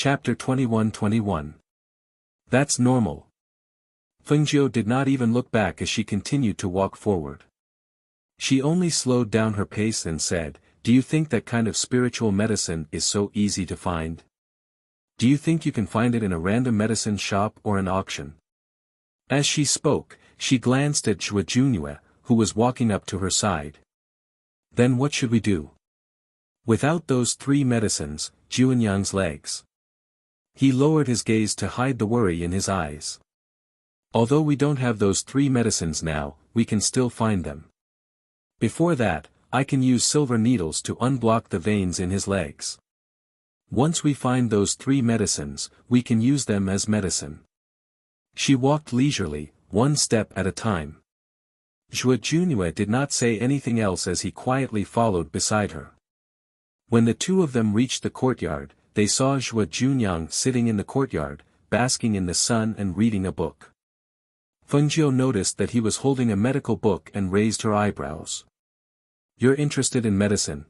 Chapter 21-21. That's normal. Fengjiu did not even look back as she continued to walk forward. She only slowed down her pace and said, "Do you think that kind of spiritual medicine is so easy to find? Do you think you can find it in a random medicine shop or an auction?" As she spoke, she glanced at Zhuo Junyue, who was walking up to her side. "Then what should we do? Without those 3 medicines, Juanyang's legs." He lowered his gaze to hide the worry in his eyes. "Although we don't have those 3 medicines now, we can still find them. Before that, I can use silver needles to unblock the veins in his legs. Once we find those 3 medicines, we can use them as medicine." She walked leisurely, one step at a time. Zhuo Junyue did not say anything else as he quietly followed beside her. When the 2 of them reached the courtyard, they saw Zhuo Junyang sitting in the courtyard, basking in the sun and reading a book. Fengjiu noticed that he was holding a medical book and raised her eyebrows. "You're interested in medicine?"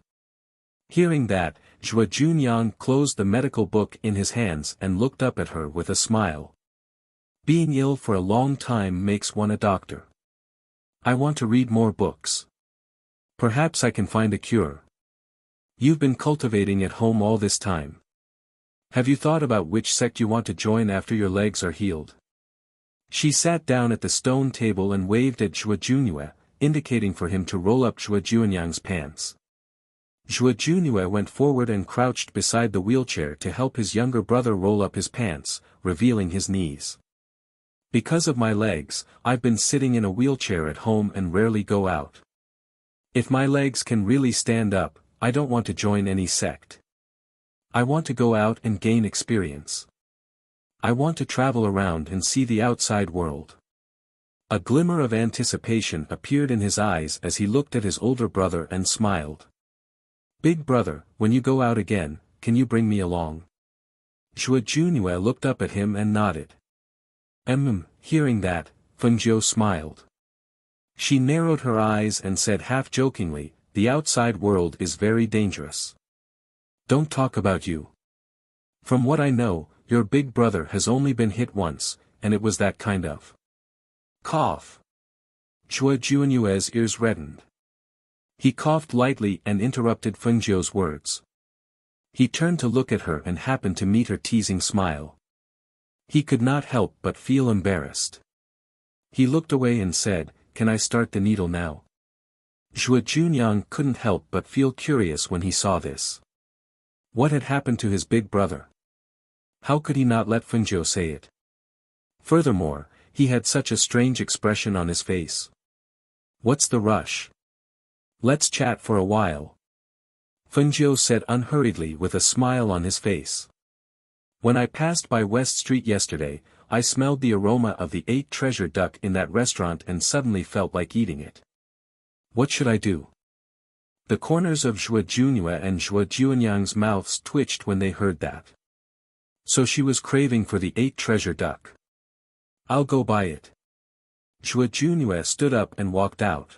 Hearing that, Zhuo Junyang closed the medical book in his hands and looked up at her with a smile. "Being ill for a long time makes one a doctor. I want to read more books. Perhaps I can find a cure. You've been cultivating at home all this time. Have you thought about which sect you want to join after your legs are healed?" She sat down at the stone table and waved at Zhuo Junyue, indicating for him to roll up Zhuo Juanyang's pants. Zhuo Junyue went forward and crouched beside the wheelchair to help his younger brother roll up his pants, revealing his knees. "Because of my legs, I've been sitting in a wheelchair at home and rarely go out. If my legs can really stand up, I don't want to join any sect. I want to go out and gain experience. I want to travel around and see the outside world." A glimmer of anticipation appeared in his eyes as he looked at his older brother and smiled. "Big brother, when you go out again, can you bring me along?" Zhuo Junyue looked up at him and nodded. Hearing that, Fengjiu smiled. She narrowed her eyes and said half-jokingly, "The outside world is very dangerous. Don't talk about you. From what I know, your big brother has only been hit once, and it was that kind of cough." Zhuo Junyue's ears reddened. He coughed lightly and interrupted Fengjiu's words. He turned to look at her and happened to meet her teasing smile. He could not help but feel embarrassed. He looked away and said, "Can I start the needle now?" Zhuo Junyang couldn't help but feel curious when he saw this. What had happened to his big brother? How could he not let Fengjiu say it? Furthermore, he had such a strange expression on his face. "What's the rush? Let's chat for a while," Fengjiu said unhurriedly with a smile on his face. "When I passed by West Street yesterday, I smelled the aroma of the 8-treasure duck in that restaurant and suddenly felt like eating it. What should I do?" The corners of Zhuo Junyue and Zhuo Juanyang's mouths twitched when they heard that. So she was craving for the 8-treasure duck. "I'll go buy it." Zhuo Junyue stood up and walked out.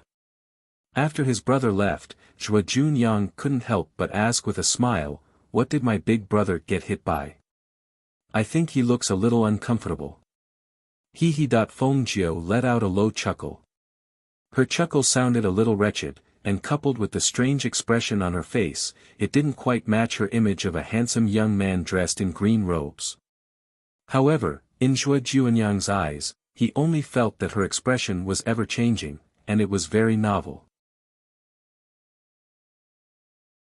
After his brother left, Zhuo Junyang couldn't help but ask with a smile, "What did my big brother get hit by? I think he looks a little uncomfortable." Fengjiu let out a low chuckle. Her chuckle sounded a little wretched, and coupled with the strange expression on her face, it didn't quite match her image of a handsome young man dressed in green robes. However, in Zhuo Juanyang's eyes, he only felt that her expression was ever-changing, and it was very novel.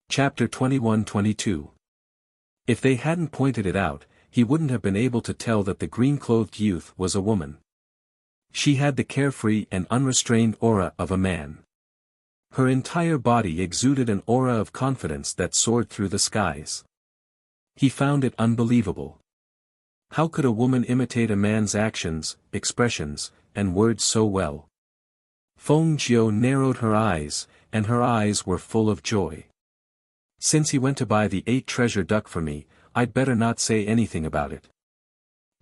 Chapter 21-22. If they hadn't pointed it out, he wouldn't have been able to tell that the green-clothed youth was a woman. She had the carefree and unrestrained aura of a man. Her entire body exuded an aura of confidence that soared through the skies. He found it unbelievable. How could a woman imitate a man's actions, expressions, and words so well? Fengjiu narrowed her eyes, and her eyes were full of joy. "Since he went to buy the 8-treasure duck for me, I'd better not say anything about it."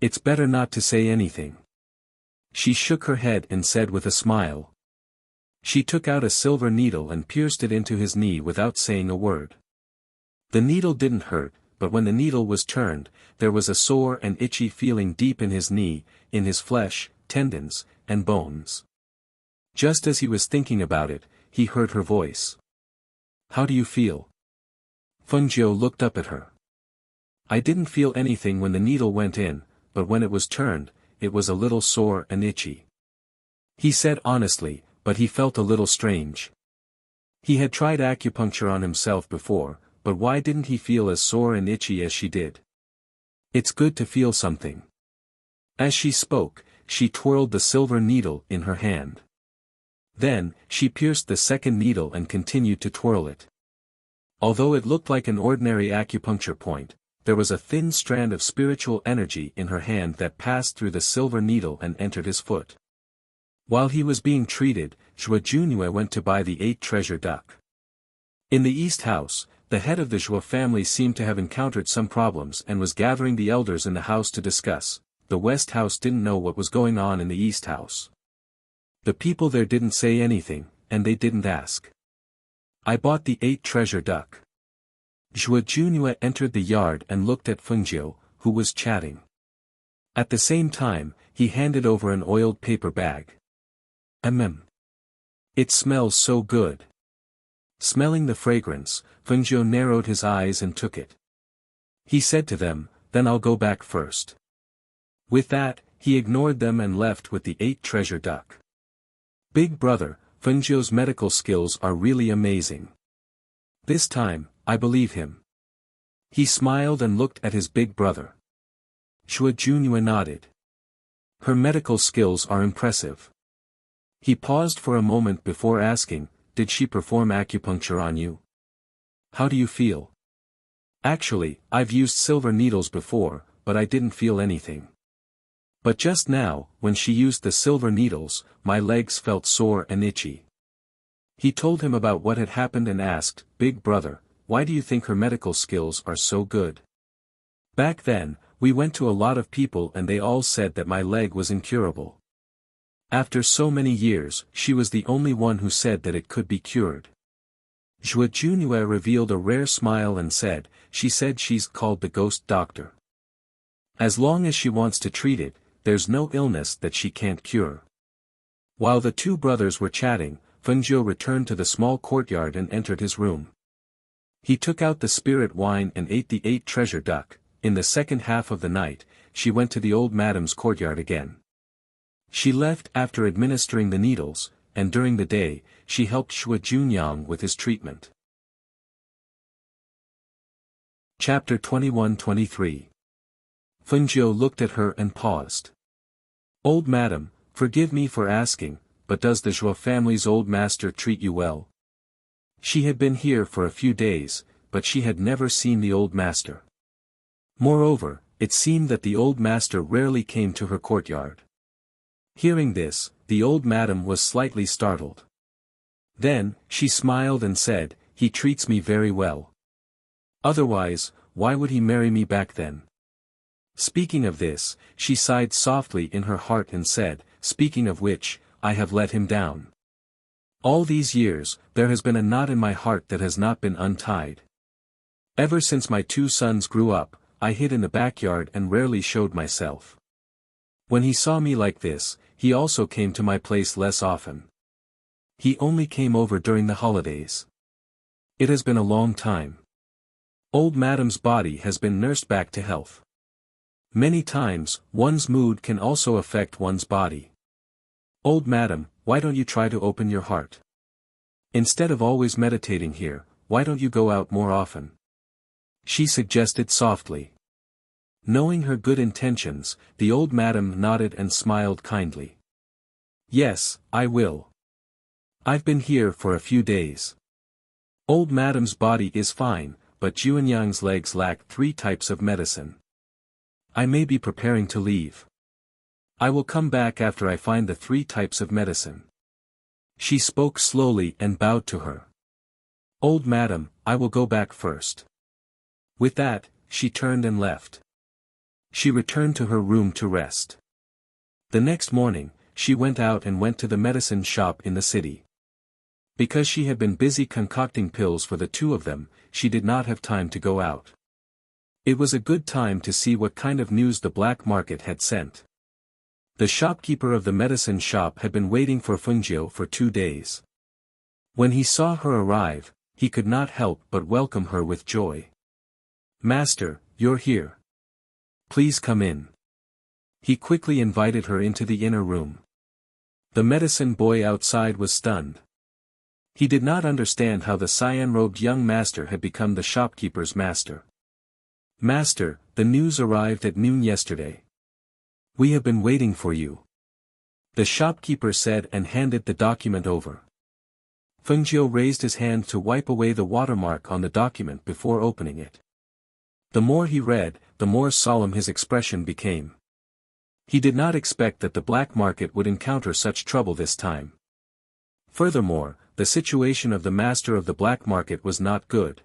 "It's better not to say anything." She shook her head and said with a smile. She took out a silver needle and pierced it into his knee without saying a word. The needle didn't hurt, but when the needle was turned, there was a sore and itchy feeling deep in his knee, in his flesh, tendons, and bones. Just as he was thinking about it, he heard her voice. "How do you feel?" Fengjiu looked up at her. "I didn't feel anything when the needle went in, but when it was turned, it was a little sore and itchy," he said honestly, but he felt a little strange. He had tried acupuncture on himself before, but why didn't he feel as sore and itchy as she did? It's good to feel something. As she spoke, she twirled the silver needle in her hand. Then, she pierced the second needle and continued to twirl it. Although it looked like an ordinary acupuncture point, there was a thin strand of spiritual energy in her hand that passed through the silver needle and entered his foot. While he was being treated, Zhuo Junue went to buy the 8 treasure duck. In the East House, the head of the Zhuo family seemed to have encountered some problems and was gathering the elders in the house to discuss. The West House didn't know what was going on in the East House. The people there didn't say anything, and they didn't ask. "I bought the 8 treasure duck." Zhuo Junue entered the yard and looked at Fengjiu, who was chatting. At the same time, he handed over an oiled paper bag. It smells so good." Smelling the fragrance, Fengjiu narrowed his eyes and took it. He said to them, "Then I'll go back first." With that, he ignored them and left with the 8 treasure duck. "Big brother, Fengjiu's medical skills are really amazing. This time, I believe him." He smiled and looked at his big brother. Zhuo Junue nodded. "Her medical skills are impressive." He paused for a moment before asking, "Did she perform acupuncture on you? How do you feel?" "Actually, I've used silver needles before, but I didn't feel anything. But just now, when she used the silver needles, my legs felt sore and itchy." He told him about what had happened and asked, "Big brother, why do you think her medical skills are so good?" "Back then, we went to a lot of people and they all said that my leg was incurable. After so many years, she was the only one who said that it could be cured." Zhuo Junue revealed a rare smile and said, "She said she's called the ghost doctor. As long as she wants to treat it, there's no illness that she can't cure." While the two brothers were chatting, Fengjiu returned to the small courtyard and entered his room. He took out the spirit wine and ate the 8 treasure duck. In the second half of the night, she went to the old madam's courtyard again. She left after administering the needles, and during the day, she helped Zhuo Junyang with his treatment. Chapter 21-23. Fengjiu looked at her and paused. "Old madam, forgive me for asking, but does the Zhuo family's old master treat you well?" She had been here for a few days, but she had never seen the old master. Moreover, it seemed that the old master rarely came to her courtyard. Hearing this, the old madam was slightly startled. Then, she smiled and said, "He treats me very well. Otherwise, why would he marry me back then?" Speaking of this, she sighed softly in her heart and said, "Speaking of which, I have let him down. All these years, there has been a knot in my heart that has not been untied. Ever since my 2 sons grew up, I hid in the backyard and rarely showed myself. When he saw me like this, he also came to my place less often. He only came over during the holidays. It has been a long time. Old madam's body has been nursed back to health. Many times, one's mood can also affect one's body. Old madam, why don't you try to open your heart? Instead of always meditating here, why don't you go out more often?" She suggested softly. Knowing her good intentions, the old madam nodded and smiled kindly. "Yes, I will. I've been here for a few days. Old madam's body is fine, but Juanyang's legs lack 3 types of medicine. I may be preparing to leave. I will come back after I find the 3 types of medicine." She spoke slowly and bowed to her. "Old madam, I will go back first." With that, she turned and left. She returned to her room to rest. The next morning, she went out and went to the medicine shop in the city. Because she had been busy concocting pills for the 2 of them, she did not have time to go out. It was a good time to see what kind of news the black market had sent. The shopkeeper of the medicine shop had been waiting for Fengjiu for 2 days. When he saw her arrive, he could not help but welcome her with joy. "Master, you're here. Please come in." He quickly invited her into the inner room. The medicine boy outside was stunned. He did not understand how the cyan-robed young master had become the shopkeeper's master. "Master, the news arrived at noon yesterday. We have been waiting for you," the shopkeeper said and handed the document over. Fengjiu raised his hand to wipe away the watermark on the document before opening it. The more he read, the more solemn his expression became. He did not expect that the black market would encounter such trouble this time. Furthermore, the situation of the master of the black market was not good.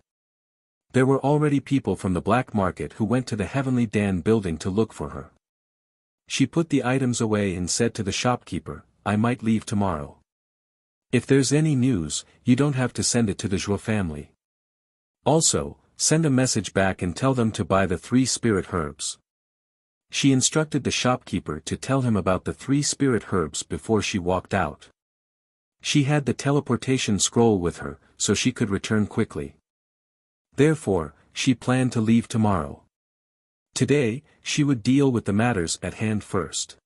There were already people from the black market who went to the Heavenly Dan building to look for her. She put the items away and said to the shopkeeper, "I might leave tomorrow. If there's any news, you don't have to send it to the Zhuo family. Also, send a message back and tell them to buy the 3 spirit herbs." She instructed the shopkeeper to tell him about the 3 spirit herbs before she walked out. She had the teleportation scroll with her, so she could return quickly. Therefore, she planned to leave tomorrow. Today, she would deal with the matters at hand first.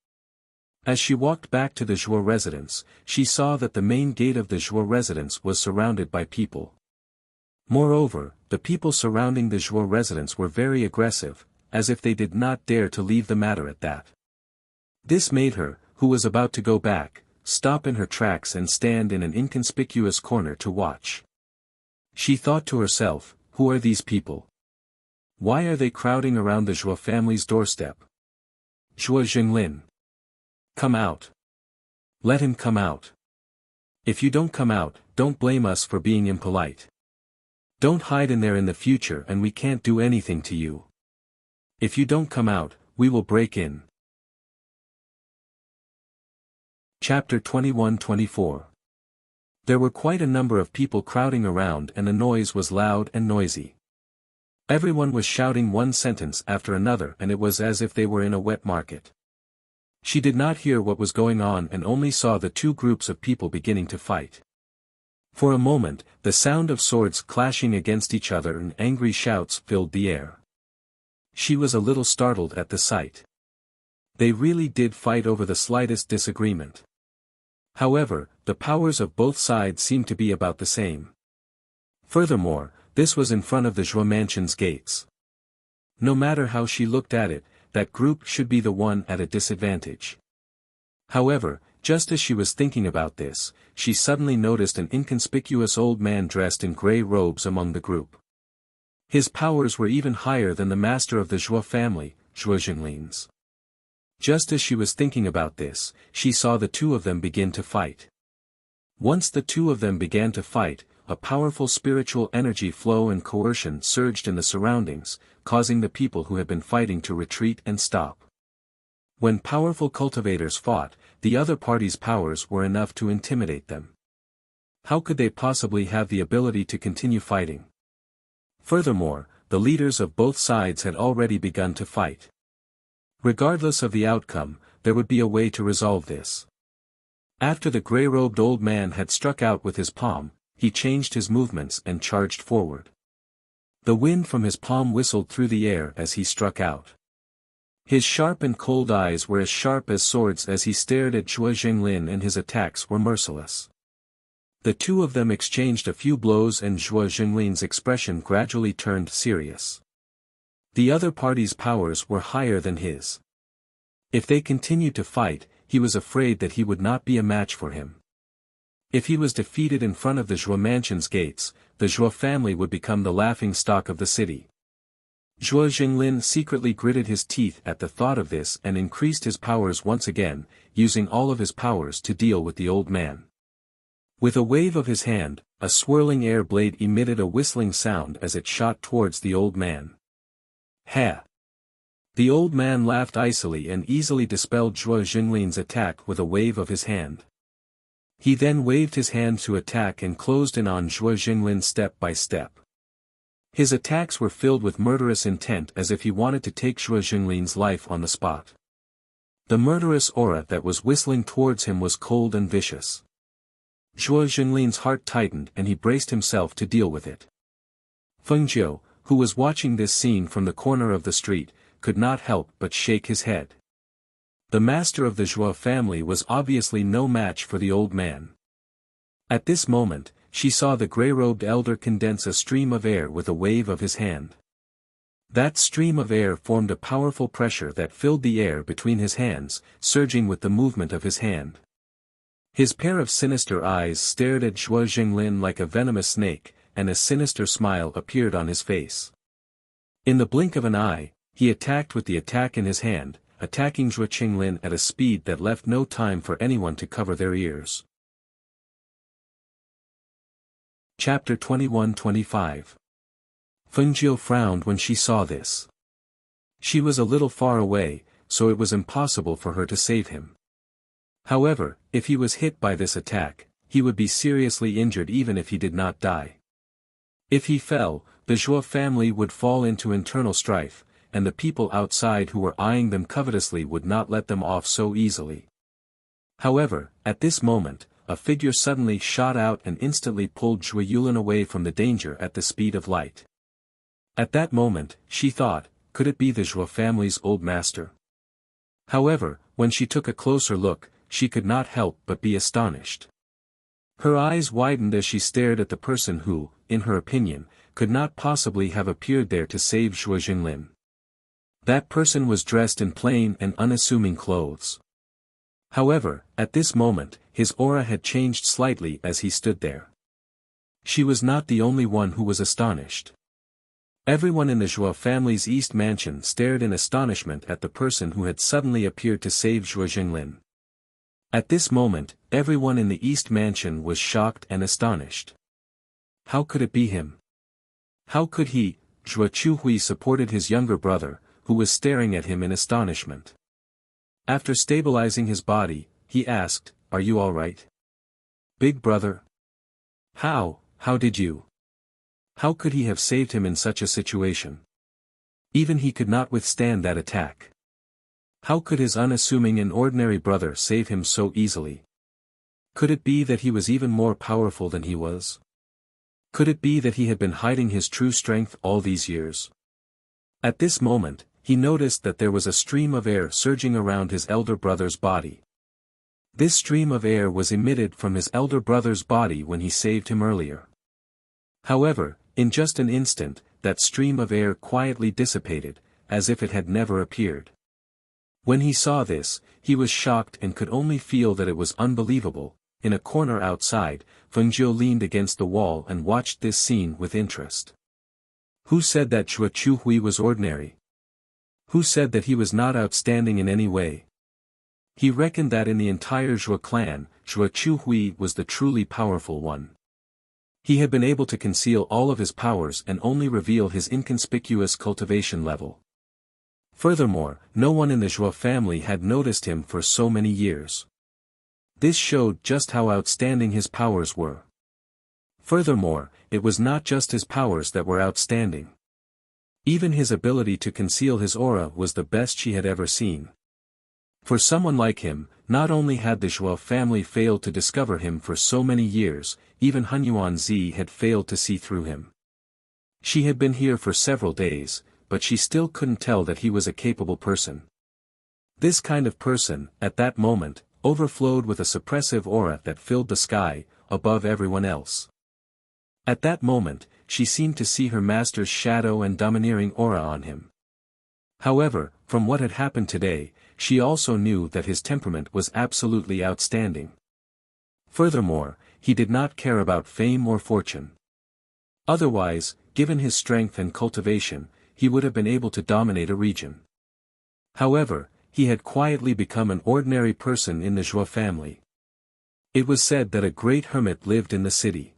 As she walked back to the Zhuo residence, she saw that the main gate of the Zhuo residence was surrounded by people. Moreover, the people surrounding the Zhuo residence were very aggressive, as if they did not dare to leave the matter at that. This made her, who was about to go back, stop in her tracks and stand in an inconspicuous corner to watch. She thought to herself, "Who are these people? Why are they crowding around the Zhuo family's doorstep? Zhuo Jinglin. Come out. Let him come out. If you don't come out, don't blame us for being impolite. Don't hide in there in the future and we can't do anything to you. If you don't come out, we will break in." Chapter 21-24. There were quite a number of people crowding around and the noise was loud and noisy. Everyone was shouting one sentence after another and it was as if they were in a wet market. She did not hear what was going on and only saw the 2 groups of people beginning to fight. For a moment, the sound of swords clashing against each other and angry shouts filled the air. She was a little startled at the sight. They really did fight over the slightest disagreement. However, the powers of both sides seemed to be about the same. Furthermore, this was in front of the Zhuo mansion's gates. No matter how she looked at it, that group should be the one at a disadvantage. However, just as she was thinking about this, she suddenly noticed an inconspicuous old man dressed in gray robes among the group. His powers were even higher than the master of the Zhuo family, Zhuo Jinglin's. Just as she was thinking about this, she saw the 2 of them begin to fight. Once the 2 of them began to fight, a powerful spiritual energy flow and coercion surged in the surroundings, causing the people who had been fighting to retreat and stop. When powerful cultivators fought, the other party's powers were enough to intimidate them. How could they possibly have the ability to continue fighting? Furthermore, the leaders of both sides had already begun to fight. Regardless of the outcome, there would be a way to resolve this. After the gray-robed old man had struck out with his palm, he changed his movements and charged forward. The wind from his palm whistled through the air as he struck out. His sharp and cold eyes were as sharp as swords as he stared at Zhuo Jinglin and his attacks were merciless. The 2 of them exchanged a few blows and Zhuo Jinglin's expression gradually turned serious. The other party's powers were higher than his. If they continued to fight, he was afraid that he would not be a match for him. If he was defeated in front of the Zhuo mansion's gates, the Zhuo family would become the laughing stock of the city. Zhuo Jinglin secretly gritted his teeth at the thought of this and increased his powers once again, using all of his powers to deal with the old man. With a wave of his hand, a swirling air blade emitted a whistling sound as it shot towards the old man. Ha! The old man laughed icily and easily dispelled Zhuo Jinglin's attack with a wave of his hand. He then waved his hand to attack and closed in on Zhuo Jinglin step by step. His attacks were filled with murderous intent, as if he wanted to take Zhuo Jinglin's life on the spot. The murderous aura that was whistling towards him was cold and vicious. Zhuo Jinglin's heart tightened and he braced himself to deal with it. Feng Jiu, who was watching this scene from the corner of the street, could not help but shake his head. The master of the Zhuo family was obviously no match for the old man. At this moment, she saw the grey-robed elder condense a stream of air with a wave of his hand. That stream of air formed a powerful pressure that filled the air between his hands, surging with the movement of his hand. His pair of sinister eyes stared at Zhuo Jinglin like a venomous snake, and a sinister smile appeared on his face. In the blink of an eye, he attacked with the attack in his hand, attacking Zhuo Jinglin at a speed that left no time for anyone to cover their ears. Chapter 21-25. Feng Jiu frowned when she saw this. She was a little far away, so it was impossible for her to save him. However, if he was hit by this attack, he would be seriously injured even if he did not die. If he fell, the Zhuo family would fall into internal strife, and the people outside who were eyeing them covetously would not let them off so easily. However, at this moment, a figure suddenly shot out and instantly pulled Zhuo Yulin away from the danger at the speed of light. At that moment, she thought, could it be the Zhuo family's old master? However, when she took a closer look, she could not help but be astonished. Her eyes widened as she stared at the person who, in her opinion, could not possibly have appeared there to save Zhuo Jinglin. That person was dressed in plain and unassuming clothes. However, at this moment, his aura had changed slightly as he stood there. She was not the only one who was astonished. Everyone in the Zhuo family's East Mansion stared in astonishment at the person who had suddenly appeared to save Zhuo Jinglin. At this moment, everyone in the East Mansion was shocked and astonished. How could it be him? How could he? Zhuo Chuhui supported his younger brother, who was staring at him in astonishment. After stabilizing his body, he asked, "Are you all right? Big brother? How did you? How could he have saved him in such a situation? Even he could not withstand that attack. How could his unassuming and ordinary brother save him so easily? Could it be that he was even more powerful than he was? Could it be that he had been hiding his true strength all these years?" At this moment, he noticed that there was a stream of air surging around his elder brother's body. This stream of air was emitted from his elder brother's body when he saved him earlier. However, in just an instant, that stream of air quietly dissipated, as if it had never appeared. When he saw this, he was shocked and could only feel that it was unbelievable. In a corner outside, Feng Jiu leaned against the wall and watched this scene with interest. Who said that Zhuo Chuhui was ordinary? Who said that he was not outstanding in any way? He reckoned that in the entire Zhuo clan, Zhuo Chuhui was the truly powerful one. He had been able to conceal all of his powers and only reveal his inconspicuous cultivation level. Furthermore, no one in the Zhuo family had noticed him for so many years. This showed just how outstanding his powers were. Furthermore, it was not just his powers that were outstanding. Even his ability to conceal his aura was the best she had ever seen. For someone like him, not only had the Zhuo family failed to discover him for so many years, even Hunyuan Zi had failed to see through him. She had been here for several days, but she still couldn't tell that he was a capable person. This kind of person, at that moment, overflowed with a suppressive aura that filled the sky, above everyone else. At that moment, she seemed to see her master's shadow and domineering aura on him. However, from what had happened today, she also knew that his temperament was absolutely outstanding. Furthermore, he did not care about fame or fortune. Otherwise, given his strength and cultivation, he would have been able to dominate a region. However, he had quietly become an ordinary person in the Zhuo family. It was said that a great hermit lived in the city.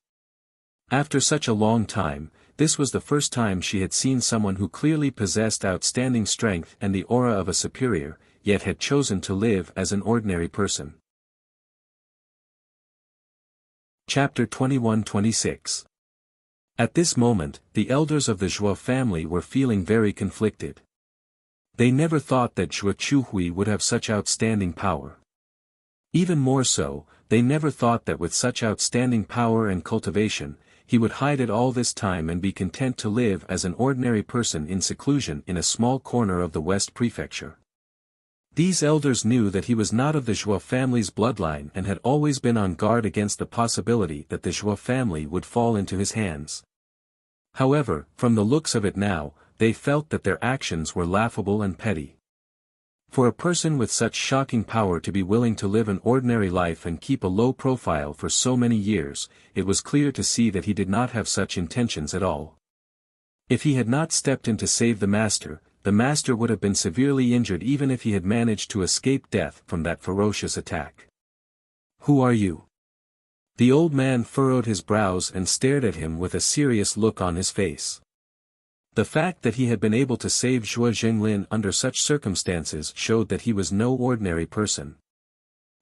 After such a long time, this was the first time she had seen someone who clearly possessed outstanding strength and the aura of a superior, yet had chosen to live as an ordinary person. Chapter 21-26. At this moment, the elders of the Zhuo family were feeling very conflicted. They never thought that Zhuo Chuhui would have such outstanding power. Even more so, they never thought that with such outstanding power and cultivation, he would hide it all this time and be content to live as an ordinary person in seclusion in a small corner of the West Prefecture. These elders knew that he was not of the Zhuo family's bloodline and had always been on guard against the possibility that the Zhuo family would fall into his hands. However, from the looks of it now, they felt that their actions were laughable and petty. For a person with such shocking power to be willing to live an ordinary life and keep a low profile for so many years, it was clear to see that he did not have such intentions at all. If he had not stepped in to save the master would have been severely injured even if he had managed to escape death from that ferocious attack. "Who are you?" The old man furrowed his brows and stared at him with a serious look on his face. The fact that he had been able to save Zhuo Jinglin under such circumstances showed that he was no ordinary person.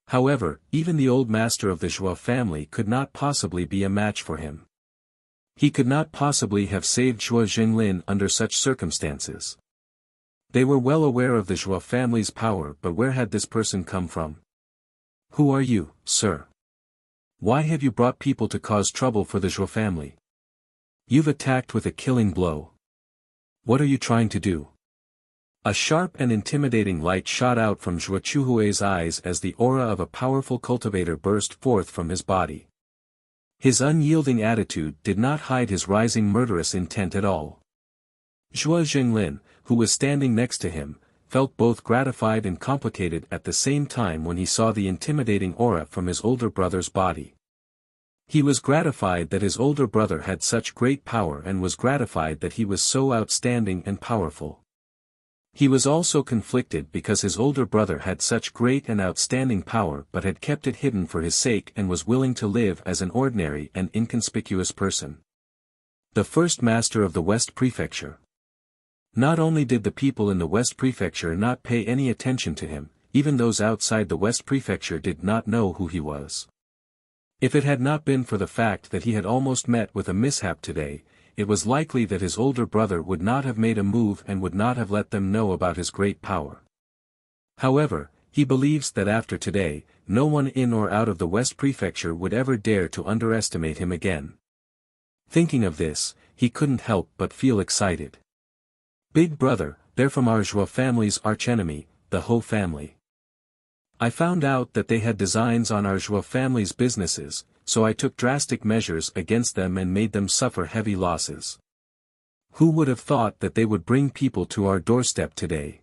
However, even the old master of the Zhuo family could not possibly be a match for him. He could not possibly have saved Zhuo Jinglin under such circumstances. They were well aware of the Zhuo family's power, but where had this person come from? "Who are you, sir? Why have you brought people to cause trouble for the Zhuo family? You've attacked with a killing blow. What are you trying to do?" A sharp and intimidating light shot out from Zhuo Chuhui's eyes as the aura of a powerful cultivator burst forth from his body. His unyielding attitude did not hide his rising murderous intent at all. Zhuo Jinglin, who was standing next to him, felt both gratified and complicated at the same time when he saw the intimidating aura from his older brother's body. He was gratified that his older brother had such great power and was gratified that he was so outstanding and powerful. He was also conflicted because his older brother had such great and outstanding power but had kept it hidden for his sake and was willing to live as an ordinary and inconspicuous person. The first master of the West Prefecture. Not only did the people in the West Prefecture not pay any attention to him, even those outside the West Prefecture did not know who he was. If it had not been for the fact that he had almost met with a mishap today, it was likely that his older brother would not have made a move and would not have let them know about his great power. However, he believes that after today, no one in or out of the West Prefecture would ever dare to underestimate him again. Thinking of this, he couldn't help but feel excited. "Big brother, they're from our Zhuo family's archenemy, the Ho family. I found out that they had designs on our Zhuo family's businesses, so I took drastic measures against them and made them suffer heavy losses. Who would have thought that they would bring people to our doorstep today?"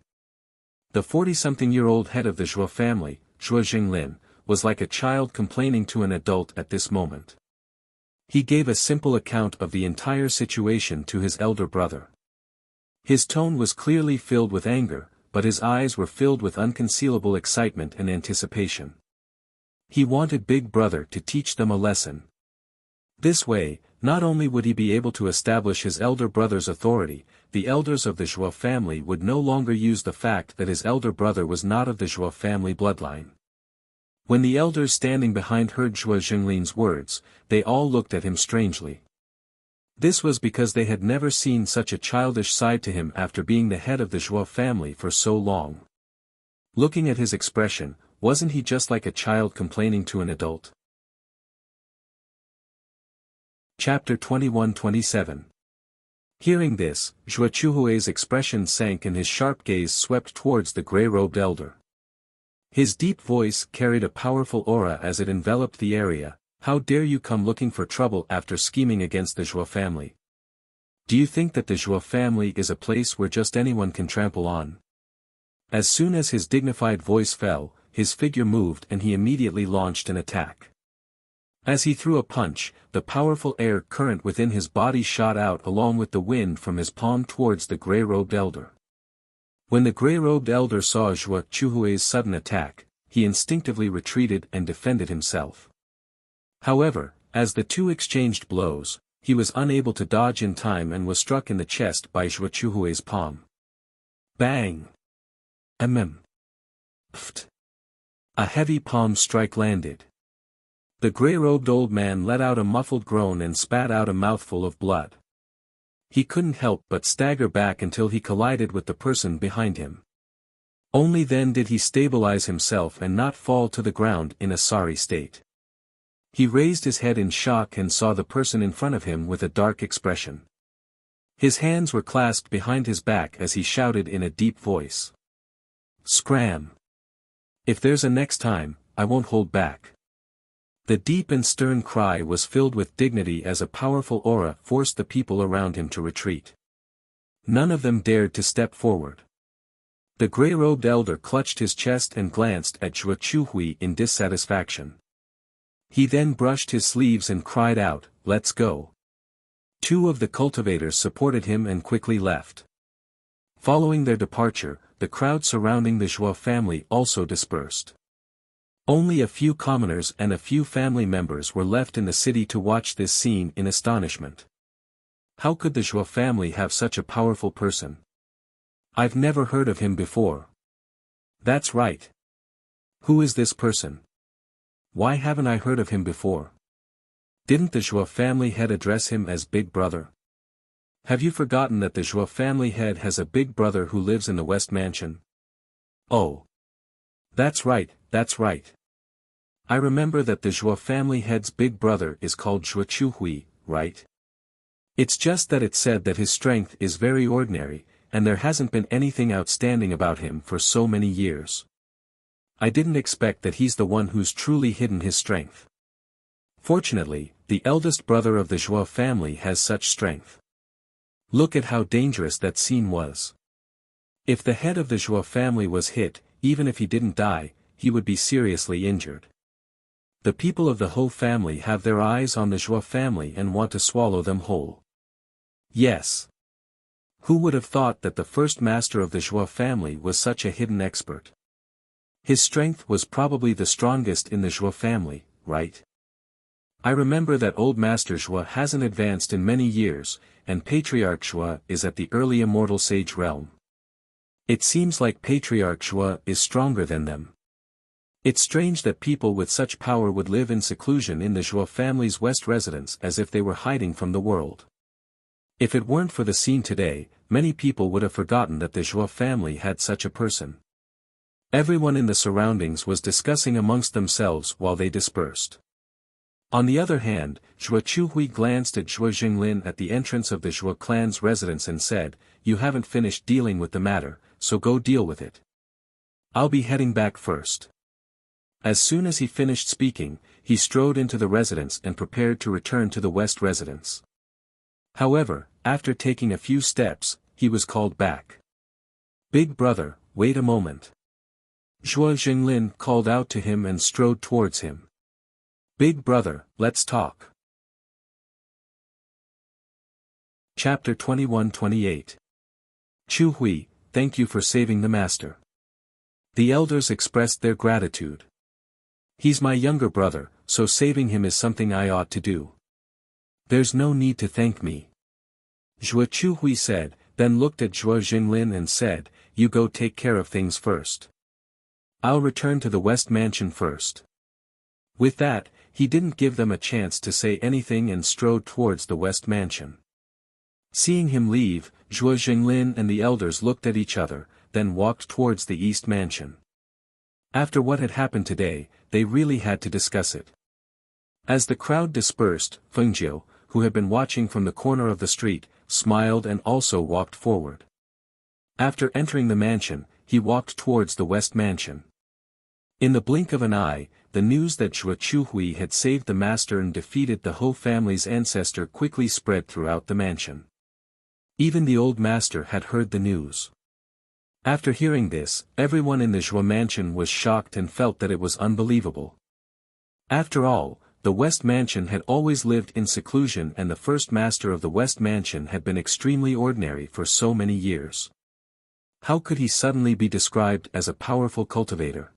The 40-something-year-old head of the Zhuo family, Zhuo Jinglin, was like a child complaining to an adult at this moment. He gave a simple account of the entire situation to his elder brother. His tone was clearly filled with anger, but his eyes were filled with unconcealable excitement and anticipation. He wanted Big Brother to teach them a lesson. This way, not only would he be able to establish his elder brother's authority, the elders of the Zhuo family would no longer use the fact that his elder brother was not of the Zhuo family bloodline. When the elders standing behind heard Zhuo Jinglin's words, they all looked at him strangely. This was because they had never seen such a childish side to him after being the head of the Zhuo family for so long. Looking at his expression, wasn't he just like a child complaining to an adult? Chapter 21-27. Hearing this, Zhuo Chuhui's expression sank and his sharp gaze swept towards the gray-robed elder. His deep voice carried a powerful aura as it enveloped the area. "How dare you come looking for trouble after scheming against the Zhuo family? Do you think that the Zhuo family is a place where just anyone can trample on?" As soon as his dignified voice fell, his figure moved and he immediately launched an attack. As he threw a punch, the powerful air current within his body shot out along with the wind from his palm towards the gray-robed elder. When the gray-robed elder saw Zhuo Chuhui's sudden attack, he instinctively retreated and defended himself. However, as the two exchanged blows, he was unable to dodge in time and was struck in the chest by Zhuo Chuhui's palm. Bang! Pft! A heavy palm strike landed. The gray-robed old man let out a muffled groan and spat out a mouthful of blood. He couldn't help but stagger back until he collided with the person behind him. Only then did he stabilize himself and not fall to the ground in a sorry state. He raised his head in shock and saw the person in front of him with a dark expression. His hands were clasped behind his back as he shouted in a deep voice. "Scram! If there's a next time, I won't hold back." The deep and stern cry was filled with dignity as a powerful aura forced the people around him to retreat. None of them dared to step forward. The gray-robed elder clutched his chest and glanced at Zhuo Chuhui in dissatisfaction. He then brushed his sleeves and cried out, "Let's go." Two of the cultivators supported him and quickly left. Following their departure, the crowd surrounding the Zhuo family also dispersed. Only a few commoners and a few family members were left in the city to watch this scene in astonishment. How could the Zhuo family have such a powerful person? I've never heard of him before. That's right. Who is this person? Why haven't I heard of him before? Didn't the Zhuo family head address him as Big Brother? Have you forgotten that the Zhuo family head has a big brother who lives in the West Mansion? Oh. That's right, that's right. I remember that the Zhuo family head's big brother is called Zhuo Chuhui, right? It's just that it's said that his strength is very ordinary, and there hasn't been anything outstanding about him for so many years. I didn't expect that he's the one who's truly hidden his strength. Fortunately, the eldest brother of the Zhuo family has such strength. Look at how dangerous that scene was. If the head of the Zhuo family was hit, even if he didn't die, he would be seriously injured. The people of the Ho family have their eyes on the Zhuo family and want to swallow them whole. Yes. Who would have thought that the first master of the Zhuo family was such a hidden expert? His strength was probably the strongest in the Zhuo family, right? I remember that old Master Zhuo hasn't advanced in many years, and Patriarch Zhuo is at the early immortal sage realm. It seems like Patriarch Zhuo is stronger than them. It's strange that people with such power would live in seclusion in the Zhuo family's west residence as if they were hiding from the world. If it weren't for the scene today, many people would have forgotten that the Zhuo family had such a person. Everyone in the surroundings was discussing amongst themselves while they dispersed. On the other hand, Zhuo Chuhui glanced at Zhuo Jinglin at the entrance of the Zhuo clan's residence and said, "You haven't finished dealing with the matter, so go deal with it. I'll be heading back first." As soon as he finished speaking, he strode into the residence and prepared to return to the west residence. However, after taking a few steps, he was called back. "Big brother, wait a moment." Zhuo Jinglin called out to him and strode towards him. "Big brother, let's talk." Chapter 21-28. Chuhui, thank you for saving the master. The elders expressed their gratitude. He's my younger brother, so saving him is something I ought to do. There's no need to thank me. Zhuo Chuhui said, then looked at Zhuo Jinglin and said, "You go take care of things first. I'll return to the West Mansion first." With that, he didn't give them a chance to say anything and strode towards the West Mansion. Seeing him leave, Zhuo Jinglin and the elders looked at each other, then walked towards the East Mansion. After what had happened today, they really had to discuss it. As the crowd dispersed, Fengjiu, who had been watching from the corner of the street, smiled and also walked forward. After entering the mansion, he walked towards the West Mansion. In the blink of an eye, the news that Zhuo Chuhui had saved the master and defeated the Ho family's ancestor quickly spread throughout the mansion. Even the old master had heard the news. After hearing this, everyone in the Zhuo mansion was shocked and felt that it was unbelievable. After all, the West Mansion had always lived in seclusion and the first master of the West Mansion had been extremely ordinary for so many years. How could he suddenly be described as a powerful cultivator?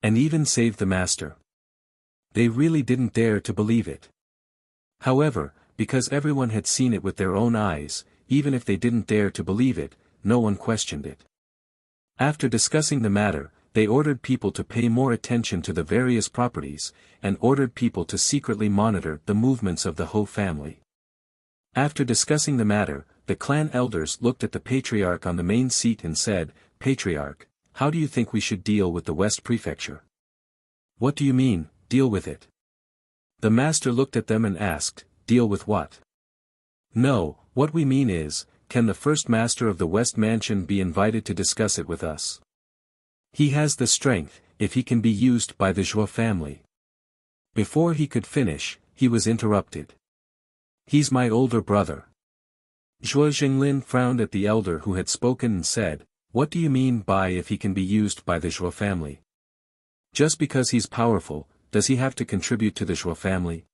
And even save the master? They really didn't dare to believe it. However, because everyone had seen it with their own eyes, even if they didn't dare to believe it, no one questioned it. After discussing the matter, they ordered people to pay more attention to the various properties, and ordered people to secretly monitor the movements of the Ho family. After discussing the matter, the clan elders looked at the patriarch on the main seat and said, "Patriarch, how do you think we should deal with the West Prefecture?" "What do you mean, deal with it?" The master looked at them and asked, "Deal with what?" "No, what we mean is, can the first master of the West Mansion be invited to discuss it with us? He has the strength, if he can be used by the Zhuo family." Before he could finish, he was interrupted. "He's my older brother." Zhuo Jinglin frowned at the elder who had spoken and said, "What do you mean by if he can be used by the Zhuo family? Just because he's powerful, does he have to contribute to the Zhuo family?"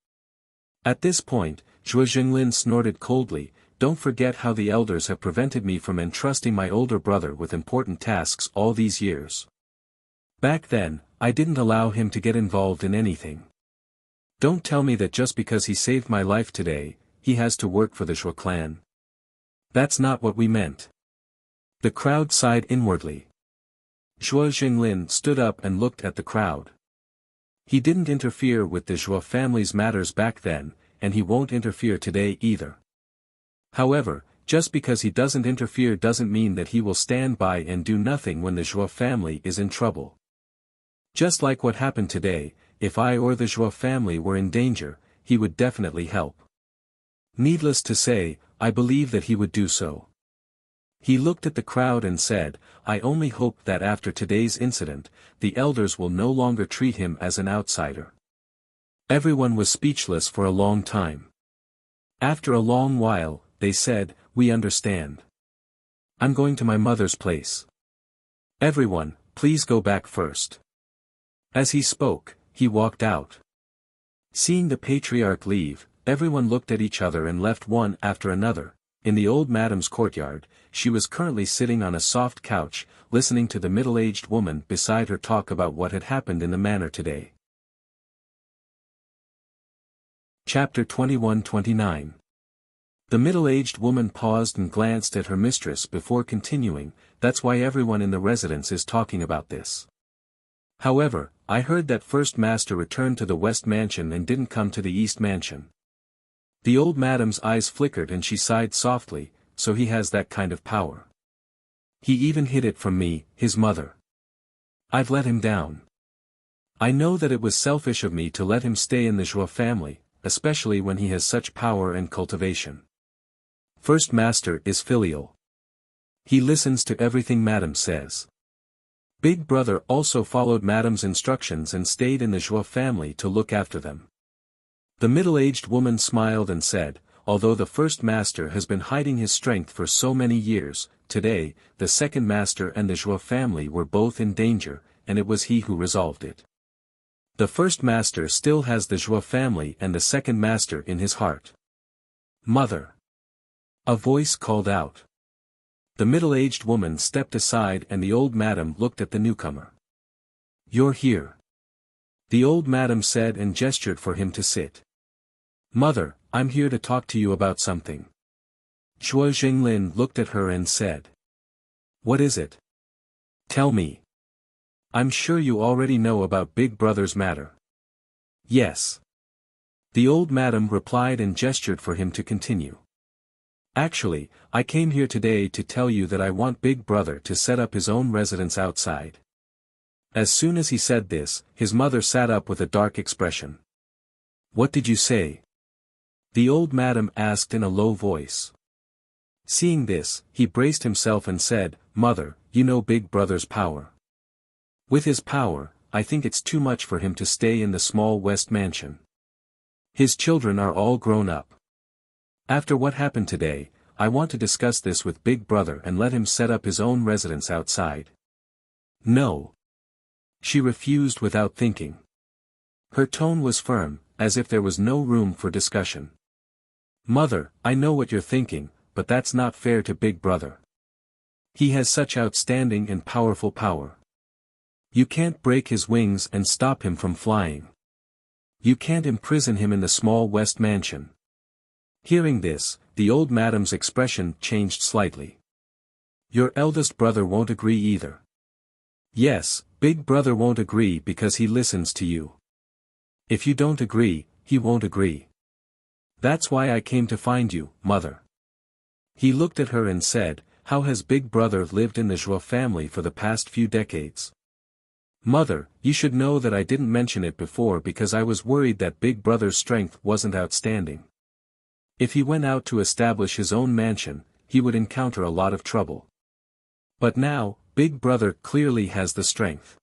At this point, Zhuo Jinglin snorted coldly, "Don't forget how the elders have prevented me from entrusting my older brother with important tasks all these years. Back then, I didn't allow him to get involved in anything. Don't tell me that just because he saved my life today, he has to work for the Zhuo clan. That's not what we meant." The crowd sighed inwardly. Zhuo Jinglin stood up and looked at the crowd. He didn't interfere with the Zhuo family's matters back then, and he won't interfere today either. However, just because he doesn't interfere doesn't mean that he will stand by and do nothing when the Zhuo family is in trouble. Just like what happened today, if I or the Zhuo family were in danger, he would definitely help. Needless to say, I believe that he would do so. He looked at the crowd and said, "I only hope that after today's incident, the elders will no longer treat him as an outsider." Everyone was speechless for a long time. After a long while, they said, "We understand. I'm going to my mother's place. Everyone, please go back first." As he spoke, he walked out. Seeing the patriarch leave, everyone looked at each other and left one after another. In the old madam's courtyard, she was currently sitting on a soft couch, listening to the middle-aged woman beside her talk about what had happened in the manor today. Chapter 21-29. The middle-aged woman paused and glanced at her mistress before continuing, "That's why everyone in the residence is talking about this. However, I heard that first master returned to the West Mansion and didn't come to the East Mansion." The old madam's eyes flickered and she sighed softly, "So he has that kind of power. He even hid it from me, his mother. I've let him down. I know that it was selfish of me to let him stay in the Zhuo family, especially when he has such power and cultivation. First master is filial. He listens to everything madam says. Big brother also followed madam's instructions and stayed in the Zhuo family to look after them." The middle-aged woman smiled and said, "Although the first master has been hiding his strength for so many years, today, the second master and the Zhuo family were both in danger, and it was he who resolved it. The first master still has the Zhuo family and the second master in his heart." "Mother!" a voice called out. The middle-aged woman stepped aside and the old madam looked at the newcomer. "You're here," the old madam said and gestured for him to sit. "Mother, I'm here to talk to you about something." Zhuo Jinglin looked at her and said, "What is it? Tell me. I'm sure you already know about Big Brother's matter." "Yes." The old madam replied and gestured for him to continue. "Actually, I came here today to tell you that I want Big Brother to set up his own residence outside." As soon as he said this, his mother sat up with a dark expression. "What did you say?" the old madam asked in a low voice. Seeing this, he braced himself and said, "Mother, you know Big Brother's power. With his power, I think it's too much for him to stay in the small West Mansion. His children are all grown up. After what happened today, I want to discuss this with Big Brother and let him set up his own residence outside." "No." She refused without thinking. Her tone was firm, as if there was no room for discussion. "Mother, I know what you're thinking, but that's not fair to Big Brother. He has such outstanding and powerful power. You can't break his wings and stop him from flying. You can't imprison him in the small West Mansion." Hearing this, the old madam's expression changed slightly. "Your eldest brother won't agree either." "Yes, Big brother won't agree because he listens to you. If you don't agree, he won't agree. That's why I came to find you, mother. He looked at her and said, how has Big Brother lived in the Zhuo family for the past few decades? Mother, you should know that I didn't mention it before because I was worried that Big Brother's strength wasn't outstanding. If he went out to establish his own mansion, he would encounter a lot of trouble. But now, Big Brother clearly has the strength.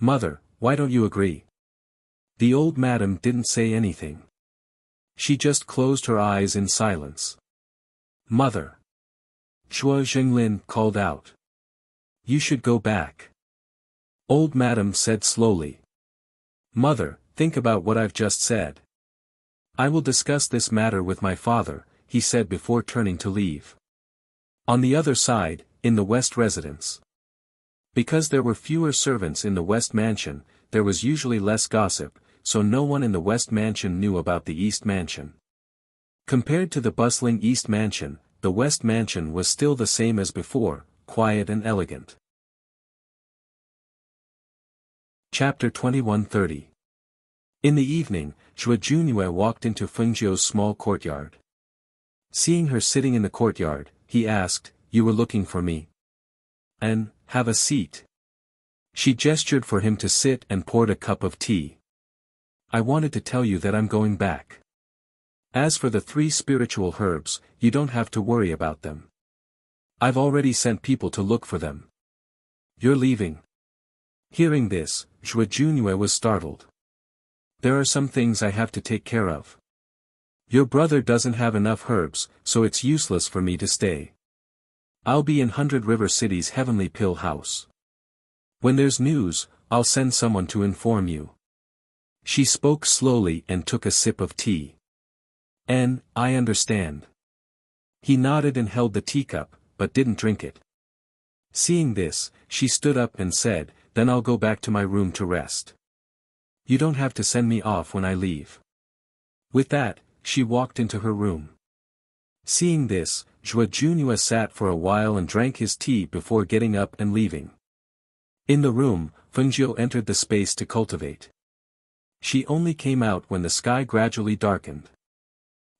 Mother, why don't you agree? The old madam didn't say anything. She just closed her eyes in silence. Mother. Zhuo Jinglin called out. You should go back. Old madam said slowly. Mother, think about what I've just said. I will discuss this matter with my father, he said before turning to leave. On the other side, in the West residence. Because there were fewer servants in the West mansion, there was usually less gossip, so no one in the West mansion knew about the East mansion. Compared to the bustling East mansion, the West mansion was still the same as before, quiet and elegant. Chapter 21:30. In the evening, Zhuo Junyue walked into Fengzhou's small courtyard. Seeing her sitting in the courtyard, he asked, You were looking for me? And, have a seat. She gestured for him to sit and poured a cup of tea. I wanted to tell you that I'm going back. As for the 3 spiritual herbs, you don't have to worry about them. I've already sent people to look for them. You're leaving. Hearing this, Zhuo Junyue was startled. There are some things I have to take care of. Your brother doesn't have enough herbs, so it's useless for me to stay. I'll be in 100 River City's Heavenly Pill House. When there's news, I'll send someone to inform you. She spoke slowly and took a sip of tea. I understand. He nodded and held the teacup, but didn't drink it. Seeing this, she stood up and said, Then I'll go back to my room to rest. You don't have to send me off when I leave. With that, she walked into her room. Seeing this, Zhuo Junyue sat for a while and drank his tea before getting up and leaving. In the room, Fengzhou entered the space to cultivate. She only came out when the sky gradually darkened.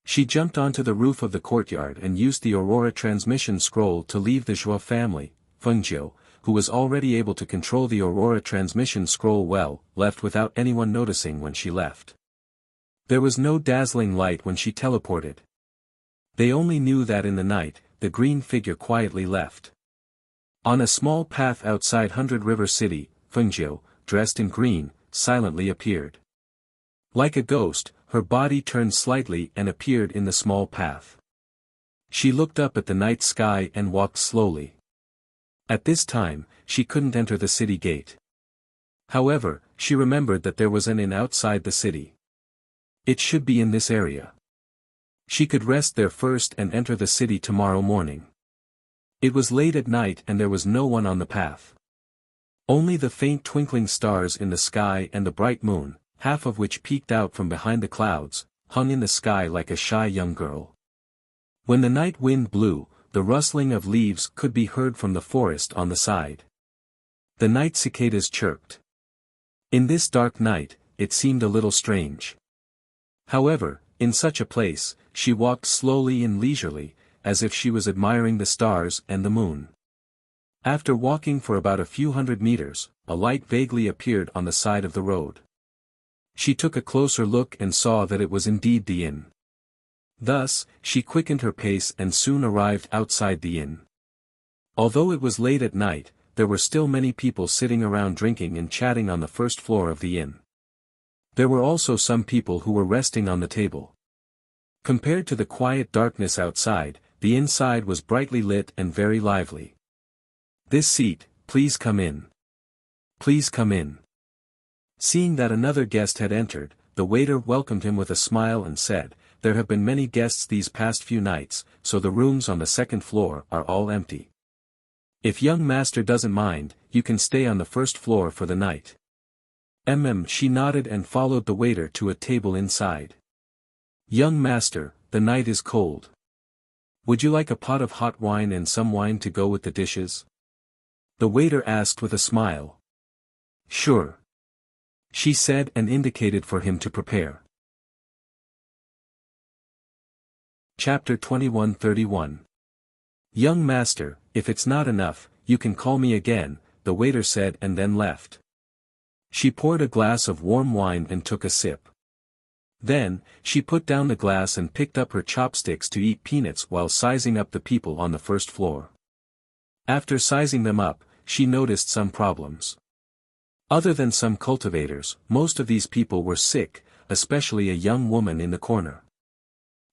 She jumped onto the roof of the courtyard and used the Aurora transmission scroll to leave the Zhuo family. Fengzhou, who was already able to control the Aurora transmission scroll well, left without anyone noticing when she left. There was no dazzling light when she teleported. They only knew that in the night, the green figure quietly left. On a small path outside 100 River City, Fengzhou, dressed in green, silently appeared. Like a ghost, her body turned slightly and appeared in the small path. She looked up at the night sky and walked slowly. At this time, she couldn't enter the city gate. However, she remembered that there was an inn outside the city. It should be in this area. She could rest there first and enter the city tomorrow morning. It was late at night and there was no one on the path. Only the faint twinkling stars in the sky and the bright moon, half of which peeked out from behind the clouds, hung in the sky like a shy young girl. When the night wind blew, the rustling of leaves could be heard from the forest on the side. The night cicadas chirped. In this dark night, it seemed a little strange. However, in such a place, she walked slowly and leisurely, as if she was admiring the stars and the moon. After walking for about a few hundred meters, a light vaguely appeared on the side of the road. She took a closer look and saw that it was indeed the inn. Thus, she quickened her pace and soon arrived outside the inn. Although it was late at night, there were still many people sitting around drinking and chatting on the first floor of the inn. There were also some people who were resting on the table. Compared to the quiet darkness outside, the inside was brightly lit and very lively. This seat, please come in. Please come in. Seeing that another guest had entered, the waiter welcomed him with a smile and said, There have been many guests these past few nights, so the rooms on the second floor are all empty. If young master doesn't mind, you can stay on the first floor for the night. She nodded and followed the waiter to a table inside. Young master, the night is cold. Would you like a pot of hot wine and some wine to go with the dishes? The waiter asked with a smile. Sure. She said and indicated for him to prepare. Chapter 21:31. Young master, if it's not enough, you can call me again, the waiter said and then left. She poured a glass of warm wine and took a sip. Then, she put down the glass and picked up her chopsticks to eat peanuts while sizing up the people on the first floor. After sizing them up, she noticed some problems. Other than some cultivators, most of these people were sick, especially a young woman in the corner.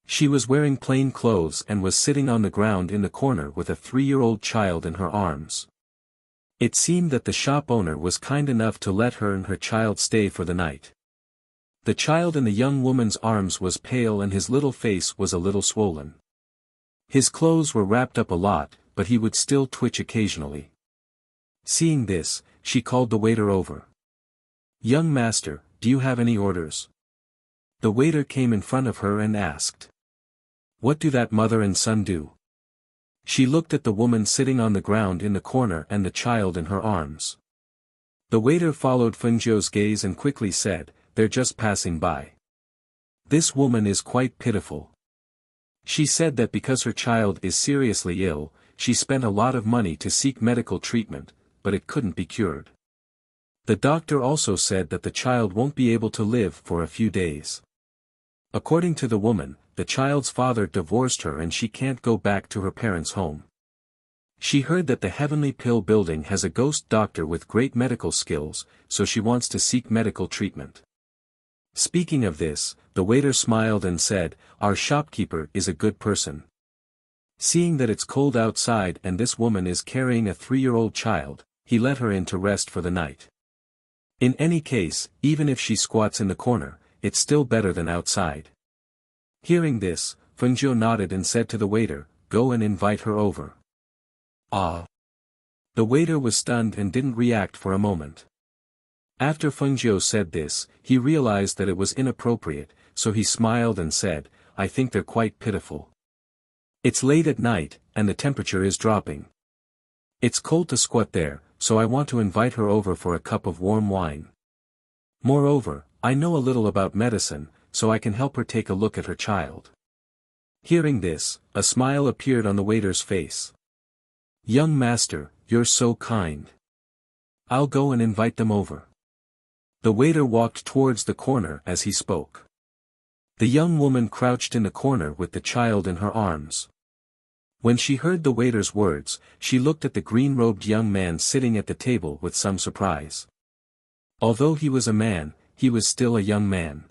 She was wearing plain clothes and was sitting on the ground in the corner with a 3-year-old child in her arms. It seemed that the shop owner was kind enough to let her and her child stay for the night. The child in the young woman's arms was pale and his little face was a little swollen. His clothes were wrapped up a lot, but he would still twitch occasionally. Seeing this, she called the waiter over. "Young master, do you have any orders?" The waiter came in front of her and asked. "What do that mother and son do?" She looked at the woman sitting on the ground in the corner and the child in her arms. The waiter followed Fengzhou's gaze and quickly said, "They're just passing by. This woman is quite pitiful. She said that because her child is seriously ill, she spent a lot of money to seek medical treatment, but it couldn't be cured. The doctor also said that the child won't be able to live for a few days. According to the woman, the child's father divorced her and she can't go back to her parents' home. She heard that the Heavenly Pill building has a ghost doctor with great medical skills, so she wants to seek medical treatment." Speaking of this, the waiter smiled and said, "Our shopkeeper is a good person. Seeing that it's cold outside and this woman is carrying a 3-year-old child, he let her in to rest for the night. In any case, even if she squats in the corner, it's still better than outside." Hearing this, Fengzhou nodded and said to the waiter, "Go and invite her over." "Ah." The waiter was stunned and didn't react for a moment. After Fengzhou said this, he realized that it was inappropriate, so he smiled and said, "I think they're quite pitiful. It's late at night, and the temperature is dropping. It's cold to squat there, so I want to invite her over for a cup of warm wine. Moreover, I know a little about medicine, so I can help her take a look at her child." Hearing this, a smile appeared on the waiter's face. "Young master, you're so kind. I'll go and invite them over." The waiter walked towards the corner as he spoke. The young woman crouched in the corner with the child in her arms. When she heard the waiter's words, she looked at the green-robed young man sitting at the table with some surprise. Although he was a man, he was still a young man.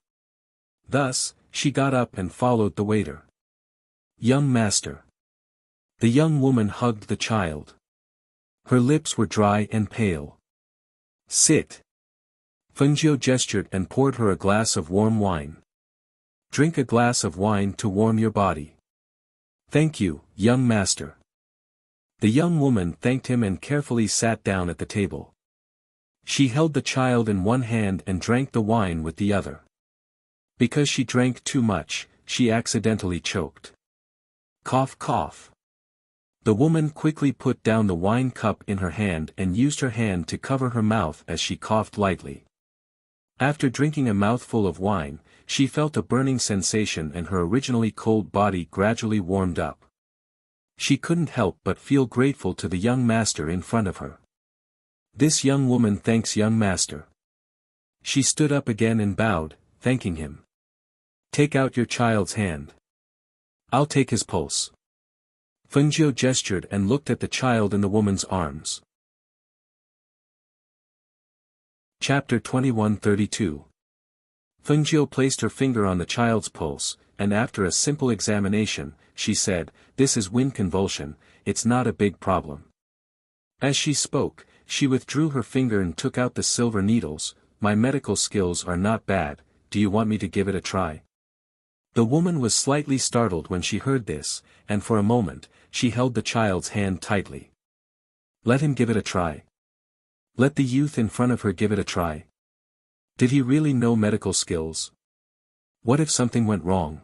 Thus, she got up and followed the waiter. "Young master." The young woman hugged the child. Her lips were dry and pale. "Sit." Fengzhou gestured and poured her a glass of warm wine. "Drink a glass of wine to warm your body." "Thank you, young master." The young woman thanked him and carefully sat down at the table. She held the child in one hand and drank the wine with the other. Because she drank too much, she accidentally choked. Cough cough. The woman quickly put down the wine cup in her hand and used her hand to cover her mouth as she coughed lightly. After drinking a mouthful of wine, she felt a burning sensation and her originally cold body gradually warmed up. She couldn't help but feel grateful to the young master in front of her. "This young woman thanks young master." She stood up again and bowed, thanking him. "Take out your child's hand. I'll take his pulse." Fengzhou gestured and looked at the child in the woman's arms. Chapter 21:32. Fengzhou placed her finger on the child's pulse, and after a simple examination, she said, "This is wind convulsion, it's not a big problem." As she spoke, she withdrew her finger and took out the silver needles. "My medical skills are not bad, do you want me to give it a try?" The woman was slightly startled when she heard this, and for a moment, she held the child's hand tightly. Let him give it a try. Let the youth in front of her give it a try. Did he really know medical skills? What if something went wrong?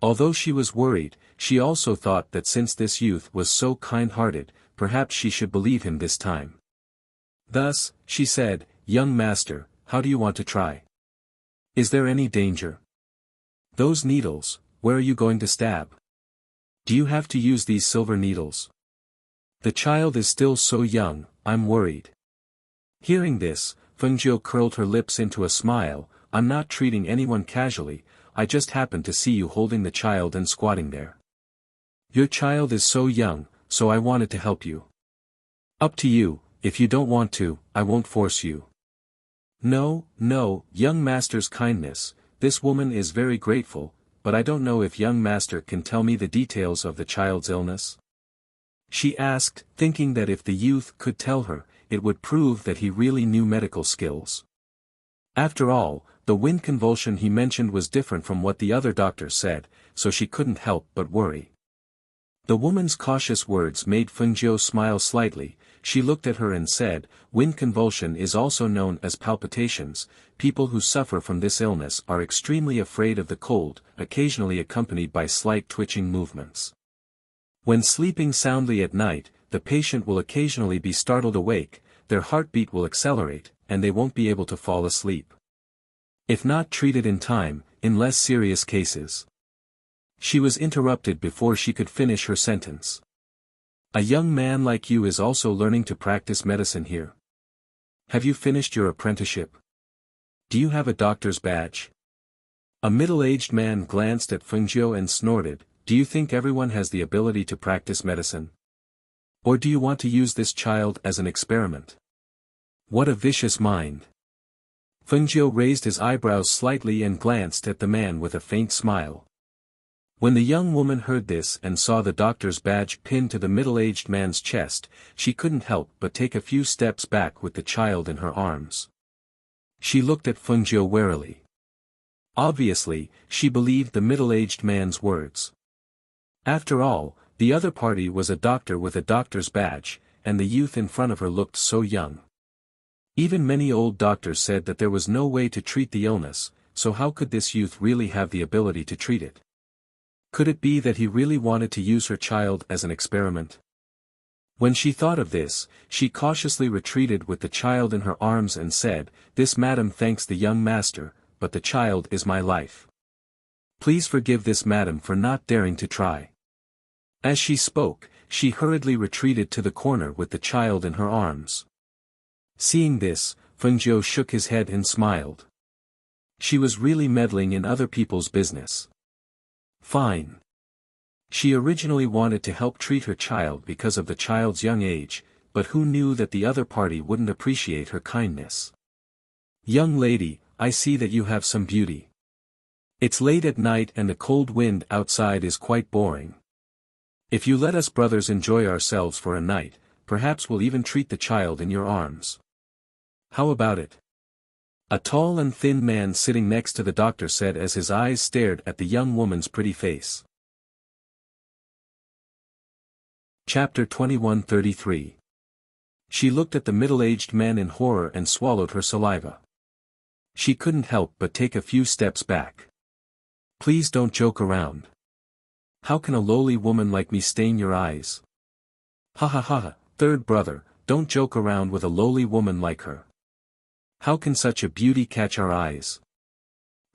Although she was worried, she also thought that since this youth was so kind-hearted, perhaps she should believe him this time. Thus, she said, young master, how do you want to try? Is there any danger? Those needles, where are you going to stab? Do you have to use these silver needles? The child is still so young, I'm worried. Hearing this, Fengjiu curled her lips into a smile. I'm not treating anyone casually, I just happened to see you holding the child and squatting there. Your child is so young, so I wanted to help you. Up to you, if you don't want to, I won't force you. No, young master's kindness, this woman is very grateful, but I don't know if young master can tell me the details of the child's illness? She asked, thinking that if the youth could tell her, it would prove that he really knew medical skills. After all, the wind convulsion he mentioned was different from what the other doctor said, so she couldn't help but worry. The woman's cautious words made Fengjiu smile slightly. She looked at her and said, wind convulsion is also known as palpitations. People who suffer from this illness are extremely afraid of the cold, occasionally accompanied by slight twitching movements. When sleeping soundly at night, the patient will occasionally be startled awake, their heartbeat will accelerate, and they won't be able to fall asleep. If not treated in time, in less serious cases. She was interrupted before she could finish her sentence. A young man like you is also learning to practice medicine here. Have you finished your apprenticeship? Do you have a doctor's badge? A middle-aged man glanced at Fengjiu and snorted, do you think everyone has the ability to practice medicine? Or do you want to use this child as an experiment? What a vicious mind. Fengjiu raised his eyebrows slightly and glanced at the man with a faint smile. When the young woman heard this and saw the doctor's badge pinned to the middle-aged man's chest, she couldn't help but take a few steps back with the child in her arms. She looked at Fengjiu warily. Obviously, she believed the middle-aged man's words. After all, the other party was a doctor with a doctor's badge, and the youth in front of her looked so young. Even many old doctors said that there was no way to treat the illness, so how could this youth really have the ability to treat it? Could it be that he really wanted to use her child as an experiment? When she thought of this, she cautiously retreated with the child in her arms and said, this madam thanks the young master, but the child is my life. Please forgive this madam for not daring to try. As she spoke, she hurriedly retreated to the corner with the child in her arms. Seeing this, Fengjiu shook his head and smiled. She was really meddling in other people's business. Fine. She originally wanted to help treat her child because of the child's young age, but who knew that the other party wouldn't appreciate her kindness? Young lady, I see that you have some beauty. It's late at night and the cold wind outside is quite boring. If you let us brothers enjoy ourselves for a night, perhaps we'll even treat the child in your arms. How about it? A tall and thin man sitting next to the doctor said as his eyes stared at the young woman's pretty face. Chapter 21:33. She looked at the middle-aged man in horror and swallowed her saliva. She couldn't help but take a few steps back. Please don't joke around. How can a lowly woman like me stain your eyes? Ha ha ha, third brother, don't joke around with a lowly woman like her. How can such a beauty catch our eyes?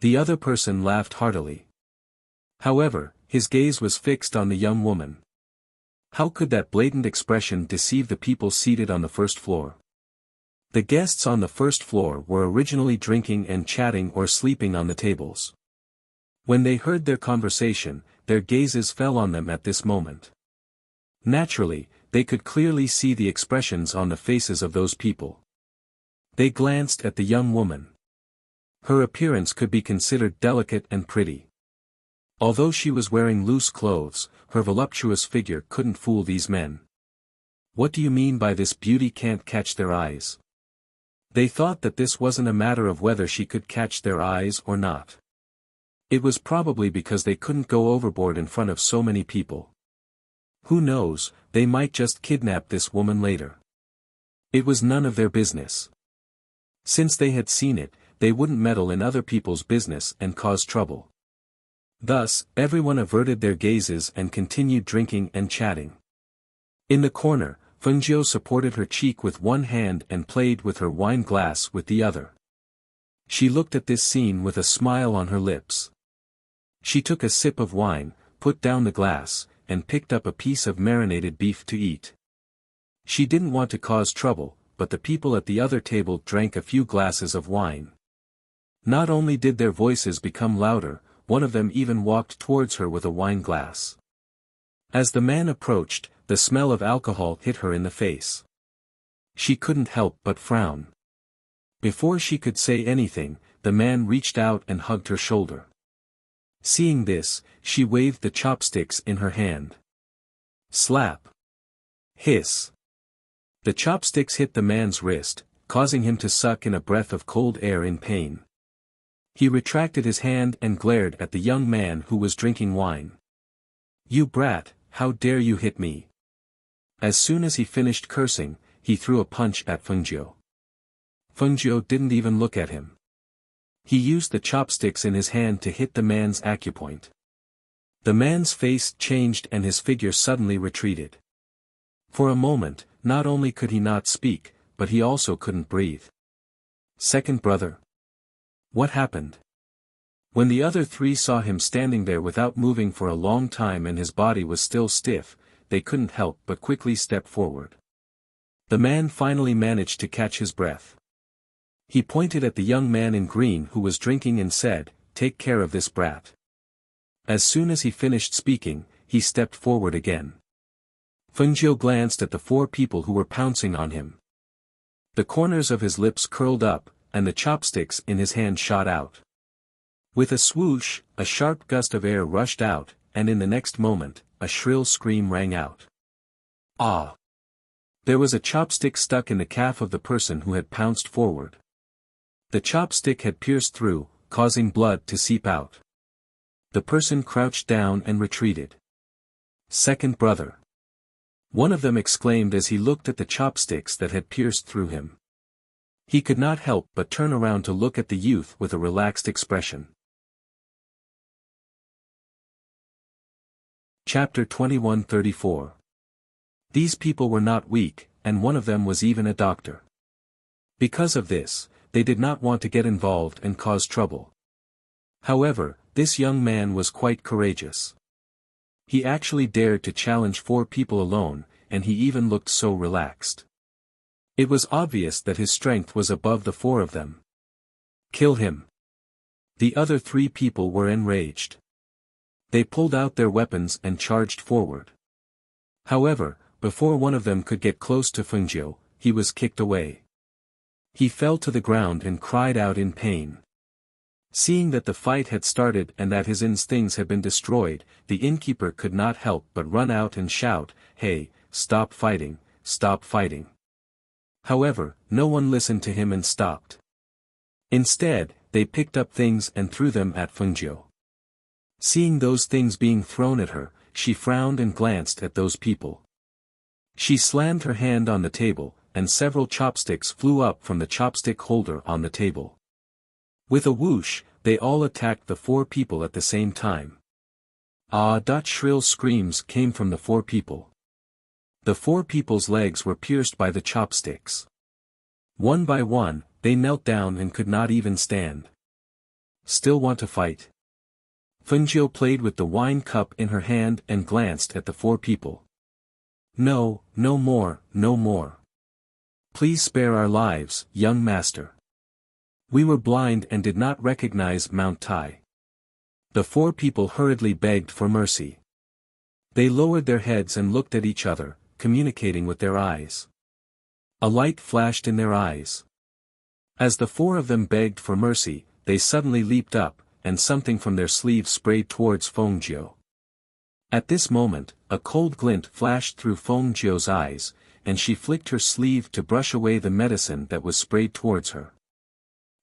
The other person laughed heartily. However, his gaze was fixed on the young woman. How could that blatant expression deceive the people seated on the first floor? The guests on the first floor were originally drinking and chatting or sleeping on the tables. When they heard their conversation, their gazes fell on them at this moment. Naturally, they could clearly see the expressions on the faces of those people. They glanced at the young woman. Her appearance could be considered delicate and pretty. Although she was wearing loose clothes, her voluptuous figure couldn't fool these men. What do you mean by this beauty can't catch their eyes? They thought that this wasn't a matter of whether she could catch their eyes or not. It was probably because they couldn't go overboard in front of so many people. Who knows, they might just kidnap this woman later. It was none of their business. Since they had seen it, they wouldn't meddle in other people's business and cause trouble. Thus, everyone averted their gazes and continued drinking and chatting. In the corner, Fengjiu supported her cheek with one hand and played with her wine glass with the other. She looked at this scene with a smile on her lips. She took a sip of wine, put down the glass, and picked up a piece of marinated beef to eat. She didn't want to cause trouble, but the people at the other table drank a few glasses of wine. Not only did their voices become louder, one of them even walked towards her with a wine glass. As the man approached, the smell of alcohol hit her in the face. She couldn't help but frown. Before she could say anything, the man reached out and hugged her shoulder. Seeing this, she waved the chopsticks in her hand. Slap! Hiss! The chopsticks hit the man's wrist, causing him to suck in a breath of cold air in pain. He retracted his hand and glared at the young man who was drinking wine. "You brat, how dare you hit me!" As soon as he finished cursing, he threw a punch at Fengjiu. Fengjiu didn't even look at him. He used the chopsticks in his hand to hit the man's acupoint. The man's face changed and his figure suddenly retreated. For a moment, not only could he not speak, but he also couldn't breathe. "Second brother. What happened?" When the other three saw him standing there without moving for a long time and his body was still stiff, they couldn't help but quickly step forward. The man finally managed to catch his breath. He pointed at the young man in green who was drinking and said, "Take care of this brat." As soon as he finished speaking, he stepped forward again. Fengjiu glanced at the four people who were pouncing on him. The corners of his lips curled up, and the chopsticks in his hand shot out. With a swoosh, a sharp gust of air rushed out, and in the next moment, a shrill scream rang out. Ah! There was a chopstick stuck in the calf of the person who had pounced forward. The chopstick had pierced through, causing blood to seep out. The person crouched down and retreated. "Second brother." One of them exclaimed as he looked at the chopsticks that had pierced through him. He could not help but turn around to look at the youth with a relaxed expression. Chapter 21-34. These people were not weak, and one of them was even a doctor. Because of this, they did not want to get involved and cause trouble. However, this young man was quite courageous. He actually dared to challenge four people alone, and he even looked so relaxed. It was obvious that his strength was above the four of them. "Kill him." The other three people were enraged. They pulled out their weapons and charged forward. However, before one of them could get close to Fengjiu, he was kicked away. He fell to the ground and cried out in pain. Seeing that the fight had started and that his instincts had been destroyed, the innkeeper could not help but run out and shout, "Hey, stop fighting, stop fighting." However, no one listened to him and stopped. Instead, they picked up things and threw them at Fengjiu. Seeing those things being thrown at her, she frowned and glanced at those people. She slammed her hand on the table, and several chopsticks flew up from the chopstick holder on the table. With a whoosh, they all attacked the four people at the same time. Ah! Shrill screams came from the four people. The four people's legs were pierced by the chopsticks. One by one, they knelt down and could not even stand. "Still want to fight?" Fengjiu played with the wine cup in her hand and glanced at the four people. "No, no more, no more. Please spare our lives, young master. We were blind and did not recognize Mount Tai." The four people hurriedly begged for mercy. They lowered their heads and looked at each other, communicating with their eyes. A light flashed in their eyes. As the four of them begged for mercy, they suddenly leaped up, and something from their sleeves sprayed towards Fengjiu. At this moment, a cold glint flashed through Fengjiu's eyes, and she flicked her sleeve to brush away the medicine that was sprayed towards her.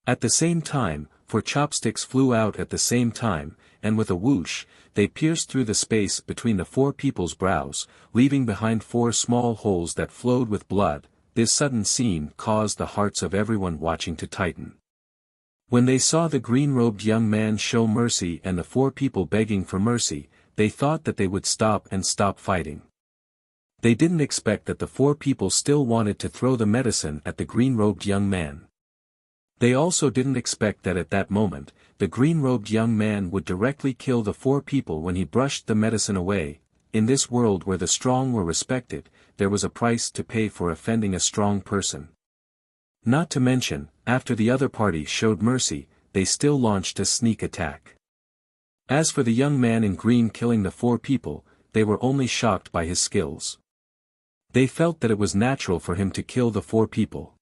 At the same time, four chopsticks flew out at the same time, and with a whoosh, they pierced through the space between the four people's brows, leaving behind four small holes that flowed with blood. This sudden scene caused the hearts of everyone watching to tighten. When they saw the green-robed young man show mercy and the four people begging for mercy, they thought that they would stop fighting. They didn't expect that the four people still wanted to throw the medicine at the green-robed young man. They also didn't expect that at that moment, the green-robed young man would directly kill the four people when he brushed the medicine away. In this world where the strong were respected, there was a price to pay for offending a strong person. Not to mention, after the other party showed mercy, they still launched a sneak attack. As for the young man in green killing the four people, they were only shocked by his skills. They felt that it was natural for him to kill the four people.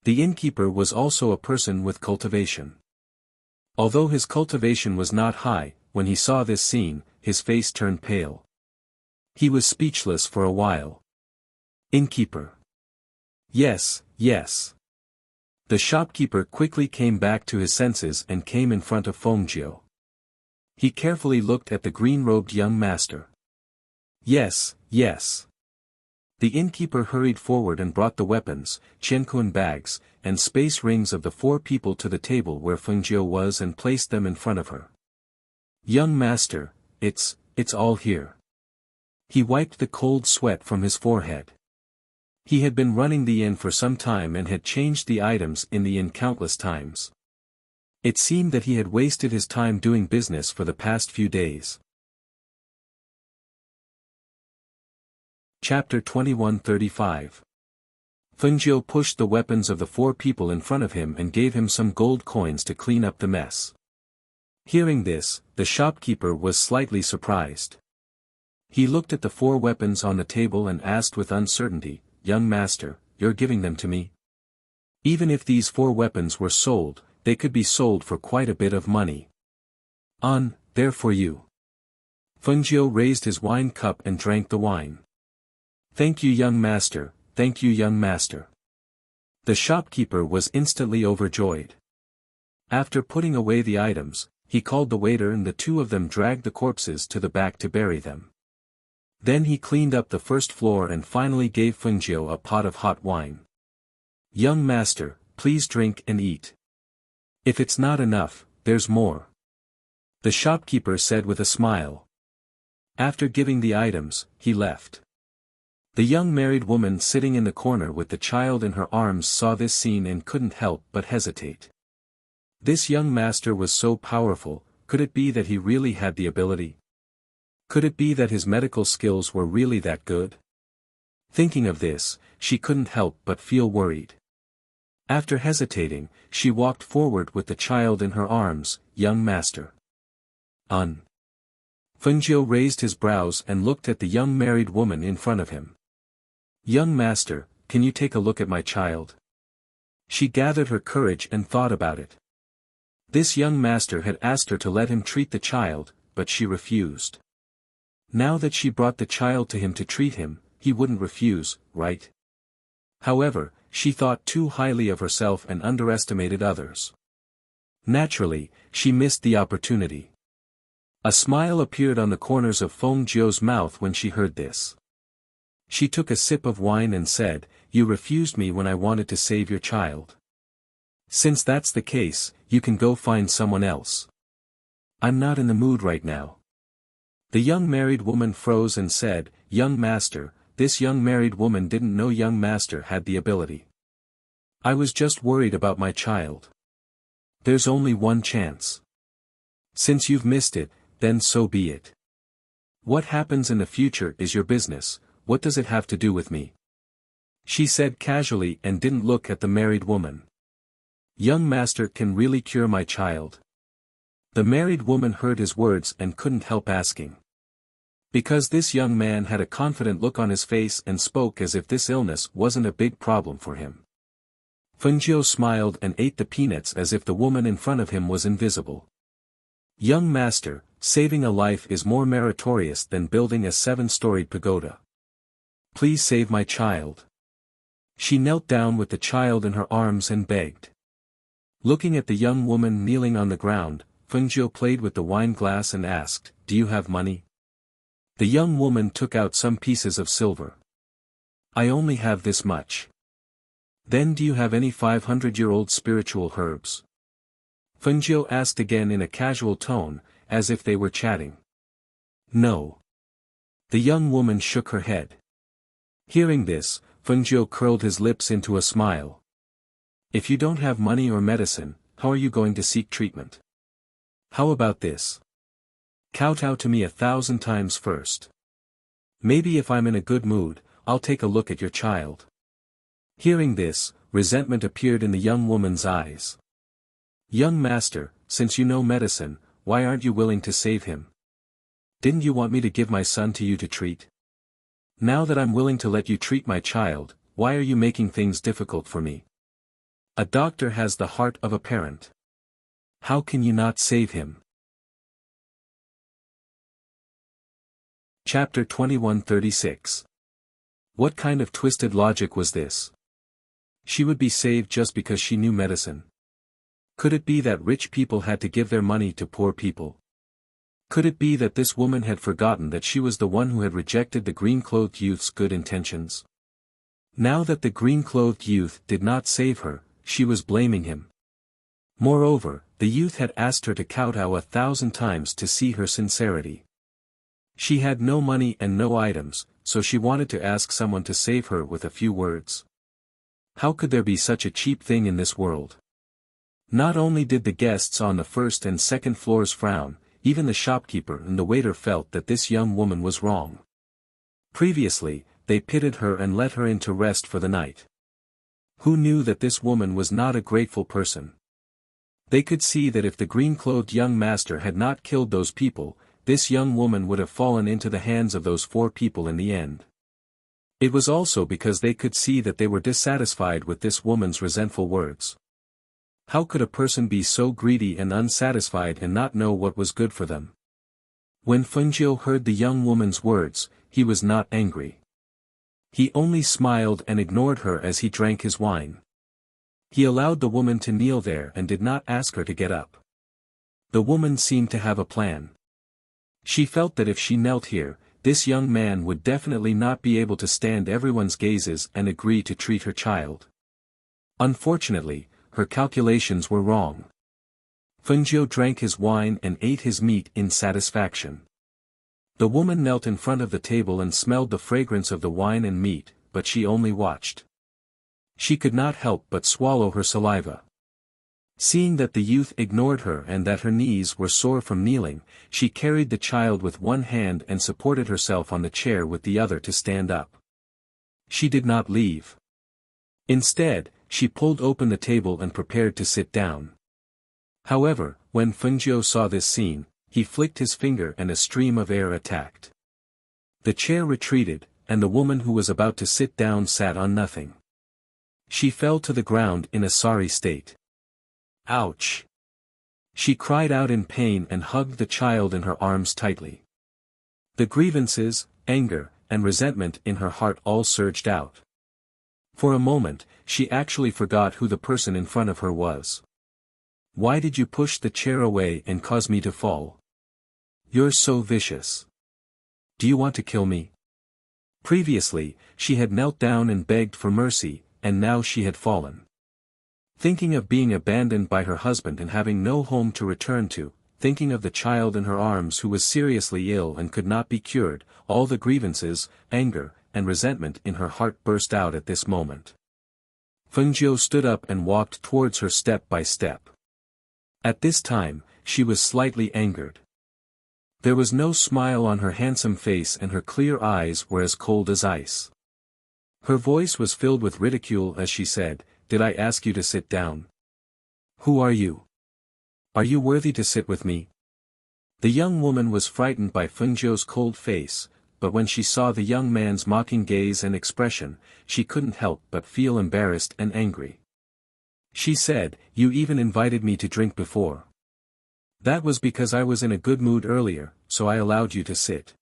The innkeeper was also a person with cultivation. Although his cultivation was not high, when he saw this scene, his face turned pale. He was speechless for a while. Innkeeper. Yes, yes. The shopkeeper quickly came back to his senses and came in front of Fengjiu. He carefully looked at the green-robed young master. Yes, yes. The innkeeper hurried forward and brought the weapons, qianquan bags, and space rings of the four people to the table where Fengjiu was and placed them in front of her. Young master, it's all here. He wiped the cold sweat from his forehead. He had been running the inn for some time and had changed the items in the inn countless times. It seemed that he had wasted his time doing business for the past few days. Chapter 21:35. Fengjiu pushed the weapons of the four people in front of him and gave him some gold coins to clean up the mess. Hearing this, the shopkeeper was slightly surprised. He looked at the four weapons on the table and asked with uncertainty, "Young master, you're giving them to me? Even if these four weapons were sold, they could be sold for quite a bit of money. They're for you." Fengjiu raised his wine cup and drank the wine. "Thank you, young master, thank you, young master." The shopkeeper was instantly overjoyed. After putting away the items, he called the waiter and the two of them dragged the corpses to the back to bury them. Then he cleaned up the first floor and finally gave Fengjiu a pot of hot wine. "Young master, please drink and eat. If it's not enough, there's more," the shopkeeper said with a smile. After giving the items, he left. The young married woman sitting in the corner with the child in her arms saw this scene and couldn't help but hesitate. This young master was so powerful, could it be that he really had the ability? Could it be that his medical skills were really that good? Thinking of this, she couldn't help but feel worried. After hesitating, she walked forward with the child in her arms. "Young master." Fengjiu raised his brows and looked at the young married woman in front of him. "Young master, can you take a look at my child?" She gathered her courage and thought about it. This young master had asked her to let him treat the child, but she refused. Now that she brought the child to him to treat him, he wouldn't refuse, right? However, she thought too highly of herself and underestimated others. Naturally, she missed the opportunity. A smile appeared on the corners of Fengjiu's mouth when she heard this. She took a sip of wine and said, "You refused me when I wanted to save your child. Since that's the case, you can go find someone else. I'm not in the mood right now." The young married woman froze and said, "Young master," this young married woman didn't know young master had the ability. "I was just worried about my child. There's only one chance. Since you've missed it, then so be it. What happens in the future is your business, what does it have to do with me?" She said casually and didn't look at the married woman. "Young master can really cure my child?" The married woman heard his words and couldn't help asking. Because this young man had a confident look on his face and spoke as if this illness wasn't a big problem for him. Fengjiu smiled and ate the peanuts as if the woman in front of him was invisible. "Young master, saving a life is more meritorious than building a 7-storied pagoda. Please save my child." She knelt down with the child in her arms and begged. Looking at the young woman kneeling on the ground, Fengjiu played with the wine glass and asked, "Do you have money?" The young woman took out some pieces of silver. "I only have this much." "Then do you have any 500-year-old spiritual herbs?" Fengjiu asked again in a casual tone, as if they were chatting. "No." The young woman shook her head. Hearing this, Fengjiu curled his lips into a smile. If you don't have money or medicine, how are you going to seek treatment? How about this? Kowtow to me 1,000 times first. Maybe if I'm in a good mood, I'll take a look at your child. Hearing this, resentment appeared in the young woman's eyes. Young master, since you know medicine, why aren't you willing to save him? Didn't you want me to give my son to you to treat? Now that I'm willing to let you treat my child, why are you making things difficult for me? A doctor has the heart of a parent. How can you not save him? Chapter 2136. What kind of twisted logic was this? She would be saved just because she knew medicine. Could it be that rich people had to give their money to poor people? Could it be that this woman had forgotten that she was the one who had rejected the green-clothed youth's good intentions? Now that the green-clothed youth did not save her, she was blaming him. Moreover, the youth had asked her to kowtow 1,000 times to see her sincerity. She had no money and no items, so she wanted to ask someone to save her with a few words. How could there be such a cheap thing in this world? Not only did the guests on the first and second floors frown, even the shopkeeper and the waiter felt that this young woman was wrong. Previously, they pitied her and let her in to rest for the night. Who knew that this woman was not a grateful person? They could see that if the green-clothed young master had not killed those people, this young woman would have fallen into the hands of those 4 people in the end. It was also because they could see that they were dissatisfied with this woman's resentful words. How could a person be so greedy and unsatisfied and not know what was good for them? When Fengjiu heard the young woman's words, he was not angry. He only smiled and ignored her as he drank his wine. He allowed the woman to kneel there and did not ask her to get up. The woman seemed to have a plan. She felt that if she knelt here, this young man would definitely not be able to stand everyone's gazes and agree to treat her child. Unfortunately, her calculations were wrong. Fengjiu drank his wine and ate his meat in satisfaction. The woman knelt in front of the table and smelled the fragrance of the wine and meat, but she only watched. She could not help but swallow her saliva. Seeing that the youth ignored her and that her knees were sore from kneeling, she carried the child with one hand and supported herself on the chair with the other to stand up. She did not leave. Instead, she pulled open the table and prepared to sit down. However, when Fengjiu saw this scene, he flicked his finger and a stream of air attacked. The chair retreated, and the woman who was about to sit down sat on nothing. She fell to the ground in a sorry state. Ouch! She cried out in pain and hugged the child in her arms tightly. The grievances, anger, and resentment in her heart all surged out. For a moment, she actually forgot who the person in front of her was. Why did you push the chair away and cause me to fall? You're so vicious. Do you want to kill me? Previously, she had knelt down and begged for mercy, and now she had fallen. Thinking of being abandoned by her husband and having no home to return to, thinking of the child in her arms who was seriously ill and could not be cured, all the grievances, anger, and resentment in her heart burst out at this moment. Fengjiu stood up and walked towards her step by step. At this time, she was slightly angered. There was no smile on her handsome face and her clear eyes were as cold as ice. Her voice was filled with ridicule as she said, "Did I ask you to sit down? Who are you? Are you worthy to sit with me?" The young woman was frightened by Fengjiu's cold face, but when she saw the young man's mocking gaze and expression, she couldn't help but feel embarrassed and angry. She said, "You even invited me to drink before. That was because I was in a good mood earlier, so I allowed you to sit.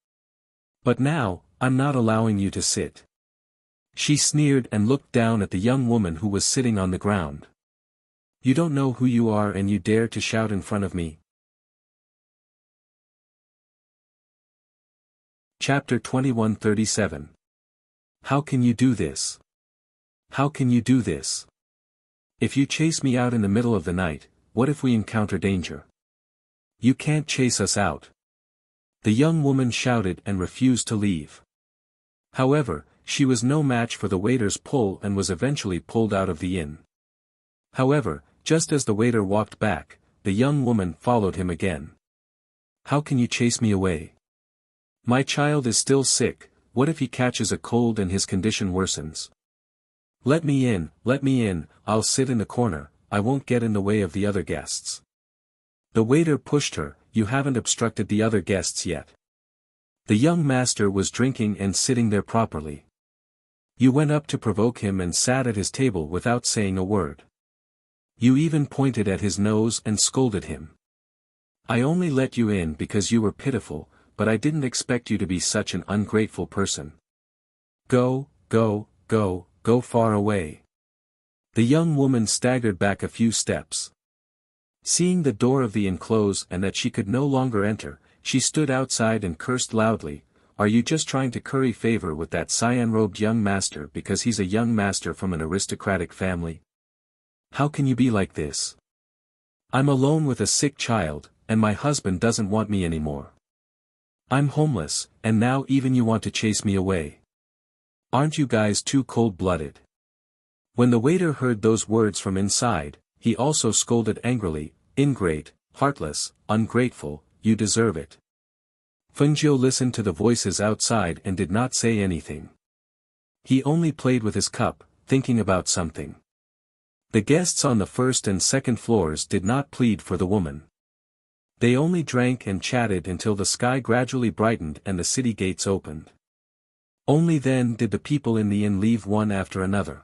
But now, I'm not allowing you to sit." She sneered and looked down at the young woman who was sitting on the ground. "You don't know who you are and you dare to shout in front of me." Chapter 2137. How can you do this? How can you do this? If you chase me out in the middle of the night, what if we encounter danger? You can't chase us out. The young woman shouted and refused to leave. However, She was no match for the waiter's pull and was eventually pulled out of the inn. However, just as the waiter walked back, the young woman followed him again. How can you chase me away? My child is still sick, what if he catches a cold and his condition worsens? Let me in, I'll sit in the corner, I won't get in the way of the other guests. The waiter pushed her, you haven't obstructed the other guests yet. The young master was drinking and sitting there properly. You went up to provoke him and sat at his table without saying a word. You even pointed at his nose and scolded him. I only let you in because you were pitiful, but I didn't expect you to be such an ungrateful person. Go far away. The young woman staggered back a few steps. Seeing the door of the inn close and that she could no longer enter, she stood outside and cursed loudly, are you just trying to curry favor with that cyan-robed young master because he's a young master from an aristocratic family? How can you be like this? I'm alone with a sick child, and my husband doesn't want me anymore. I'm homeless, and now even you want to chase me away. Aren't you guys too cold-blooded? When the waiter heard those words from inside, he also scolded angrily, ingrate, heartless, ungrateful, you deserve it. Fengjiu listened to the voices outside and did not say anything. He only played with his cup, thinking about something. The guests on the first and second floors did not plead for the woman. They only drank and chatted until the sky gradually brightened and the city gates opened. Only then did the people in the inn leave one after another.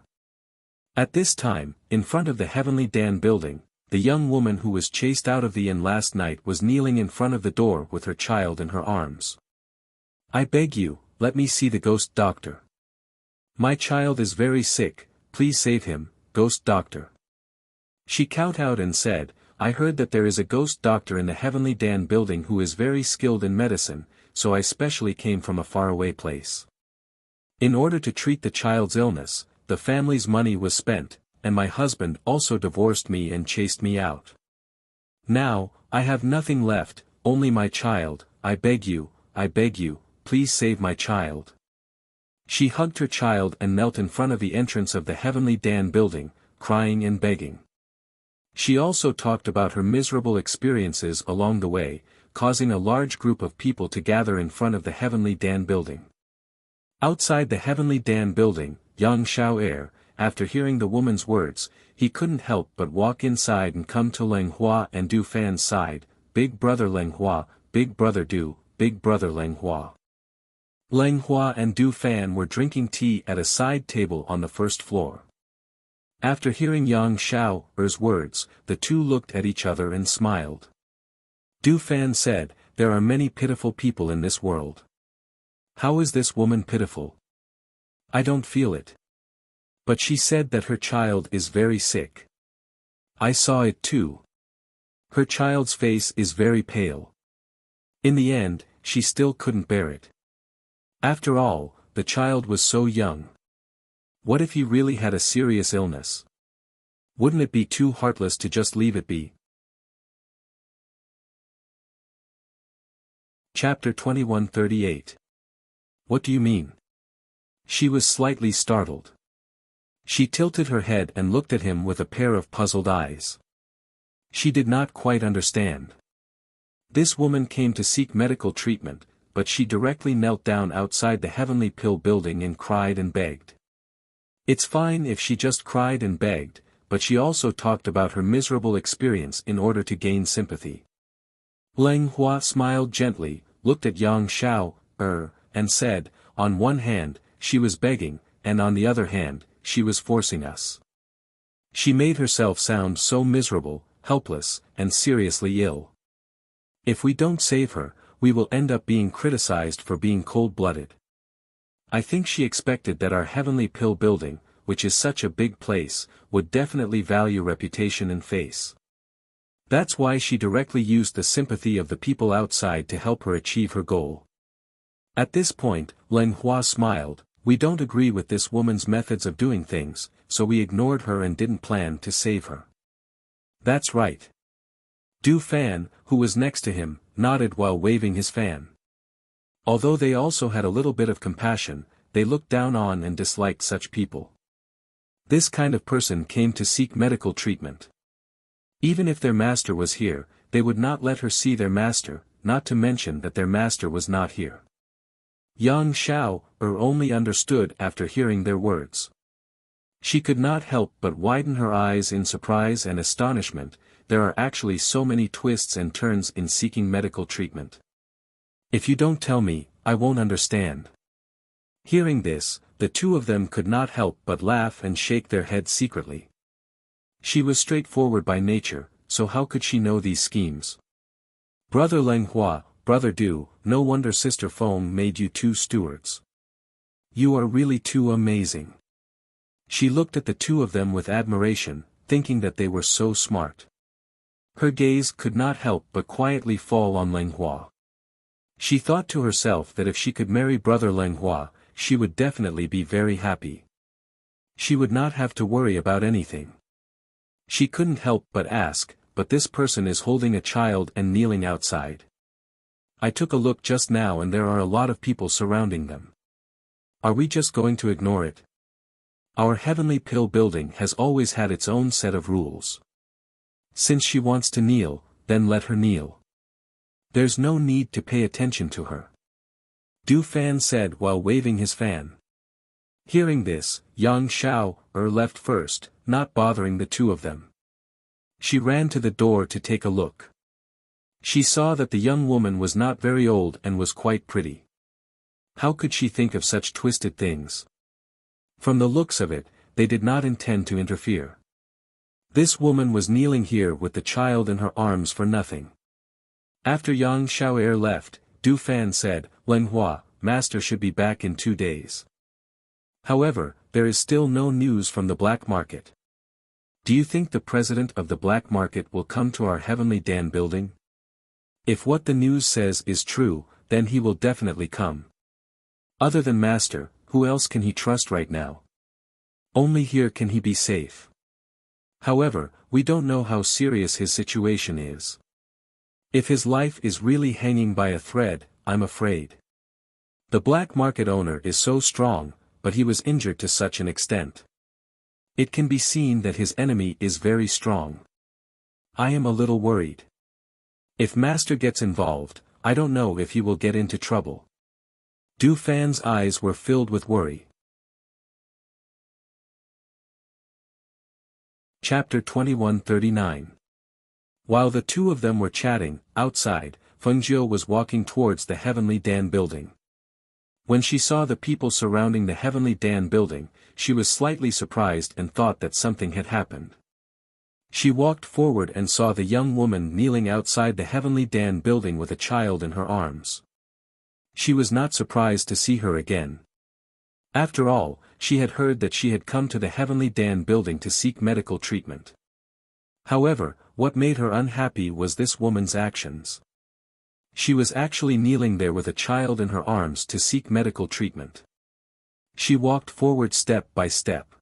At this time, in front of the Heavenly Dan building, the young woman who was chased out of the inn last night was kneeling in front of the door with her child in her arms. I beg you, let me see the ghost doctor. My child is very sick, please save him, ghost doctor. She kowtowed and said, I heard that there is a ghost doctor in the Heavenly Dan building who is very skilled in medicine, so I specially came from a faraway place. In order to treat the child's illness, the family's money was spent, and my husband also divorced me and chased me out. Now, I have nothing left, only my child, I beg you, please save my child. She hugged her child and knelt in front of the entrance of the Heavenly Dan building, crying and begging. She also talked about her miserable experiences along the way, causing a large group of people to gather in front of the Heavenly Dan building. Outside the Heavenly Dan building, Yang Xiao, after hearing the woman's words, he couldn't help but walk inside and come to Leng Hua and Du Fan's side, Big Brother Leng Hua, Big Brother Du, Big Brother Leng Hua. Leng Hua and Du Fan were drinking tea at a side table on the first floor. After hearing Yang Xiao's words, the two looked at each other and smiled. Du Fan said, there are many pitiful people in this world. How is this woman pitiful? I don't feel it. But she said that her child is very sick. I saw it too. Her child's face is very pale. In the end, she still couldn't bear it. After all, the child was so young. What if he really had a serious illness? Wouldn't it be too heartless to just leave it be? Chapter 2138. What do you mean? She was slightly startled. She tilted her head and looked at him with a pair of puzzled eyes. She did not quite understand. This woman came to seek medical treatment, but she directly knelt down outside the Heavenly Pill building and cried and begged. It's fine if she just cried and begged, but she also talked about her miserable experience in order to gain sympathy. Leng Hua smiled gently, looked at Yang Xiao, and said, on one hand, she was begging, and on the other hand, she was forcing us. She made herself sound so miserable, helpless, and seriously ill. If we don't save her, we will end up being criticized for being cold-blooded. I think she expected that our Heavenly Pill building, which is such a big place, would definitely value reputation and face. That's why she directly used the sympathy of the people outside to help her achieve her goal. At this point, Leng Hua smiled, we don't agree with this woman's methods of doing things, so we ignored her and didn't plan to save her. That's right. Du Fan, who was next to him, nodded while waving his fan. Although they also had a little bit of compassion, they looked down on and disliked such people. This kind of person came to seek medical treatment. Even if their master was here, they would not let her see their master, not to mention that their master was not here. Yang Xiao only understood after hearing their words. She could not help but widen her eyes in surprise and astonishment. There are actually so many twists and turns in seeking medical treatment. If you don't tell me, I won't understand. Hearing this, the two of them could not help but laugh and shake their heads secretly. She was straightforward by nature, so how could she know these schemes? Brother Lenghua, Brother Du, no wonder Sister Feng made you two stewards. You are really too amazing. She looked at the two of them with admiration, thinking that they were so smart. Her gaze could not help but quietly fall on Lenghua. She thought to herself that if she could marry Brother Lenghua, she would definitely be very happy. She would not have to worry about anything. She couldn't help but ask, but this person is holding a child and kneeling outside. I took a look just now and there are a lot of people surrounding them. Are we just going to ignore it? Our heavenly pill building has always had its own set of rules. Since she wants to kneel, then let her kneel. There's no need to pay attention to her. Du Fan said while waving his fan. Hearing this, Yang Xiao left first, not bothering the two of them. She ran to the door to take a look. She saw that the young woman was not very old and was quite pretty. How could she think of such twisted things? From the looks of it, they did not intend to interfere. This woman was kneeling here with the child in her arms for nothing. After Yang Xiao left, Du Fan said, Lenghua, master should be back in 2 days. However, there is still no news from the black market. Do you think the president of the black market will come to our Heavenly Dan building? If what the news says is true, then he will definitely come. Other than master, who else can he trust right now? Only here can he be safe. However, we don't know how serious his situation is. If his life is really hanging by a thread, I'm afraid. The black market owner is so strong, but he was injured to such an extent. It can be seen that his enemy is very strong. I am a little worried. If master gets involved, I don't know if he will get into trouble. Du Fan's eyes were filled with worry. Chapter 2139. While the two of them were chatting, outside, Fengjiu was walking towards the Heavenly Dan building. When she saw the people surrounding the Heavenly Dan building, she was slightly surprised and thought that something had happened. She walked forward and saw the young woman kneeling outside the Heavenly Dan building with a child in her arms. She was not surprised to see her again. After all, she had heard that she had come to the Heavenly Dan building to seek medical treatment. However, what made her unhappy was this woman's actions. She was actually kneeling there with a child in her arms to seek medical treatment. She walked forward step by step.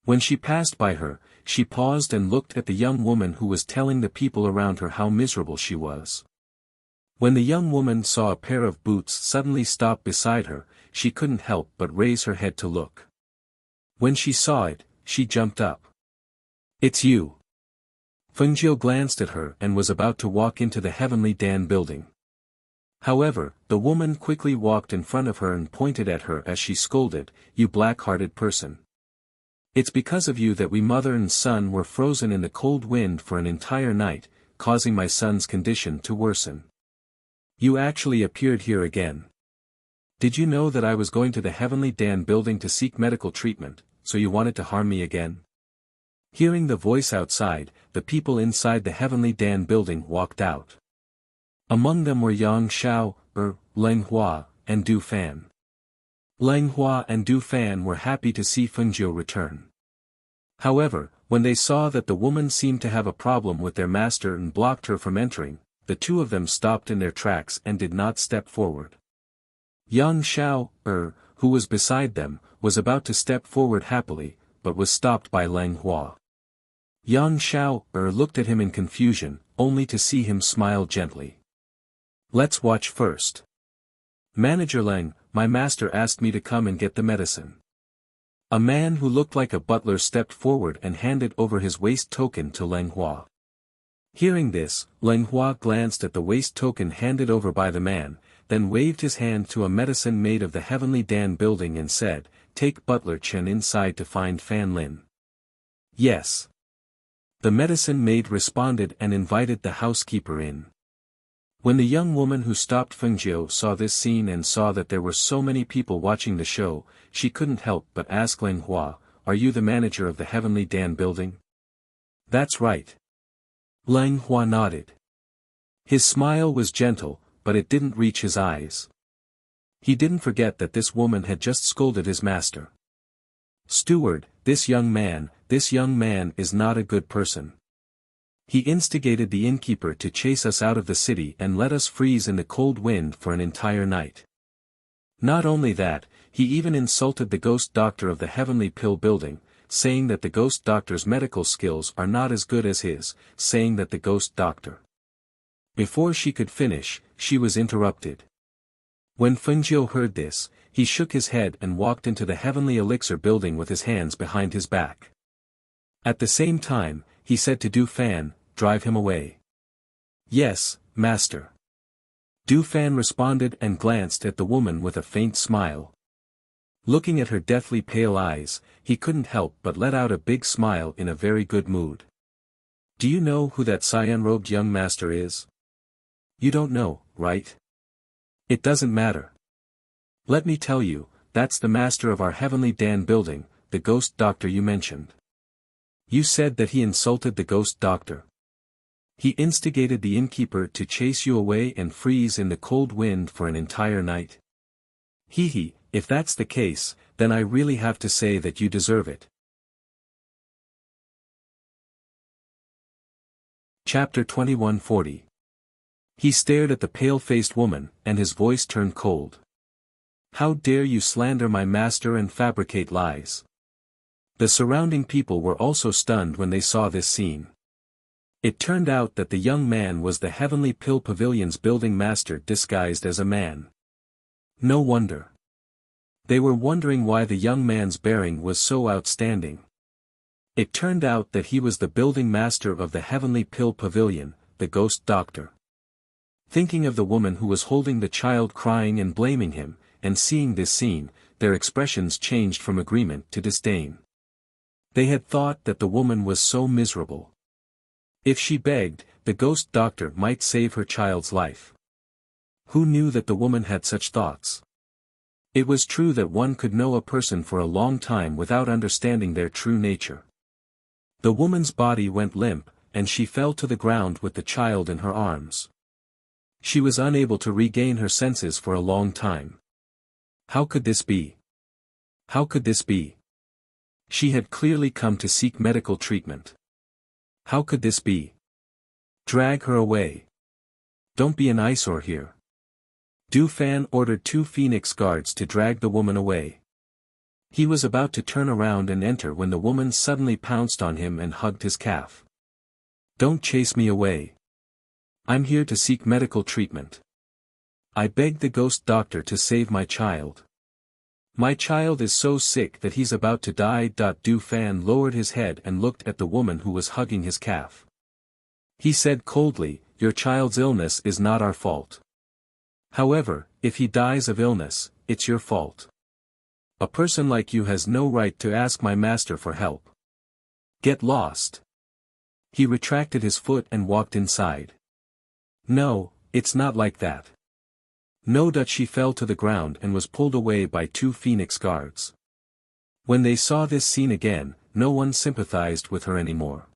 When she passed by her, she paused and looked at the young woman who was telling the people around her how miserable she was. When the young woman saw a pair of boots suddenly stop beside her, she couldn't help but raise her head to look. When she saw it, she jumped up. It's you. Fengjiu glanced at her and was about to walk into the Heavenly Dan building. However, the woman quickly walked in front of her and pointed at her as she scolded, You black-hearted person. It's because of you that we mother and son were frozen in the cold wind for an entire night, causing my son's condition to worsen. You actually appeared here again. Did you know that I was going to the Heavenly Dan building to seek medical treatment, so you wanted to harm me again? Hearing the voice outside, the people inside the Heavenly Dan building walked out. Among them were Yang Xiao, Lenghua, and Du Fan. Lenghua and Du Fan were happy to see Fengjiu return. However, when they saw that the woman seemed to have a problem with their master and blocked her from entering, the two of them stopped in their tracks and did not step forward. Yang Xiao, who was beside them, was about to step forward happily, but was stopped by Lenghua. Yang Xiao, looked at him in confusion, only to see him smile gently. Let's watch first. Manager Leng, my master asked me to come and get the medicine. A man who looked like a butler stepped forward and handed over his waist token to Leng Hua. Hearing this, Leng Hua glanced at the waist token handed over by the man, then waved his hand to a medicine maid of the Heavenly Dan building and said, "Take Butler Chen inside to find Fan Lin." "Yes." The medicine maid responded and invited the housekeeper in. When the young woman who stopped Fengjiu saw this scene and saw that there were so many people watching the show, she couldn't help but ask Leng Hua, "Are you the manager of the Heavenly Dan building?" "That's right." Leng Hua nodded. His smile was gentle, but it didn't reach his eyes. He didn't forget that this woman had just scolded his master. "Steward, this young man is not a good person. He instigated the innkeeper to chase us out of the city and let us freeze in the cold wind for an entire night. Not only that, he even insulted the ghost doctor of the Heavenly Pill building, saying that the ghost doctor's medical skills are not as good as his, saying that the ghost doctor..." Before she could finish, she was interrupted. When Fengjiu heard this, he shook his head and walked into the Heavenly Elixir building with his hands behind his back. At the same time, he said to Du Fan, "Drive him away." "Yes, master." Du Fan responded and glanced at the woman with a faint smile. Looking at her deathly pale eyes, he couldn't help but let out a big smile in a very good mood. "Do you know who that cyan-robed young master is?" "You don't know, right?" "It doesn't matter. Let me tell you, that's the master of our Heavenly Dan building, the ghost doctor you mentioned. You said that he insulted the ghost doctor. He instigated the innkeeper to chase you away and freeze in the cold wind for an entire night. Hee, if that's the case, then I really have to say that you deserve it." Chapter 2140. He stared at the pale-faced woman, and his voice turned cold. "How dare you slander my master and fabricate lies?" The surrounding people were also stunned when they saw this scene. It turned out that the young man was the Heavenly Pill Pavilion's building master disguised as a man. No wonder. They were wondering why the young man's bearing was so outstanding. It turned out that he was the building master of the Heavenly Pill Pavilion, the ghost doctor. Thinking of the woman who was holding the child crying and blaming him, and seeing this scene, their expressions changed from agreement to disdain. They had thought that the woman was so miserable. If she begged, the ghost doctor might save her child's life. Who knew that the woman had such thoughts? It was true that one could know a person for a long time without understanding their true nature. The woman's body went limp, and she fell to the ground with the child in her arms. She was unable to regain her senses for a long time. How could this be? How could this be? She had clearly come to seek medical treatment. How could this be? Drag her away. Don't be an eyesore here. Du Fan ordered 2 Phoenix guards to drag the woman away. He was about to turn around and enter when the woman suddenly pounced on him and hugged his calf. "Don't chase me away. I'm here to seek medical treatment. I beg the ghost doctor to save my child. My child is so sick that he's about to die." Du Fan lowered his head and looked at the woman who was hugging his calf. He said coldly, "Your child's illness is not our fault. However, if he dies of illness, it's your fault. A person like you has no right to ask my master for help. Get lost." He retracted his foot and walked inside. "No, it's not like that." No. She fell to the ground and was pulled away by 2 Phoenix guards. When they saw this scene again, no one sympathized with her anymore.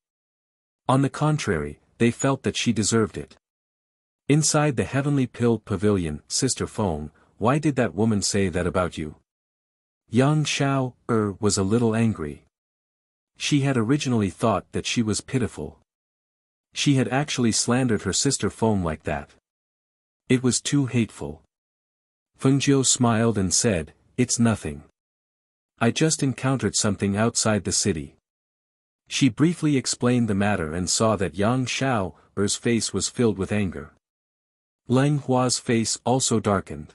On the contrary, they felt that she deserved it. Inside the Heavenly Pill Pavilion, Sister Feng, why did that woman say that about you? Yang Xiao was a little angry. She had originally thought that she was pitiful. She had actually slandered her sister Feng like that. It was too hateful. Fengjiu smiled and said, "It's nothing. I just encountered something outside the city." She briefly explained the matter and saw that Yang Xiao's face was filled with anger. Leng Hua's face also darkened.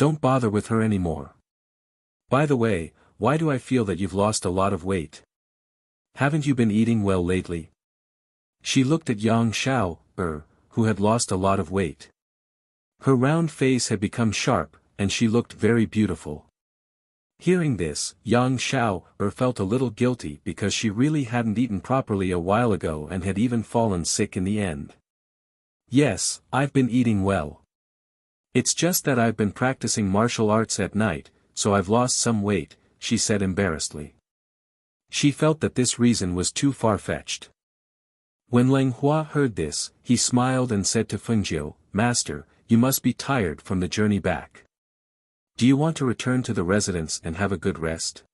Don't bother with her anymore. By the way, why do I feel that you've lost a lot of weight? Haven't you been eating well lately? She looked at Yang Xiao, who had lost a lot of weight. Her round face had become sharp, and she looked very beautiful. Hearing this, Yang Xiao felt a little guilty because she really hadn't eaten properly a while ago and had even fallen sick in the end. Yes, I've been eating well. It's just that I've been practicing martial arts at night, so I've lost some weight, she said embarrassedly. She felt that this reason was too far-fetched. When Leng Hua heard this, he smiled and said to Fengjiu, Master, you must be tired from the journey back. Do you want to return to the residence and have a good rest?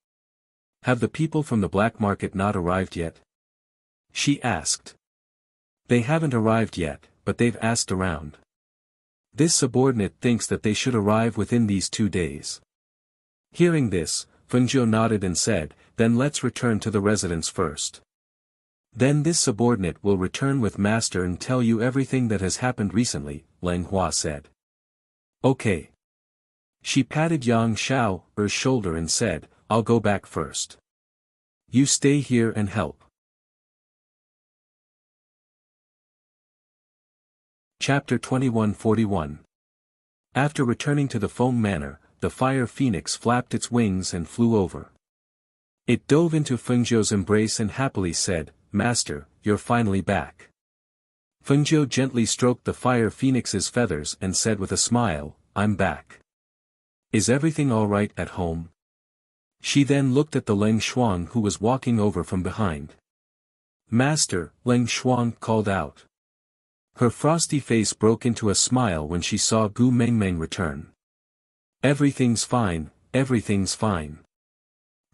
Have the people from the black market not arrived yet? She asked. They haven't arrived yet, but they've asked around. This subordinate thinks that they should arrive within these 2 days. Hearing this, Fengjiu nodded and said, Then let's return to the residence first. Then this subordinate will return with Master and tell you everything that has happened recently, Leng Hua said. Okay. She patted Yang Xiao's shoulder and said, I'll go back first. You stay here and help. Chapter 2141. After returning to the Foam Manor, the fire phoenix flapped its wings and flew over. It dove into Fengjiu's embrace and happily said, Master, you're finally back. Fengjiu gently stroked the fire phoenix's feathers and said with a smile, I'm back. Is everything all right at home? She then looked at the Leng Shuang who was walking over from behind. Master, Leng Shuang called out. Her frosty face broke into a smile when she saw Gu Mengmeng return. Everything's fine, everything's fine.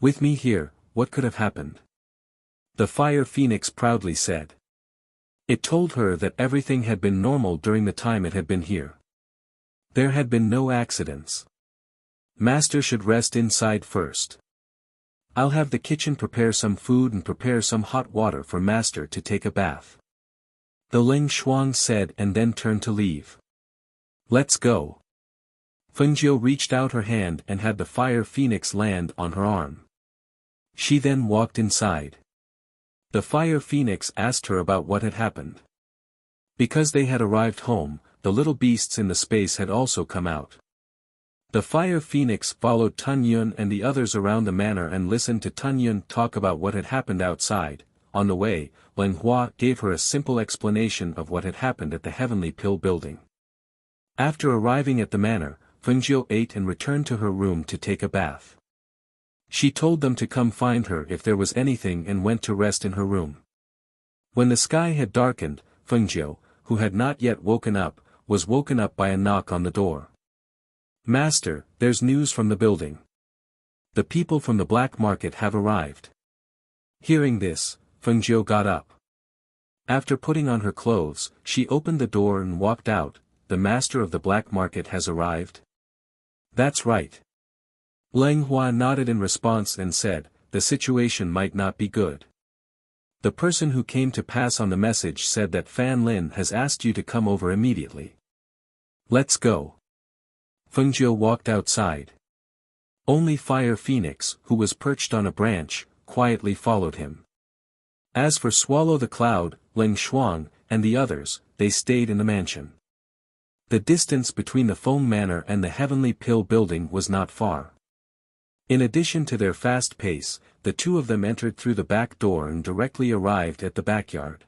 With me here, what could have happened? The fire phoenix proudly said. It told her that everything had been normal during the time it had been here. There had been no accidents. Master should rest inside first. I'll have the kitchen prepare some food and prepare some hot water for Master to take a bath. The Leng Shuang said and then turned to leave. Let's go. Fengjiu reached out her hand and had the fire phoenix land on her arm. She then walked inside. The fire phoenix asked her about what had happened. Because they had arrived home, the little beasts in the space had also come out. The fire phoenix followed Tun Yun and the others around the manor and listened to Tun Yun talk about what had happened outside. On the way, Leng Hua gave her a simple explanation of what had happened at the Heavenly Pill building. After arriving at the manor, Fengjiu ate and returned to her room to take a bath. She told them to come find her if there was anything and went to rest in her room. When the sky had darkened, Fengjiu, who had not yet woken up, was woken up by a knock on the door. Master, there's news from the building. The people from the black market have arrived. Hearing this, Fengjiu got up. After putting on her clothes, she opened the door and walked out. The master of the black market has arrived? That's right. Leng Hua nodded in response and said, the situation might not be good. The person who came to pass on the message said that Fan Lin has asked you to come over immediately. Let's go. Fengjiu walked outside. Only Fire Phoenix, who was perched on a branch, quietly followed him. As for Swallow the Cloud, Leng Shuang, and the others, they stayed in the mansion. The distance between the Foam Manor and the Heavenly Pill building was not far. In addition to their fast pace, the two of them entered through the back door and directly arrived at the backyard.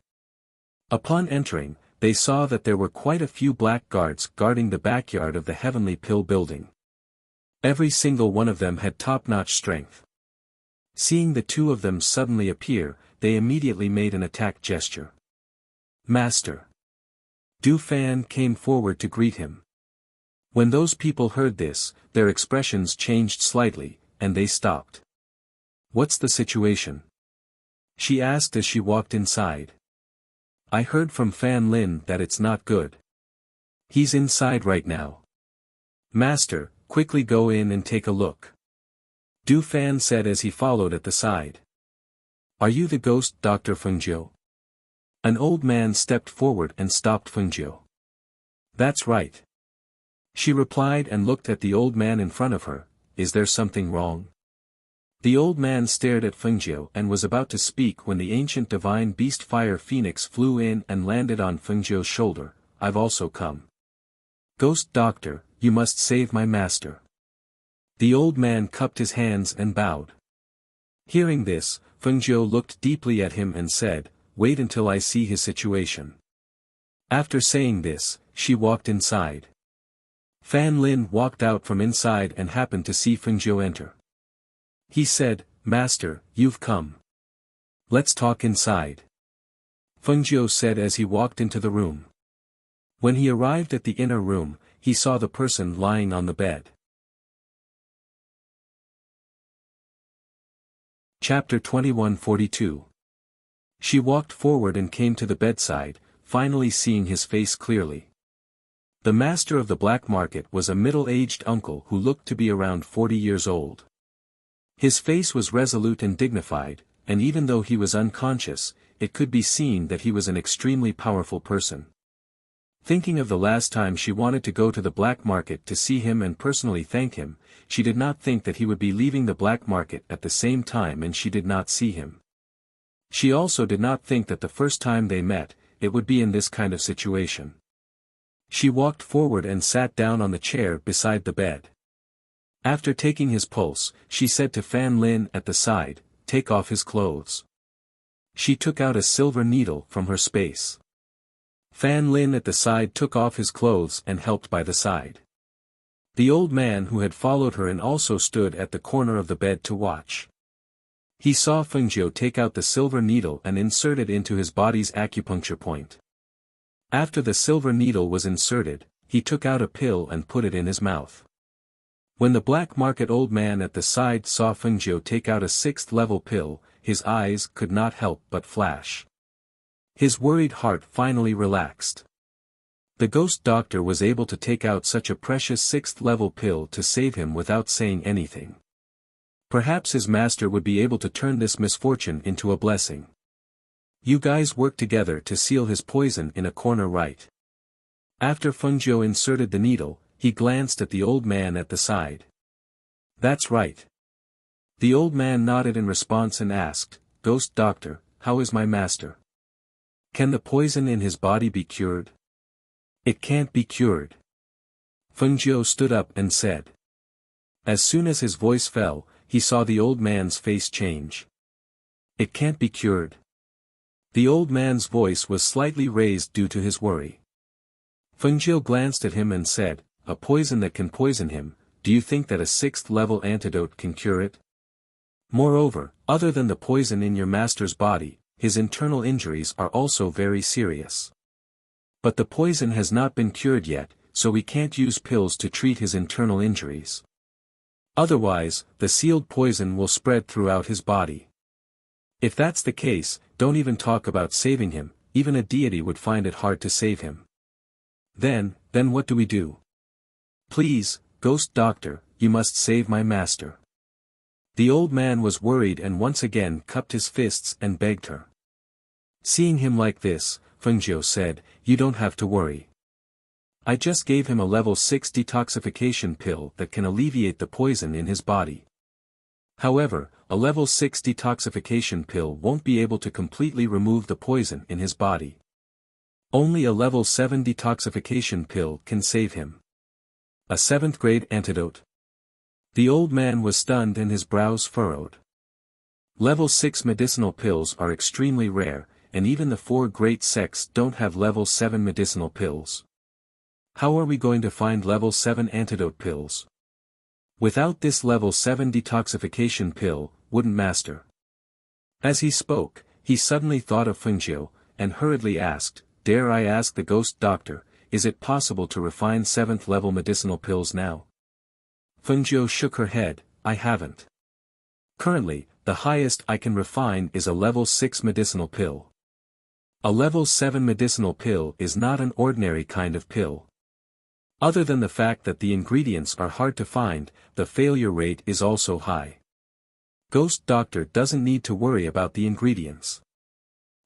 Upon entering, they saw that there were quite a few black guards guarding the backyard of the Heavenly Pill building. Every single one of them had top-notch strength. Seeing the two of them suddenly appear, they immediately made an attack gesture. Master. Du Fan came forward to greet him. When those people heard this, their expressions changed slightly, and they stopped. What's the situation? She asked as she walked inside. I heard from Fan Lin that it's not good. He's inside right now. Master, quickly go in and take a look. Du Fan said as he followed at the side. Are you the ghost, Dr. Fengjiu? An old man stepped forward and stopped Fengjiu. That's right. She replied and looked at the old man in front of her. Is there something wrong? The old man stared at Fengjiu and was about to speak when the ancient divine beast fire phoenix flew in and landed on Fengjiu's shoulder. I've also come. Ghost Doctor, you must save my master. The old man cupped his hands and bowed. Hearing this, Fengjiu looked deeply at him and said, wait until I see his situation. After saying this, she walked inside. Fan Lin walked out from inside and happened to see Fengjiu enter. He said, Master, you've come. Let's talk inside. Fengjiu said as he walked into the room. When he arrived at the inner room, he saw the person lying on the bed. Chapter 2142. She walked forward and came to the bedside, finally seeing his face clearly. The master of the black market was a middle-aged uncle who looked to be around 40 years old. His face was resolute and dignified, and even though he was unconscious, it could be seen that he was an extremely powerful person. Thinking of the last time she wanted to go to the black market to see him and personally thank him, she did not think that he would be leaving the black market at the same time and she did not see him. She also did not think that the first time they met, it would be in this kind of situation. She walked forward and sat down on the chair beside the bed. After taking his pulse, she said to Fan Lin at the side, take off his clothes. She took out a silver needle from her space. Fan Lin at the side took off his clothes and helped by the side. The old man who had followed her and also stood at the corner of the bed to watch. He saw Fengjiu take out the silver needle and insert it into his body's acupuncture point. After the silver needle was inserted, he took out a pill and put it in his mouth. When the black market old man at the side saw Fengjiu take out a 6th level pill, his eyes could not help but flash. His worried heart finally relaxed. The ghost doctor was able to take out such a precious 6th level pill to save him without saying anything. Perhaps his master would be able to turn this misfortune into a blessing. You guys work together to seal his poison in a corner, right? After Fengjiu inserted the needle, he glanced at the old man at the side. That's right. The old man nodded in response and asked, Ghost Doctor, how is my master? Can the poison in his body be cured? It can't be cured. Fengjiu stood up and said. As soon as his voice fell, he saw the old man's face change. It can't be cured. The old man's voice was slightly raised due to his worry. Fengjiu glanced at him and said, a poison that can poison him, do you think that a 6th level antidote can cure it? Moreover, other than the poison in your master's body, his internal injuries are also very serious. But the poison has not been cured yet, so we can't use pills to treat his internal injuries. Otherwise, the sealed poison will spread throughout his body. If that's the case, don't even talk about saving him, even a deity would find it hard to save him. Then what do we do? Please, Ghost Doctor, you must save my master. The old man was worried and once again cupped his fists and begged her. Seeing him like this, Fengjiu said, you don't have to worry. I just gave him a level 6 detoxification pill that can alleviate the poison in his body. However, a level 6 detoxification pill won't be able to completely remove the poison in his body. Only a level 7 detoxification pill can save him. A 7th grade antidote. The old man was stunned and his brows furrowed. Level 6 medicinal pills are extremely rare, and even the 4 great sects don't have level 7 medicinal pills. How are we going to find level 7 antidote pills? Without this level 7 detoxification pill, wouldn't master. As he spoke, he suddenly thought of Fengjiu, and hurriedly asked, dare I ask the ghost doctor, is it possible to refine 7th level medicinal pills now? Fengjiu shook her head, I haven't. Currently, the highest I can refine is a level 6 medicinal pill. A level 7 medicinal pill is not an ordinary kind of pill. Other than the fact that the ingredients are hard to find, the failure rate is also high. Ghost Doctor doesn't need to worry about the ingredients.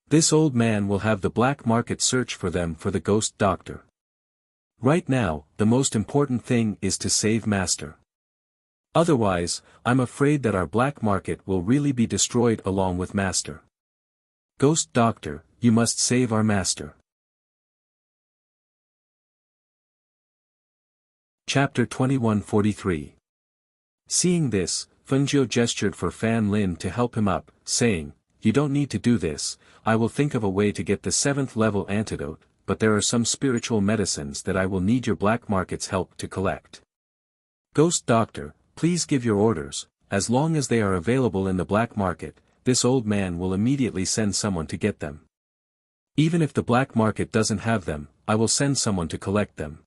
This old man will have the black market search for them for the Ghost Doctor. Right now, the most important thing is to save Master. Otherwise, I'm afraid that our black market will really be destroyed along with Master. Ghost Doctor, you must save our Master. Chapter 2143. Seeing this, Fengjiu gestured for Fan Lin to help him up, saying, "You don't need to do this, I will think of a way to get the 7th level antidote, but there are some spiritual medicines that I will need your black market's help to collect. Ghost Doctor, please give your orders, as long as they are available in the black market, this old man will immediately send someone to get them. Even if the black market doesn't have them, I will send someone to collect them."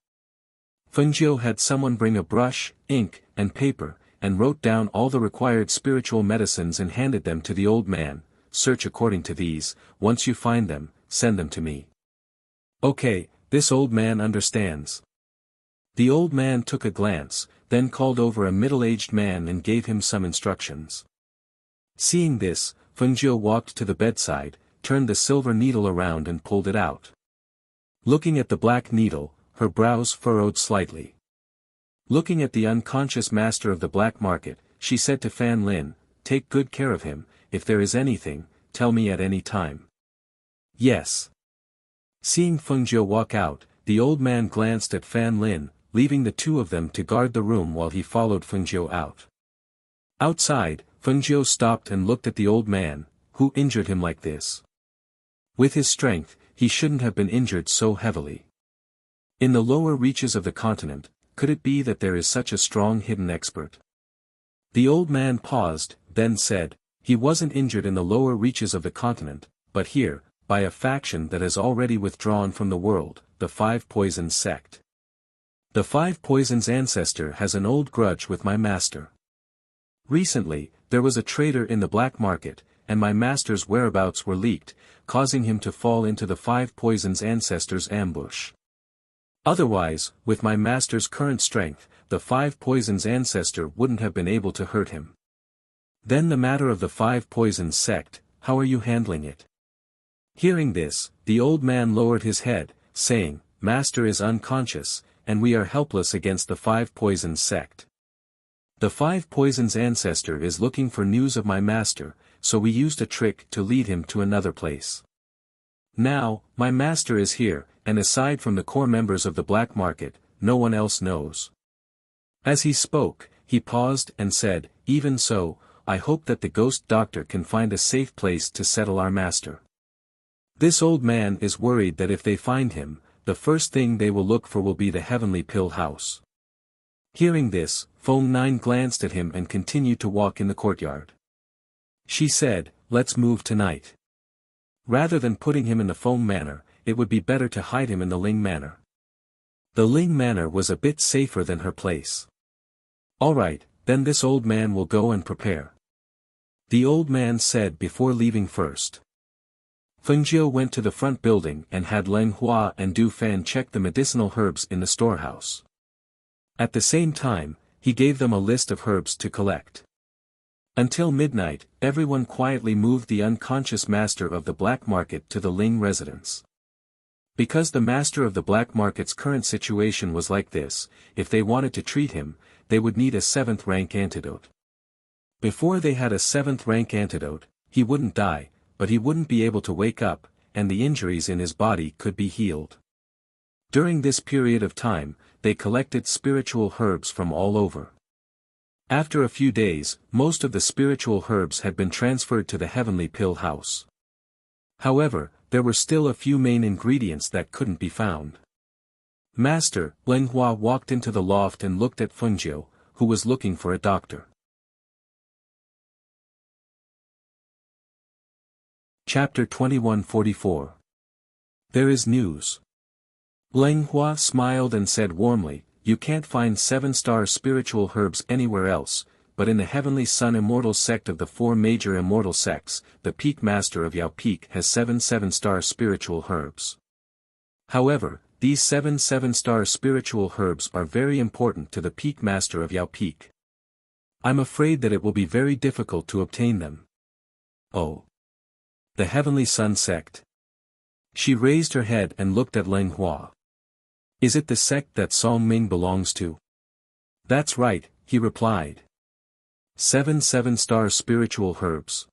Fengjiu had someone bring a brush, ink, and paper, and wrote down all the required spiritual medicines and handed them to the old man. "Search according to these, once you find them, send them to me." "Okay, this old man understands." The old man took a glance, then called over a middle-aged man and gave him some instructions. Seeing this, Fengjiu walked to the bedside, turned the silver needle around and pulled it out. Looking at the black needle, her brows furrowed slightly. Looking at the unconscious master of the black market, she said to Fan Lin, "Take good care of him, if there is anything, tell me at any time." "Yes." Seeing Fengjiu walk out, the old man glanced at Fan Lin, leaving the two of them to guard the room while he followed Fengjiu out. Outside, Fengjiu stopped and looked at the old man, who injured him like this. With his strength, he shouldn't have been injured so heavily. In the lower reaches of the continent, could it be that there is such a strong hidden expert? The old man paused, then said, "He wasn't injured in the lower reaches of the continent, but here, by a faction that has already withdrawn from the world, the Five Poisons sect. The Five Poisons ancestor has an old grudge with my master. Recently, there was a traitor in the black market, and my master's whereabouts were leaked, causing him to fall into the Five Poisons ancestor's ambush. Otherwise, with my master's current strength, the Five Poisons ancestor wouldn't have been able to hurt him. Then the matter of the Five Poisons sect, how are you handling it?" Hearing this, the old man lowered his head, saying, "Master is unconscious, and we are helpless against the Five Poisons sect. The Five Poisons ancestor is looking for news of my master, so we used a trick to lead him to another place. Now, my master is here, and aside from the core members of the black market, no one else knows." As he spoke, he paused and said, "Even so, I hope that the ghost doctor can find a safe place to settle our master. This old man is worried that if they find him, the first thing they will look for will be the heavenly pill house." Hearing this, Feng Nine glanced at him and continued to walk in the courtyard. She said, "Let's move tonight. Rather than putting him in the Feng Manor, it would be better to hide him in the Ling Manor." The Ling Manor was a bit safer than her place. "Alright, then this old man will go and prepare," the old man said before leaving first. Fengjiu went to the front building and had Leng Hua and Du Fan check the medicinal herbs in the storehouse. At the same time, he gave them a list of herbs to collect. Until midnight, everyone quietly moved the unconscious master of the black market to the Ling residence. Because the master of the black market's current situation was like this, if they wanted to treat him, they would need a 7th rank antidote. Before they had a 7th rank antidote, he wouldn't die, but he wouldn't be able to wake up, and the injuries in his body could be healed. During this period of time, they collected spiritual herbs from all over. After a few days, most of the spiritual herbs had been transferred to the heavenly pill house. However, there were still a few main ingredients that couldn't be found. Master, Leng Hua walked into the loft and looked at Fengjiu, who was looking for a doctor. Chapter 2144. There is news. Leng Hua smiled and said warmly, "You can't find 7-star spiritual herbs anywhere else, but in the Heavenly Sun Immortal sect of the 4 major immortal sects, the Peak Master of Yao Peak has 7 7-star spiritual herbs. However, these 7 7-star spiritual herbs are very important to the Peak Master of Yao Peak. I'm afraid that it will be very difficult to obtain them." "Oh. The Heavenly Sun sect?" She raised her head and looked at Leng Hua. Is it the sect that Song Ming belongs to? That's right, he replied. 7 7-star spiritual herbs.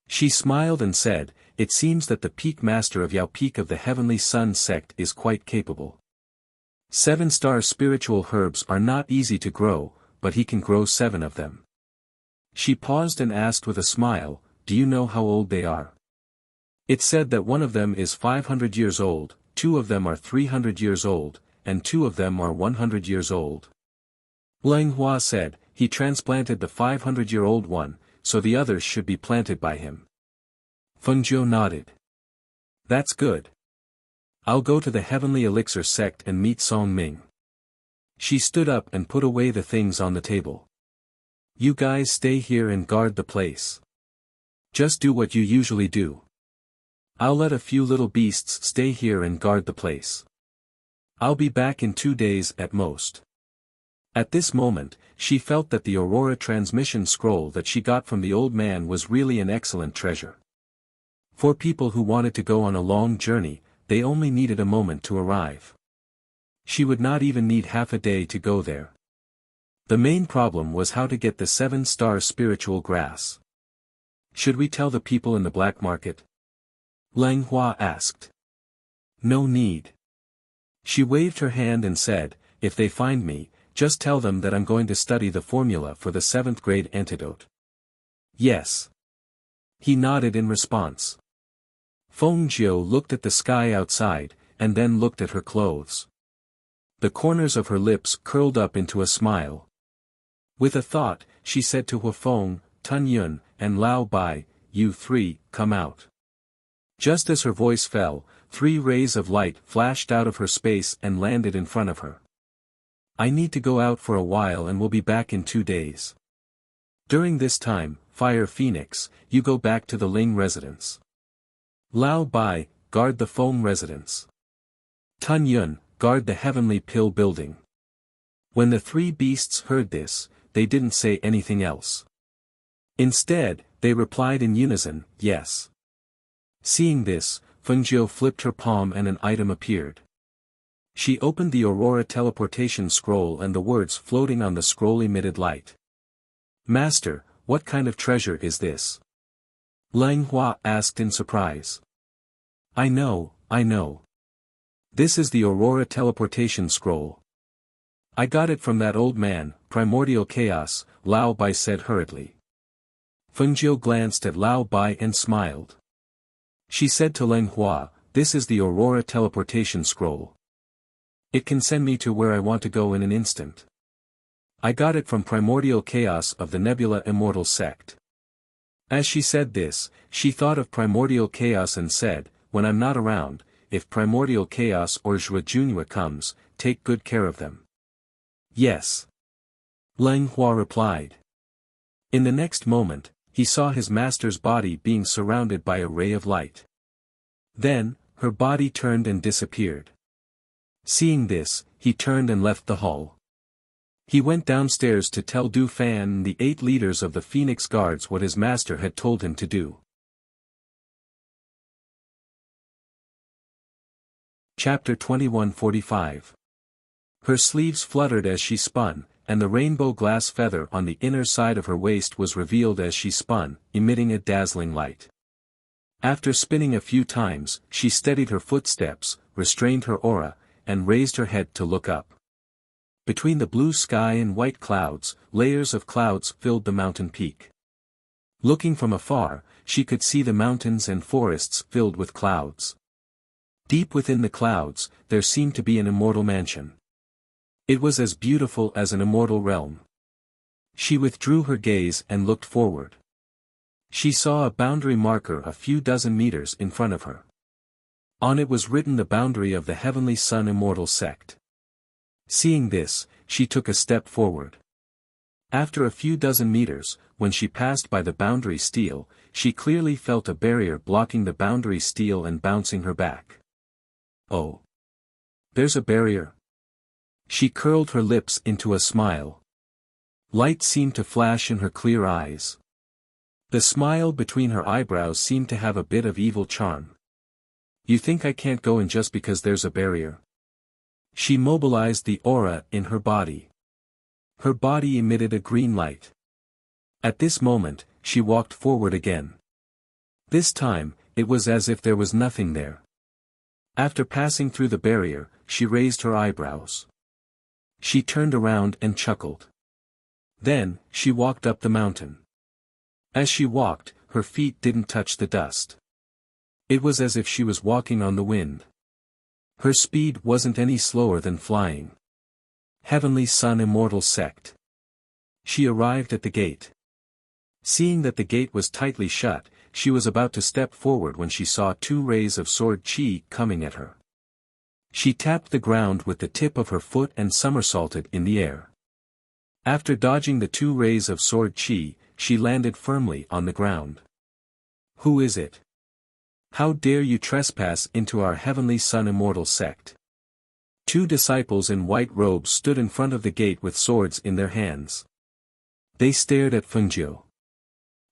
She smiled and said, it seems that the peak master of Yao Peak of the Heavenly Sun sect is quite capable. 7-star spiritual herbs are not easy to grow, but he can grow 7 of them. She paused and asked with a smile, do you know how old they are? It said that one of them is 500 years old, 2 of them are 300 years old, and 2 of them are 100 years old. Lang Hua said, he transplanted the 500-year-old one, so the others should be planted by him. Feng Jiu nodded. That's good. I'll go to the Heavenly Elixir sect and meet Song Ming. She stood up and put away the things on the table. You guys stay here and guard the place. Just do what you usually do. I'll let a few little beasts stay here and guard the place. I'll be back in 2 days at most. At this moment, she felt that the Aurora transmission scroll that she got from the old man was really an excellent treasure. For people who wanted to go on a long journey, they only needed a moment to arrive. She would not even need half a day to go there. The main problem was how to get the 7-star spiritual grass. Should we tell the people in the black market? Lang Hua asked. No need. She waved her hand and said, if they find me, just tell them that I'm going to study the formula for the 7th grade antidote. Yes. He nodded in response. Feng Jiu looked at the sky outside, and then looked at her clothes. The corners of her lips curled up into a smile. With a thought, she said to Huafeng, Tun Yun, and Lao Bai, you 3, come out. Just as her voice fell, 3 rays of light flashed out of her space and landed in front of her. I need to go out for a while and will be back in 2 days. During this time, Fire Phoenix, you go back to the Ling residence. Lao Bai, guard the Feng residence. Tun Yun, guard the Heavenly Pill building. When the 3 beasts heard this, they didn't say anything else. Instead, they replied in unison, yes. Seeing this, Feng Jiu flipped her palm and an item appeared. She opened the Aurora teleportation scroll and the words floating on the scroll emitted light. Master, what kind of treasure is this? Lang Hua asked in surprise. I know. This is the Aurora teleportation scroll. I got it from that old man, Primordial Chaos, Lao Bai said hurriedly. Feng Jiu glanced at Lao Bai and smiled. She said to Lang Hua, this is the Aurora teleportation scroll. It can send me to where I want to go in an instant. I got it from Primordial Chaos of the Nebula Immortal sect. As she said this, she thought of Primordial Chaos and said, when I'm not around, if Primordial Chaos or Zhua Junhua comes, take good care of them. Yes. Lang Hua replied. In the next moment, he saw his master's body being surrounded by a ray of light. Then, her body turned and disappeared. Seeing this, he turned and left the hall. He went downstairs to tell Du Fan and the 8 leaders of the Phoenix Guards what his master had told him to do. Chapter 2145. Her sleeves fluttered as she spun, and the rainbow glass feather on the inner side of her waist was revealed as she spun, emitting a dazzling light. After spinning a few times, she steadied her footsteps, restrained her aura, and raised her head to look up. Between the blue sky and white clouds, layers of clouds filled the mountain peak. Looking from afar, she could see the mountains and forests filled with clouds. Deep within the clouds, there seemed to be an immortal mansion. It was as beautiful as an immortal realm. She withdrew her gaze and looked forward. She saw a boundary marker a few dozen meters in front of her. On it was written the boundary of the Heavenly Sun Immortal sect. Seeing this, she took a step forward. After a few dozen meters, when she passed by the boundary steel, she clearly felt a barrier blocking the boundary steel and bouncing her back. Oh! There's a barrier. She curled her lips into a smile. Light seemed to flash in her clear eyes. The smile between her eyebrows seemed to have a bit of evil charm. You think I can't go in just because there's a barrier? She mobilized the aura in her body. Her body emitted a green light. At this moment, she walked forward again. This time, it was as if there was nothing there. After passing through the barrier, she raised her eyebrows. She turned around and chuckled. Then, she walked up the mountain. As she walked, her feet didn't touch the dust. It was as if she was walking on the wind. Her speed wasn't any slower than flying. Heavenly Sun Immortal Sect. She arrived at the gate. Seeing that the gate was tightly shut, she was about to step forward when she saw 2 rays of sword chi coming at her. She tapped the ground with the tip of her foot and somersaulted in the air. After dodging the 2 rays of sword chi, she landed firmly on the ground. Who is it? How dare you trespass into our Heavenly Sun Immortal Sect? 2 disciples in white robes stood in front of the gate with swords in their hands. They stared at Fengjiu.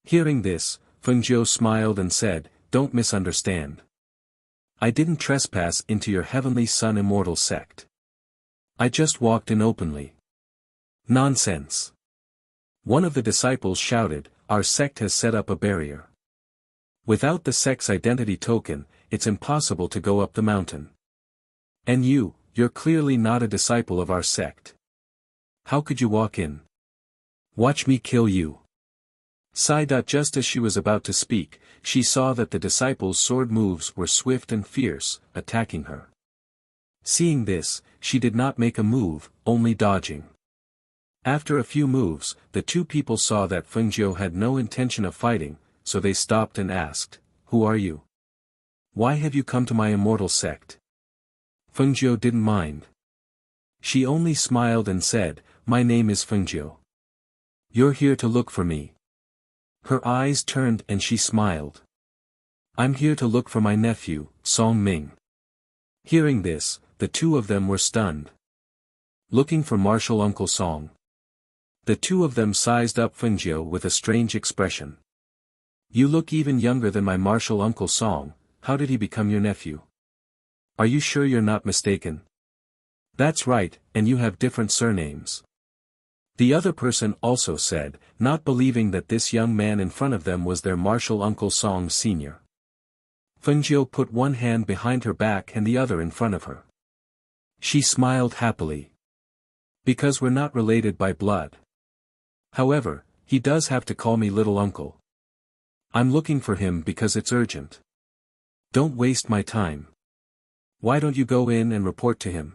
Hearing this, Fengjiu smiled and said, "Don't misunderstand. I didn't trespass into your Heavenly Sun Immortal Sect. I just walked in openly." Nonsense. One of the disciples shouted, "Our sect has set up a barrier. Without the sect's identity token, it's impossible to go up the mountain. And you're clearly not a disciple of our sect. How could you walk in? Watch me kill you." Just as she was about to speak, she saw that the disciples' sword moves were swift and fierce, attacking her. Seeing this, she did not make a move, only dodging. After a few moves, the 2 people saw that Fengjiu had no intention of fighting, so they stopped and asked, "Who are you? Why have you come to my immortal sect?" Fengjiu didn't mind. She only smiled and said, "My name is Fengjiu. You're here to look for me." Her eyes turned and she smiled. "I'm here to look for my nephew, Song Ming." Hearing this, the 2 of them were stunned. Looking for martial Uncle Song. The 2 of them sized up Fengjiu with a strange expression. "You look even younger than my martial Uncle Song, how did he become your nephew? Are you sure you're not mistaken?" "That's right, and you have different surnames." The other person also said, not believing that this young man in front of them was their martial Uncle Song Sr. Fengjiu put one hand behind her back and the other in front of her. She smiled happily. "Because we're not related by blood. However, he does have to call me little uncle. I'm looking for him because it's urgent. Don't waste my time. Why don't you go in and report to him?"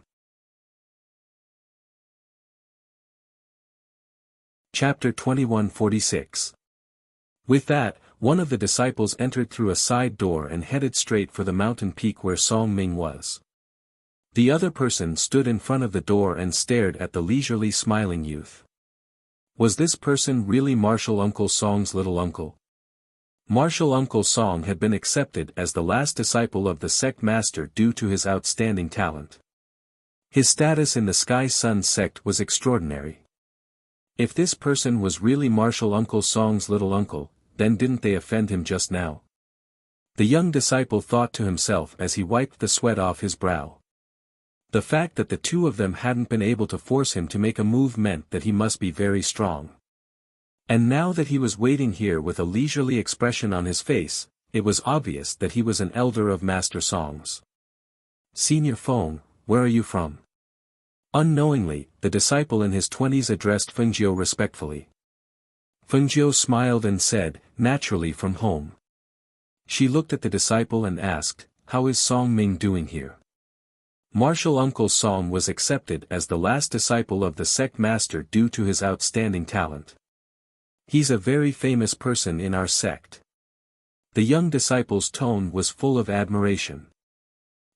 Chapter 2146. With that, one of the disciples entered through a side door and headed straight for the mountain peak where Song Ming was. The other person stood in front of the door and stared at the leisurely smiling youth. Was this person really Martial Uncle Song's little uncle? Martial Uncle Song had been accepted as the last disciple of the sect master due to his outstanding talent. His status in the Sky Sun sect was extraordinary. If this person was really Martial Uncle Song's little uncle, then didn't they offend him just now? The young disciple thought to himself as he wiped the sweat off his brow. The fact that the 2 of them hadn't been able to force him to make a move meant that he must be very strong. And now that he was waiting here with a leisurely expression on his face, it was obvious that he was an elder of Master Song's. "Senior Feng, where are you from?" Unknowingly, the disciple in his 20s addressed Fengjiu respectfully. Fengjiu smiled and said, "Naturally from home." She looked at the disciple and asked, "How is Song Ming doing here?" Martial Uncle Song was accepted as the last disciple of the sect master due to his outstanding talent. "He's a very famous person in our sect." The young disciple's tone was full of admiration.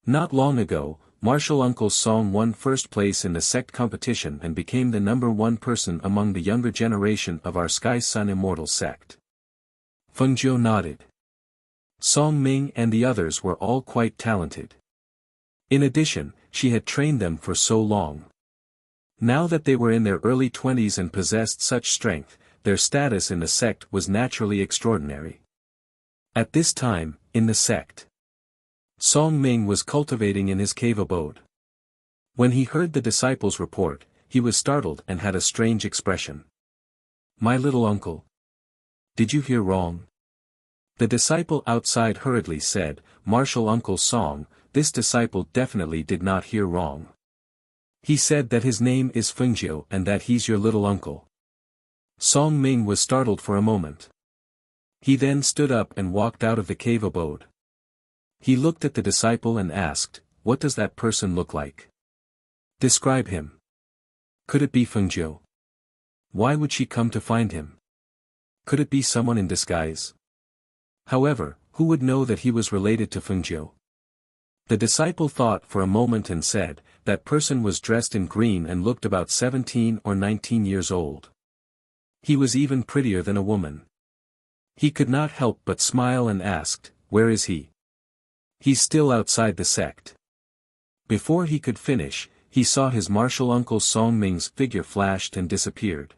Not long ago, Martial Uncle Song won first place in the sect competition and became the #1 person among the younger generation of our Sky Sun Immortal sect. Fengjiu nodded. Song Ming and the others were all quite talented. In addition, she had trained them for so long. Now that they were in their early 20s and possessed such strength, their status in the sect was naturally extraordinary. At this time, in the sect, Song Ming was cultivating in his cave abode. When he heard the disciple's report, he was startled and had a strange expression. My little uncle. Did you hear wrong? The disciple outside hurriedly said, Martial Uncle's song. This disciple definitely did not hear wrong. He said that his name is Fengjiu and that he's your little uncle. Song Ming was startled for a moment. He then stood up and walked out of the cave abode. He looked at the disciple and asked, what does that person look like? Describe him. Could it be Fengjiu? Why would she come to find him? Could it be someone in disguise? However, who would know that he was related to Fengjiu? The disciple thought for a moment and said, that person was dressed in green and looked about 17 or 19 years old. He was even prettier than a woman. He could not help but smile and asked, where is he? He's still outside the sect. Before he could finish, he saw his martial uncle Song Ming's figure flashed and disappeared.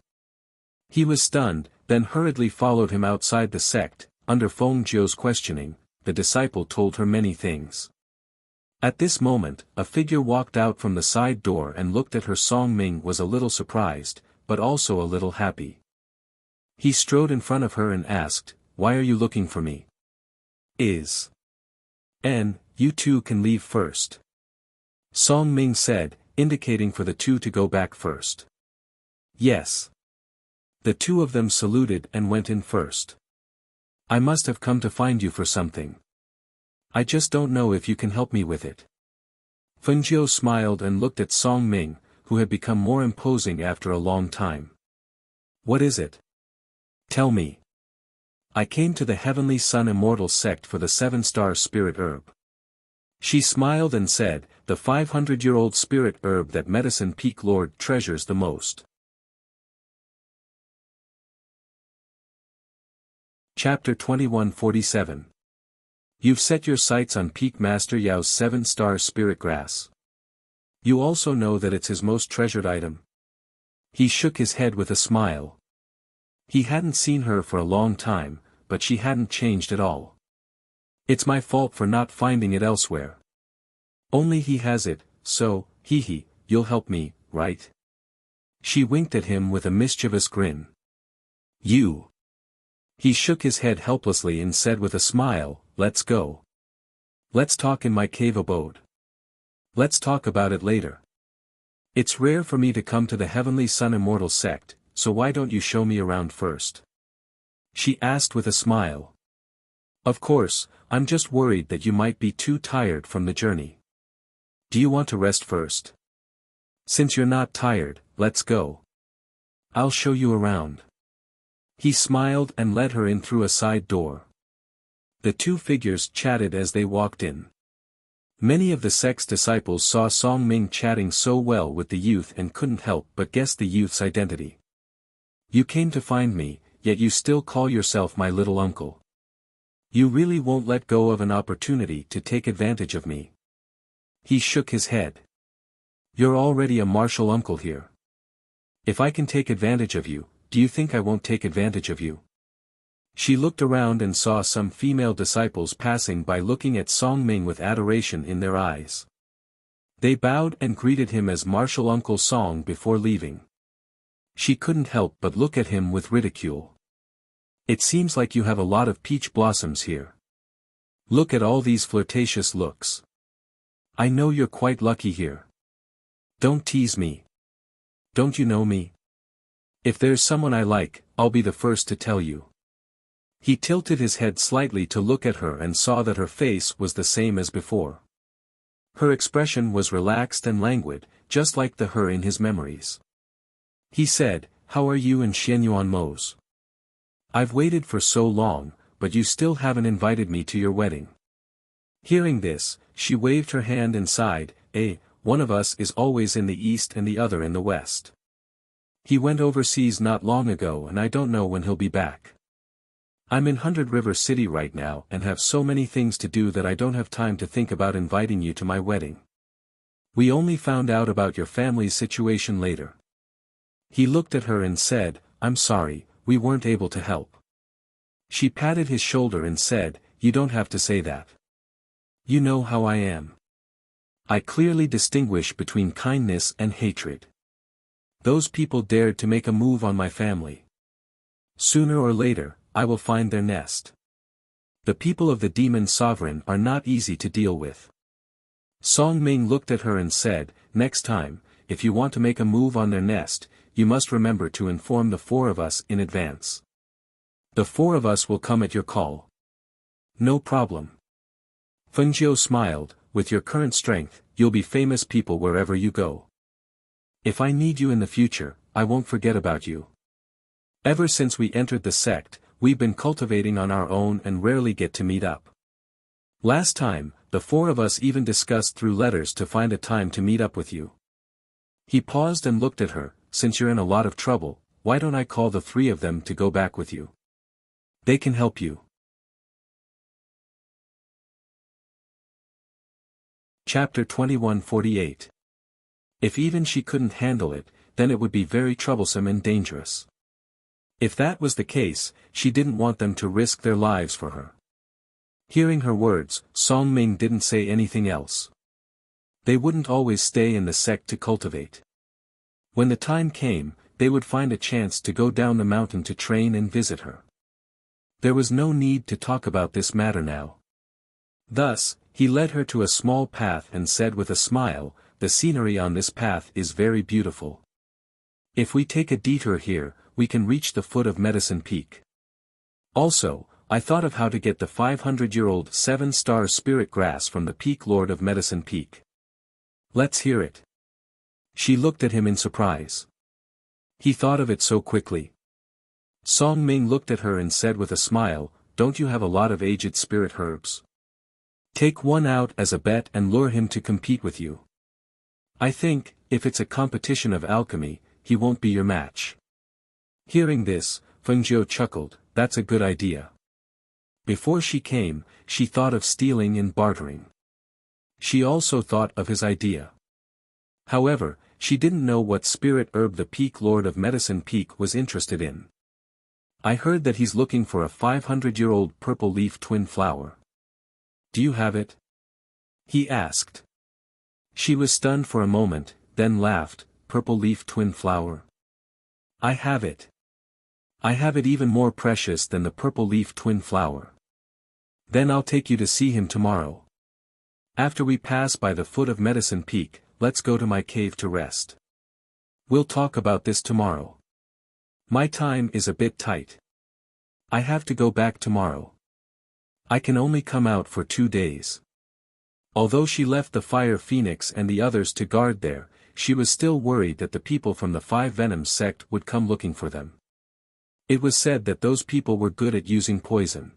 He was stunned, then hurriedly followed him outside the sect. Under Feng Jiu's questioning, the disciple told her many things. At this moment, a figure walked out from the side door and looked at her. Song Ming was a little surprised, but also a little happy. He strode in front of her and asked, why are you looking for me? You two can leave first. Song Ming said, indicating for the two to go back first. Yes. The two of them saluted and went in first. I must have come to find you for something. I just don't know if you can help me with it. Fengjiu smiled and looked at Song Ming, who had become more imposing after a long time. What is it? Tell me. I came to the Heavenly Sun Immortal sect for the 7-star spirit herb. She smiled and said, the 500-year-old spirit herb that Medicine Peak Lord treasures the most. Chapter 2147. You've set your sights on Peak Master Yao's 7-star spirit grass. You also know that it's his most treasured item. He shook his head with a smile. He hadn't seen her for a long time, but she hadn't changed at all. It's my fault for not finding it elsewhere. Only he has it, so, you'll help me, right? She winked at him with a mischievous grin. You. He shook his head helplessly and said with a smile, let's go. Let's talk in my cave abode. Let's talk about it later. It's rare for me to come to the Heavenly Sun Immortal sect, so why don't you show me around first? She asked with a smile. Of course, I'm just worried that you might be too tired from the journey. Do you want to rest first? Since you're not tired, let's go. I'll show you around. He smiled and led her in through a side door. The two figures chatted as they walked in. Many of the sect's disciples saw Song Ming chatting so well with the youth and couldn't help but guess the youth's identity. You came to find me, yet you still call yourself my little uncle. You really won't let go of an opportunity to take advantage of me. He shook his head. You're already a martial uncle here. If I can take advantage of you, do you think I won't take advantage of you? She looked around and saw some female disciples passing by looking at Song Ming with adoration in their eyes. They bowed and greeted him as Martial Uncle Song before leaving. She couldn't help but look at him with ridicule. It seems like you have a lot of peach blossoms here. Look at all these flirtatious looks. I know you're quite lucky here. Don't tease me. Don't you know me? If there's someone I like, I'll be the first to tell you. He tilted his head slightly to look at her and saw that her face was the same as before. Her expression was relaxed and languid, just like the her in his memories. He said, how are you and Xianyuan Mose? I've waited for so long, but you still haven't invited me to your wedding. Hearing this, she waved her hand and sighed, one of us is always in the east and the other in the west. He went overseas not long ago and I don't know when he'll be back. I'm in 100 River City right now and have so many things to do that I don't have time to think about inviting you to my wedding. We only found out about your family's situation later. He looked at her and said, I'm sorry, we weren't able to help. She patted his shoulder and said, you don't have to say that. You know how I am. I clearly distinguish between kindness and hatred. Those people dared to make a move on my family. Sooner or later, I will find their nest. The people of the demon sovereign are not easy to deal with. Song Ming looked at her and said, next time, if you want to make a move on their nest, you must remember to inform the four of us in advance. The four of us will come at your call. No problem. Feng Jiu smiled, with your current strength, you'll be famous people wherever you go. If I need you in the future, I won't forget about you. Ever since we entered the sect, we've been cultivating on our own and rarely get to meet up. Last time, the four of us even discussed through letters to find a time to meet up with you. He paused and looked at her, since you're in a lot of trouble, why don't I call the three of them to go back with you? They can help you. Chapter 2148. If even she couldn't handle it, then it would be very troublesome and dangerous. If that was the case, she didn't want them to risk their lives for her. Hearing her words, Song Ming didn't say anything else. They wouldn't always stay in the sect to cultivate. When the time came, they would find a chance to go down the mountain to train and visit her. There was no need to talk about this matter now. Thus, he led her to a small path and said with a smile, the scenery on this path is very beautiful. If we take a detour here, we can reach the foot of Medicine Peak. Also, I thought of how to get the 500-year-old 7-star spirit grass from the Peak Lord of Medicine Peak. Let's hear it. She looked at him in surprise. He thought of it so quickly. Song Ming looked at her and said with a smile, don't you have a lot of aged spirit herbs? Take one out as a bet and lure him to compete with you. I think, if it's a competition of alchemy, he won't be your match. Hearing this, Feng Jiu chuckled, that's a good idea. Before she came, she thought of stealing and bartering. She also thought of his idea. However, she didn't know what spirit herb the Peak Lord of Medicine Peak was interested in. I heard that he's looking for a 500-year-old purple leaf twin flower. Do you have it? He asked. She was stunned for a moment, then laughed, purple leaf twin flower. I have it. I have it even more precious than the purple leaf twin flower. Then I'll take you to see him tomorrow. After we pass by the foot of Medicine Peak, let's go to my cave to rest. We'll talk about this tomorrow. My time is a bit tight. I have to go back tomorrow. I can only come out for 2 days. Although she left the Fire Phoenix and the others to guard there, she was still worried that the people from the Five Venoms sect would come looking for them. It was said that those people were good at using poison.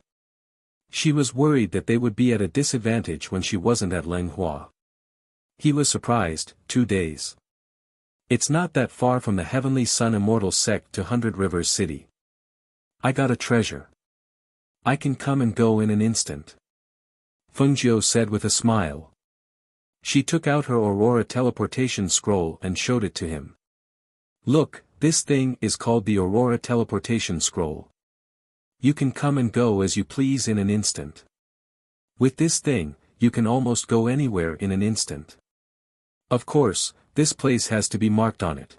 She was worried that they would be at a disadvantage when she wasn't at Lenghua. He was surprised, 2 days. It's not that far from the Heavenly Sun Immortal sect to 100 Rivers City. I got a treasure. I can come and go in an instant. Feng Jiu said with a smile. She took out her Aurora teleportation scroll and showed it to him. Look, this thing is called the Aurora teleportation scroll. You can come and go as you please in an instant. With this thing, you can almost go anywhere in an instant. Of course, this place has to be marked on it.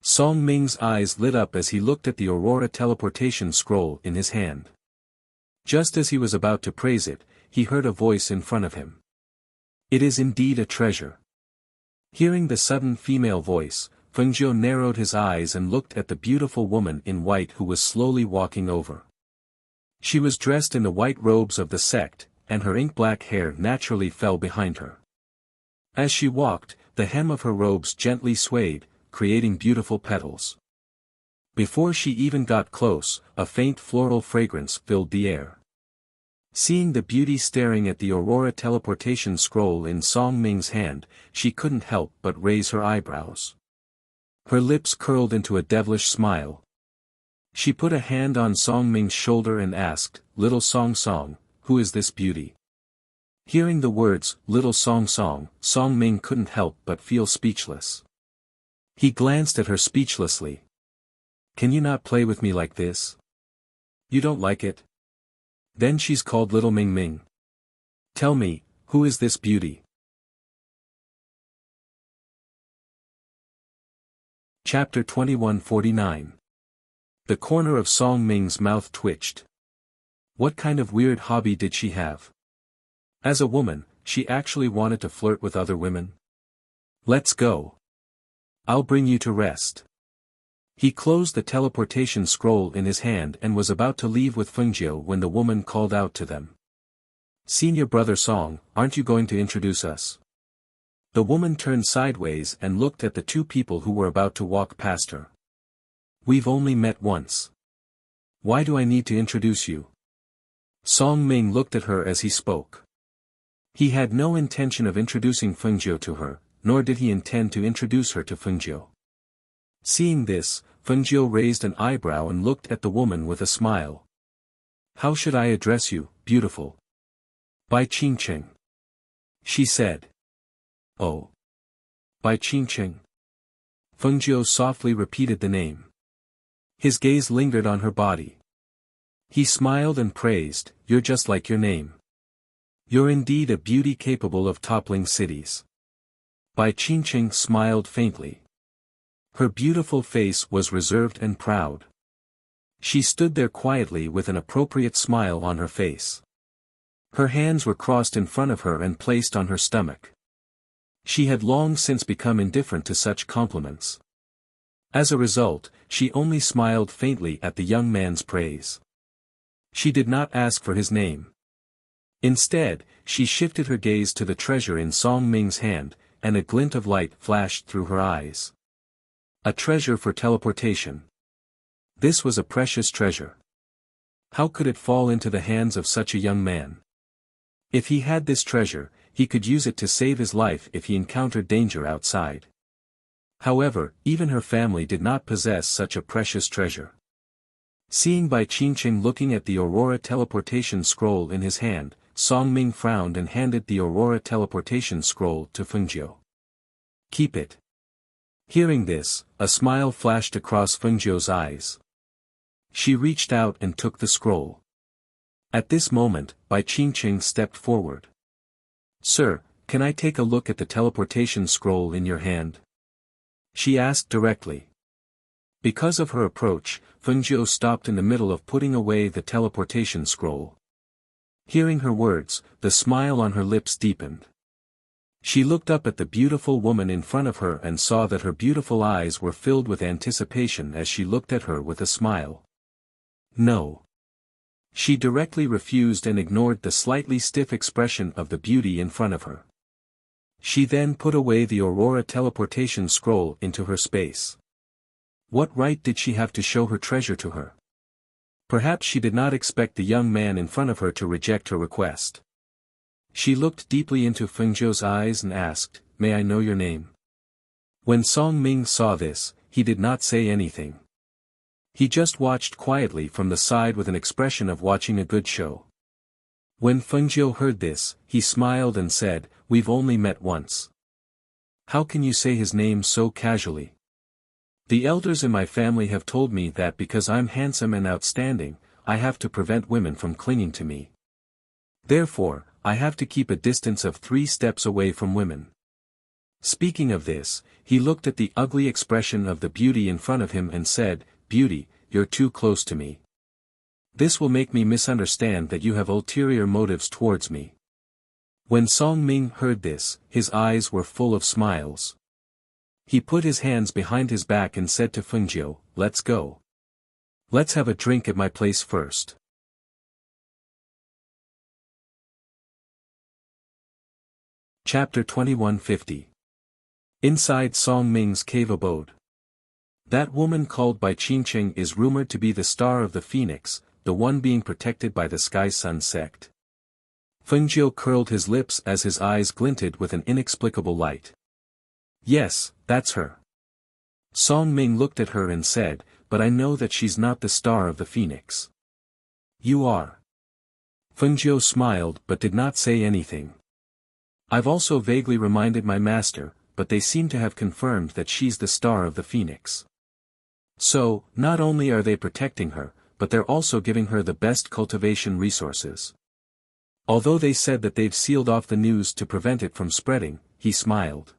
Song Ming's eyes lit up as he looked at the Aurora teleportation scroll in his hand. Just as he was about to praise it, he heard a voice in front of him. It is indeed a treasure. Hearing the sudden female voice, Feng Jiu narrowed his eyes and looked at the beautiful woman in white who was slowly walking over. She was dressed in the white robes of the sect, and her ink-black hair naturally fell behind her. As she walked, the hem of her robes gently swayed, creating beautiful petals. Before she even got close, a faint floral fragrance filled the air. Seeing the beauty staring at the Aurora teleportation scroll in Song Ming's hand, she couldn't help but raise her eyebrows. Her lips curled into a devilish smile. She put a hand on Song Ming's shoulder and asked, "Little Song Song, who is this beauty?" Hearing the words, "Little Song Song," Song Ming couldn't help but feel speechless. He glanced at her speechlessly. Can you not play with me like this? You don't like it? Then she's called Little Ming Ming. Tell me, who is this beauty? Chapter 2149. The corner of Song Ming's mouth twitched. What kind of weird hobby did she have? As a woman, she actually wanted to flirt with other women? Let's go. I'll bring you to rest. He closed the teleportation scroll in his hand and was about to leave with Fengjiu when the woman called out to them. Senior brother Song, aren't you going to introduce us? The woman turned sideways and looked at the two people who were about to walk past her. We've only met once. Why do I need to introduce you? Song Ming looked at her as he spoke. He had no intention of introducing Fengjiu to her, nor did he intend to introduce her to Fengjiu. Seeing this, Fengjiu raised an eyebrow and looked at the woman with a smile. How should I address you, beautiful? By Qingqing. She said. Oh. By Qingqing. Fengjiu softly repeated the name. His gaze lingered on her body. He smiled and praised, you're just like your name. You're indeed a beauty capable of toppling cities. Bai Qingqing smiled faintly. Her beautiful face was reserved and proud. She stood there quietly with an appropriate smile on her face. Her hands were crossed in front of her and placed on her stomach. She had long since become indifferent to such compliments. As a result, she only smiled faintly at the young man's praise. She did not ask for his name. Instead, she shifted her gaze to the treasure in Song Ming's hand, and a glint of light flashed through her eyes. A treasure for teleportation. This was a precious treasure. How could it fall into the hands of such a young man? If he had this treasure, he could use it to save his life if he encountered danger outside. However, even her family did not possess such a precious treasure. Seeing Bai Qingqing looking at the Aurora teleportation scroll in his hand, Song Ming frowned and handed the Aurora teleportation scroll to Fengjiu. Keep it. Hearing this, a smile flashed across Fengjiu's eyes. She reached out and took the scroll. At this moment, Bai Qingqing stepped forward. Sir, can I take a look at the teleportation scroll in your hand? She asked directly. Because of her approach, Fengjiu stopped in the middle of putting away the teleportation scroll. Hearing her words, the smile on her lips deepened. She looked up at the beautiful woman in front of her and saw that her beautiful eyes were filled with anticipation as she looked at her with a smile. No. She directly refused and ignored the slightly stiff expression of the beauty in front of her. She then put away the Aurora teleportation scroll into her space. What right did she have to show her treasure to her? Perhaps she did not expect the young man in front of her to reject her request. She looked deeply into Fengjiu's eyes and asked, May I know your name? When Song Ming saw this, he did not say anything. He just watched quietly from the side with an expression of watching a good show. When Fengjiu heard this, he smiled and said, We've only met once. How can you say his name so casually? The elders in my family have told me that because I'm handsome and outstanding, I have to prevent women from clinging to me. Therefore, I have to keep a distance of 3 steps away from women. Speaking of this, he looked at the ugly expression of the beauty in front of him and said, Beauty, you're too close to me. This will make me misunderstand that you have ulterior motives towards me. When Song Ming heard this, his eyes were full of smiles. He put his hands behind his back and said to Fengjiu, Let's go. Let's have a drink at my place first. Chapter 2150. Inside Song Ming's cave abode. That woman called Bai Qingqing is rumored to be the star of the phoenix, the one being protected by the Sky Sun sect. Fengjiu curled his lips as his eyes glinted with an inexplicable light. Yes, that's her. Song Ming looked at her and said, But I know that she's not the star of the phoenix. You are. Fengjiu smiled but did not say anything. I've also vaguely reminded my master, but they seem to have confirmed that she's the star of the phoenix. So, not only are they protecting her, but they're also giving her the best cultivation resources. Although they said that they've sealed off the news to prevent it from spreading, he smiled.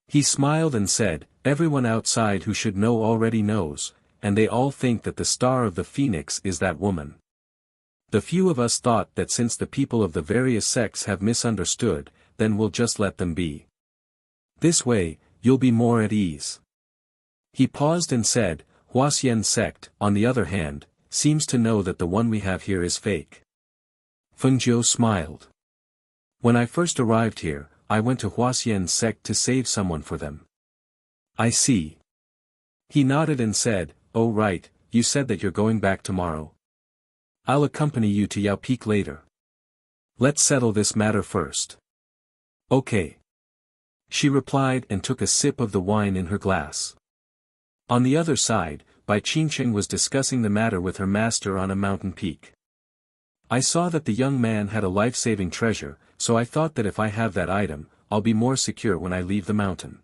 He smiled and said, Everyone outside who should know already knows, and they all think that the star of the phoenix is that woman. The few of us thought that since the people of the various sects have misunderstood, then we'll just let them be. This way, you'll be more at ease. He paused and said, Huaxian sect, on the other hand, seems to know that the one we have here is fake. Fengjiu smiled. When I first arrived here, I went to Huaxian sect to save someone for them. I see. He nodded and said, oh right, you said that you're going back tomorrow. I'll accompany you to Yao Peak later. Let's settle this matter first. Okay. She replied and took a sip of the wine in her glass. On the other side, Bai Qingqing was discussing the matter with her master on a mountain peak. I saw that the young man had a life-saving treasure, so I thought that if I have that item, I'll be more secure when I leave the mountain.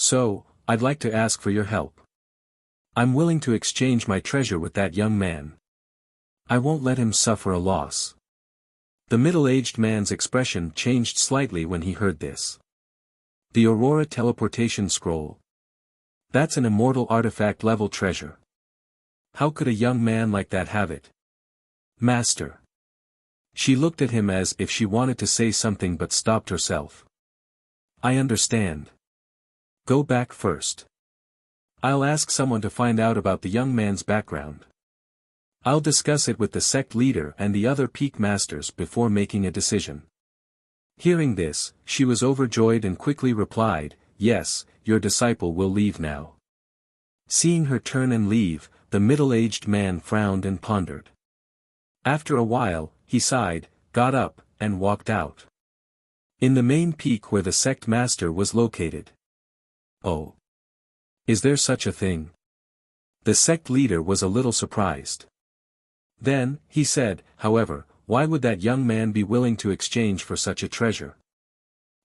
So, I'd like to ask for your help. I'm willing to exchange my treasure with that young man. I won't let him suffer a loss. The middle-aged man's expression changed slightly when he heard this. The Aurora Teleportation Scroll. That's an immortal artifact-level treasure. How could a young man like that have it? Master. She looked at him as if she wanted to say something but stopped herself. I understand. Go back first. I'll ask someone to find out about the young man's background. I'll discuss it with the sect leader and the other peak masters before making a decision. Hearing this, she was overjoyed and quickly replied, yes, your disciple will leave now. Seeing her turn and leave, the middle-aged man frowned and pondered. After a while, he sighed, got up, and walked out. In the main peak where the sect master was located. Oh. Is there such a thing? The sect leader was a little surprised. Then, he said, however, why would that young man be willing to exchange for such a treasure?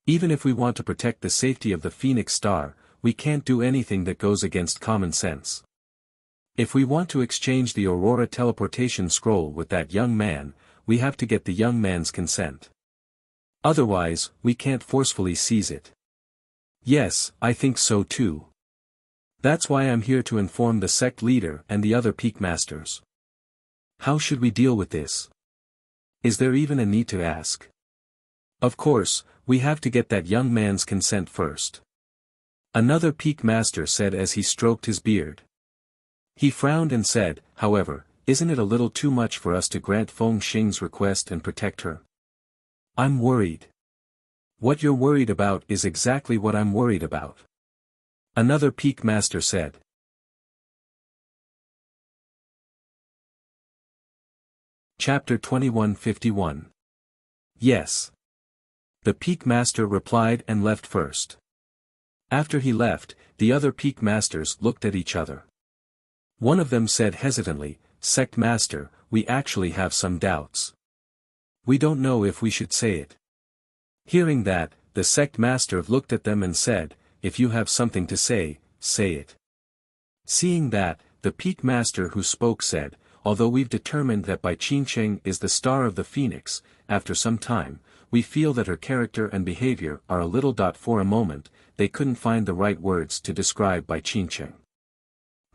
Even if we want to protect the safety of the Phoenix Star, we can't do anything that goes against common sense. If we want to exchange the Aurora Teleportation Scroll with that young man, we have to get the young man's consent. Otherwise, we can't forcefully seize it. Yes, I think so too. That's why I'm here to inform the sect leader and the other peak masters. How should we deal with this? Is there even a need to ask? Of course, we have to get that young man's consent first. Another peak master said as he stroked his beard. He frowned and said, however, isn't it a little too much for us to grant Feng Xing's request and protect her? I'm worried. What you're worried about is exactly what I'm worried about. Another peak master said. Chapter 2151. Yes. The peak master replied and left first. After he left, the other peak masters looked at each other. One of them said hesitantly, Sect Master, we actually have some doubts. We don't know if we should say it. Hearing that, the Sect Master looked at them and said, if you have something to say, say it. Seeing that, the peak master who spoke said, although we've determined that Bai Qingqing is the star of the phoenix, after some time, we feel that her character and behavior are a little. For a moment, they couldn't find the right words to describe Bai Qingqing.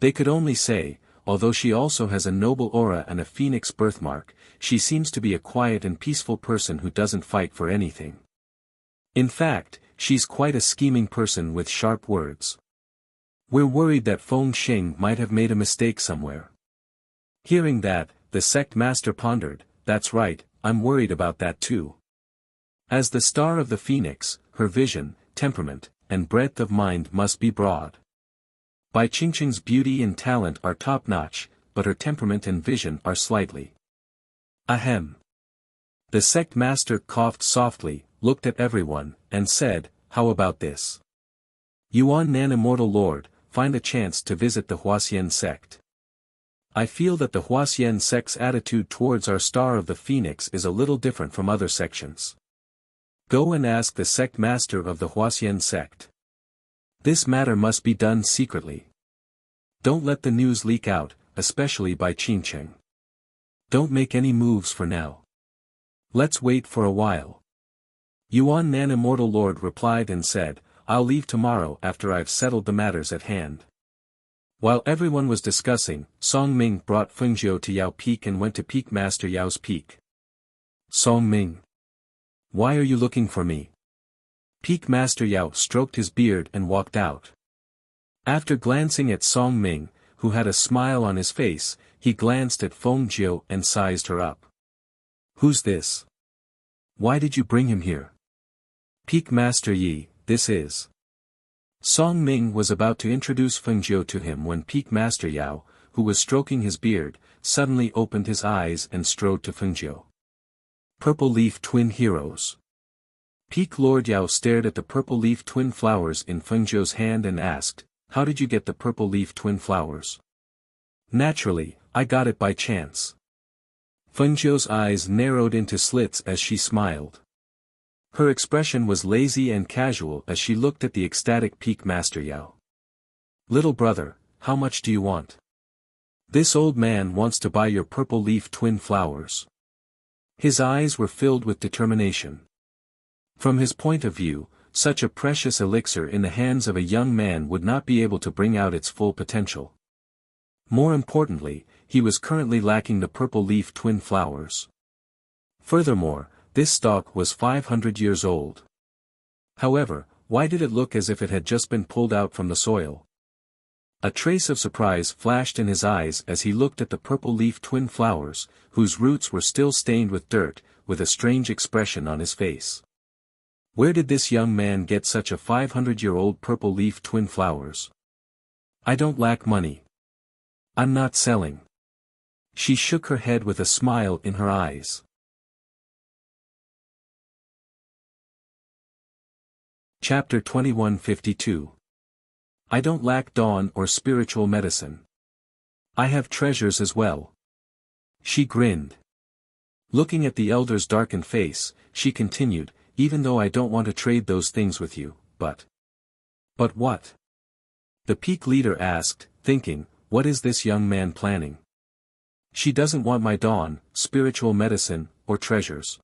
They could only say, although she also has a noble aura and a phoenix birthmark, she seems to be a quiet and peaceful person who doesn't fight for anything. In fact, she's quite a scheming person with sharp words. We're worried that Feng Xing might have made a mistake somewhere. Hearing that, the sect master pondered, that's right, I'm worried about that too. As the star of the phoenix, her vision, temperament, and breadth of mind must be broad. Bai Qingqing's beauty and talent are top-notch, but her temperament and vision are slightly. Ahem. The sect master coughed softly, looked at everyone, and said, how about this? Yuan Nan Immortal Lord, find a chance to visit the Huaxian sect. I feel that the Huaxian sect's attitude towards our star of the phoenix is a little different from other sections. Go and ask the sect master of the Huaxian sect. This matter must be done secretly. Don't let the news leak out, especially by Qingqing. Don't make any moves for now. Let's wait for a while. Yuan Nan Immortal Lord replied and said, I'll leave tomorrow after I've settled the matters at hand. While everyone was discussing, Song Ming brought Fengjiu to Yao Peak and went to Peak Master Yao's peak. Song Ming. Why are you looking for me? Peak Master Yao stroked his beard and walked out. After glancing at Song Ming, who had a smile on his face, he glanced at Fengjiu and sized her up. Who's this? Why did you bring him here? Peak Master Yi, this is. Song Ming was about to introduce Fengjiu to him when Peak Master Yao, who was stroking his beard, suddenly opened his eyes and strode to Fengjiu. Purple Leaf Twin Heroes. Peak Lord Yao stared at the purple leaf twin flowers in Fengjiu's hand and asked, how did you get the purple leaf twin flowers? Naturally, I got it by chance. Fengjiu's eyes narrowed into slits as she smiled. Her expression was lazy and casual as she looked at the ecstatic Peak Master Yao. Little brother, how much do you want? This old man wants to buy your purple leaf twin flowers. His eyes were filled with determination. From his point of view, such a precious elixir in the hands of a young man would not be able to bring out its full potential. More importantly, he was currently lacking the purple leaf twin flowers. Furthermore, this stalk was 500 years old. However, why did it look as if it had just been pulled out from the soil? A trace of surprise flashed in his eyes as he looked at the purple leaf twin flowers, whose roots were still stained with dirt, with a strange expression on his face. Where did this young man get such a 500-year-old purple leaf twin flowers? I don't lack money. I'm not selling. She shook her head with a smile in her eyes. Chapter 2152. I don't lack dawn or spiritual medicine. I have treasures as well. She grinned. Looking at the elder's darkened face, she continued, even though I don't want to trade those things with you, but... But what? The peak leader asked, thinking, what is this young man planning? She doesn't want my dawn, spiritual medicine, or treasures.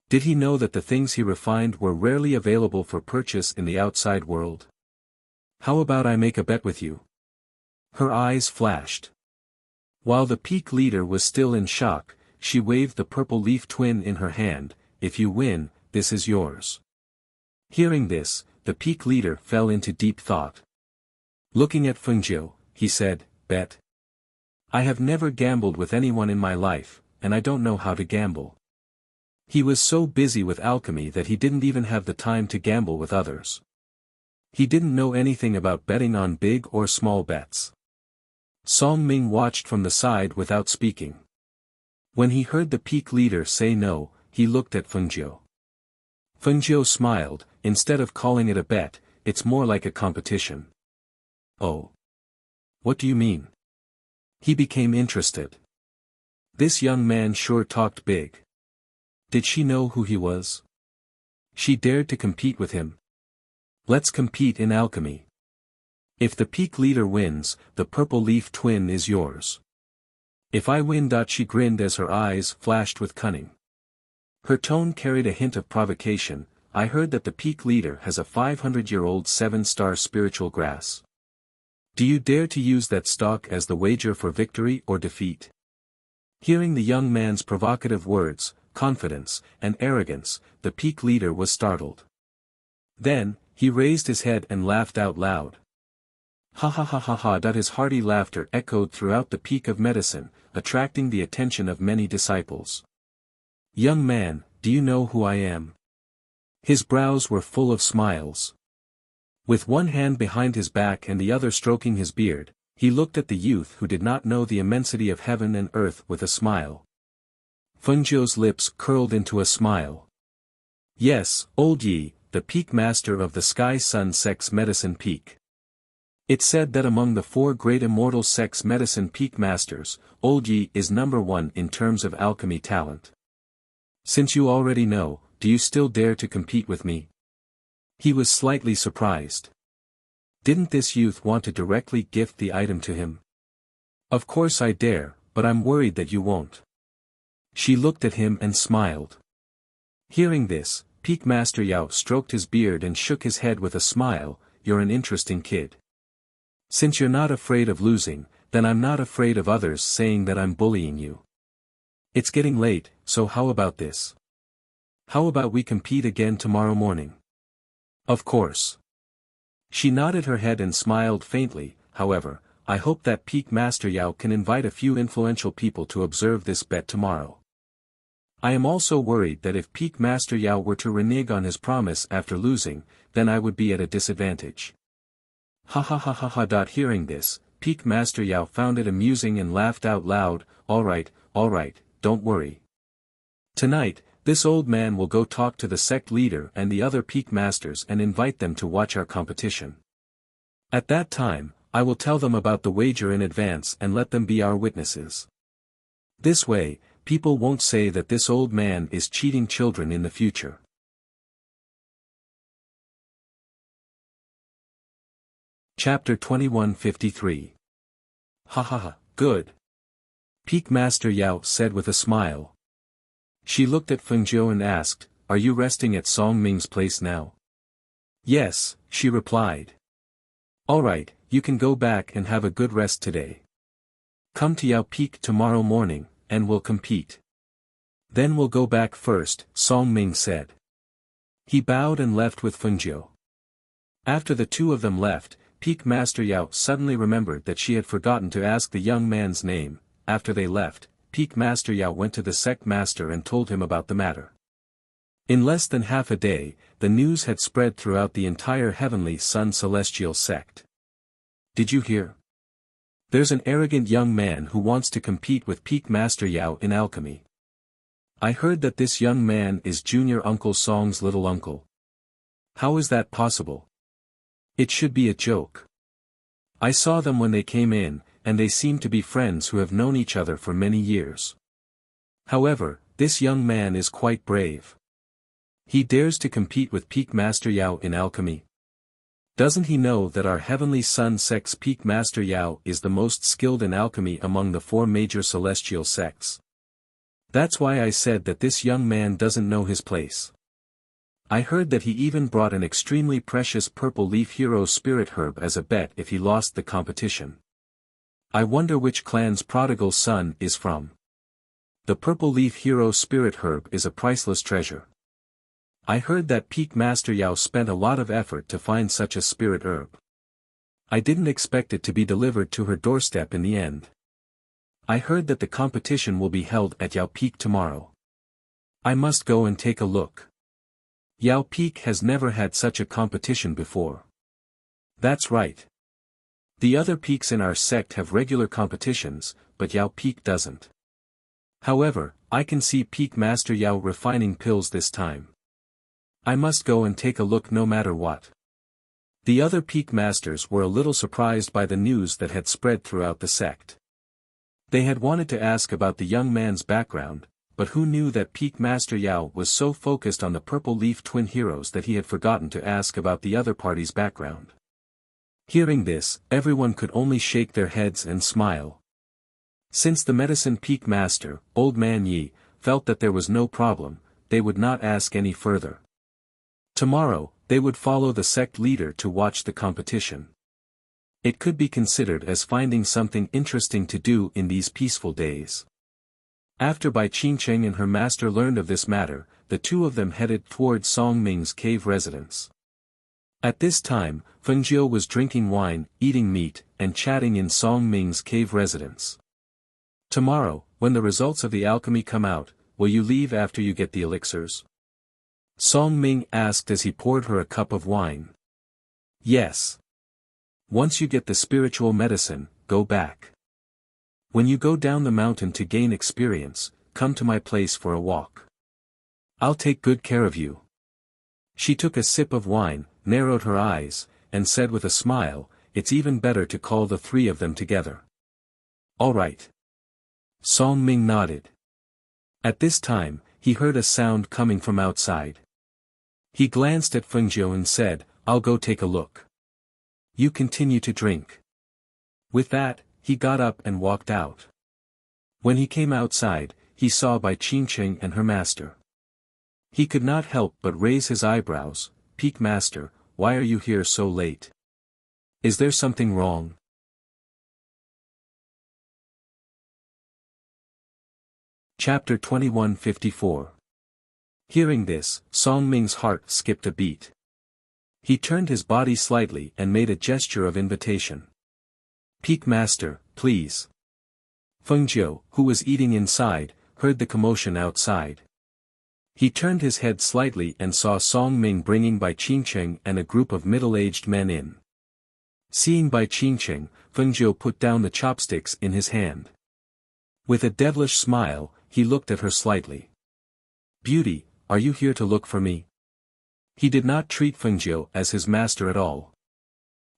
Did he know that the things he refined were rarely available for purchase in the outside world? How about I make a bet with you? Her eyes flashed. While the peak leader was still in shock, she waved the purple leaf twin in her hand, if you win, this is yours. Hearing this, the peak leader fell into deep thought. Looking at Fengjiu, he said, bet. I have never gambled with anyone in my life, and I don't know how to gamble. He was so busy with alchemy that he didn't even have the time to gamble with others. He didn't know anything about betting on big or small bets. Song Ming watched from the side without speaking. When he heard the peak leader say no, he looked at Fengjiu. Fengjiu smiled, instead of calling it a bet, it's more like a competition. Oh. What do you mean? He became interested. This young man sure talked big. Did she know who he was? She dared to compete with him. Let's compete in alchemy. If the peak leader wins, the purple leaf twin is yours. If I win. She grinned as her eyes flashed with cunning. Her tone carried a hint of provocation. I heard that the peak leader has a 500-year-old 7-star spiritual grass. Do you dare to use that stalk as the wager for victory or defeat? Hearing the young man's provocative words, confidence, and arrogance, the peak leader was startled. Then, he raised his head and laughed out loud. Ha ha ha ha ha. His hearty laughter echoed throughout the peak of medicine, attracting the attention of many disciples. Young man, do you know who I am? His brows were full of smiles. With one hand behind his back and the other stroking his beard, he looked at the youth who did not know the immensity of heaven and earth with a smile. Fengjiu's lips curled into a smile. Yes, old Yi, the peak master of the Sky Sun Sex Medicine Peak. It's said that among the 4 great immortal sex medicine peak masters, old Yi is number 1 in terms of alchemy talent. Since you already know, do you still dare to compete with me? He was slightly surprised. Didn't this youth want to directly gift the item to him? Of course I dare, but I'm worried that you won't. She looked at him and smiled. Hearing this, Peak Master Yao stroked his beard and shook his head with a smile. You're an interesting kid. Since you're not afraid of losing, then I'm not afraid of others saying that I'm bullying you. It's getting late, so how about this? How about we compete again tomorrow morning? Of course. She nodded her head and smiled faintly. However, I hope that Peak Master Yao can invite a few influential people to observe this bet tomorrow. I am also worried that if Peak Master Yao were to renege on his promise after losing, then I would be at a disadvantage. Ha ha ha ha ha. Hearing this, Peak Master Yao found it amusing and laughed out loud. Alright, don't worry. Tonight, this old man will go talk to the sect leader and the other Peak Masters and invite them to watch our competition. At that time, I will tell them about the wager in advance and let them be our witnesses. This way, people won't say that this old man is cheating children in the future. Chapter 2153. Ha ha ha, good. Peak Master Yao said with a smile. She looked at Fengjiu and asked, are you resting at Song Ming's place now? Yes, she replied. Alright, you can go back and have a good rest today. Come to Yao Peak tomorrow morning, and we'll compete. Then we'll go back first, Song Ming said. He bowed and left with Fengjiu. After the two of them left, Peak Master Yao suddenly remembered that she had forgotten to ask the young man's name. After they left, Peak Master Yao went to the sect master and told him about the matter. In less than half a day, the news had spread throughout the entire Heavenly Sun Celestial sect. Did you hear? There's an arrogant young man who wants to compete with Peak Master Yao in alchemy. I heard that this young man is Junior Uncle Song's little uncle. How is that possible? It should be a joke. I saw them when they came in, and they seem to be friends who have known each other for many years. However, this young man is quite brave. He dares to compete with Peak Master Yao in alchemy. Doesn't he know that our Heavenly Sun sect's Peak Master Yao is the most skilled in alchemy among the four major celestial sects? That's why I said that this young man doesn't know his place. I heard that he even brought an extremely precious purple leaf hero spirit herb as a bet if he lost the competition. I wonder which clan's prodigal son is from. The purple leaf hero spirit herb is a priceless treasure. I heard that Peak Master Yao spent a lot of effort to find such a spirit herb. I didn't expect it to be delivered to her doorstep in the end. I heard that the competition will be held at Yao Peak tomorrow. I must go and take a look. Yao Peak has never had such a competition before. That's right. The other peaks in our sect have regular competitions, but Yao Peak doesn't. However, I can see Peak Master Yao refining pills this time. I must go and take a look no matter what. The other Peak Masters were a little surprised by the news that had spread throughout the sect. They had wanted to ask about the young man's background, but who knew that Peak Master Yao was so focused on the Purple Leaf Twin Heroes that he had forgotten to ask about the other party's background. Hearing this, everyone could only shake their heads and smile. Since the Medicine Peak Master, Old Man Yi, felt that there was no problem, they would not ask any further. Tomorrow, they would follow the sect leader to watch the competition. It could be considered as finding something interesting to do in these peaceful days. After Bai Qingcheng and her master learned of this matter, the two of them headed toward Song Ming's cave residence. At this time, Fengjiu was drinking wine, eating meat, and chatting in Song Ming's cave residence. Tomorrow, when the results of the alchemy come out, will you leave after you get the elixirs? Song Ming asked as he poured her a cup of wine. Yes. Once you get the spiritual medicine, go back. When you go down the mountain to gain experience, come to my place for a walk. I'll take good care of you. She took a sip of wine, narrowed her eyes, and said with a smile, it's even better to call the three of them together. All right. Song Ming nodded. At this time, he heard a sound coming from outside. He glanced at Fengjiu and said, I'll go take a look. You continue to drink. With that, he got up and walked out. When he came outside, he saw Bai Qingcheng and her master. He could not help but raise his eyebrows. Peak Master, why are you here so late? Is there something wrong? Chapter 2154. Hearing this, Song Ming's heart skipped a beat. He turned his body slightly and made a gesture of invitation. Peak Master, please. Feng Jiu, who was eating inside, heard the commotion outside. He turned his head slightly and saw Song Ming bringing Bai Qingcheng and a group of middle-aged men in. Seeing Bai Qingcheng, Feng Jiu put down the chopsticks in his hand. With a devilish smile, he looked at her slightly. Beauty, are you here to look for me? He did not treat Feng Jiu as his master at all.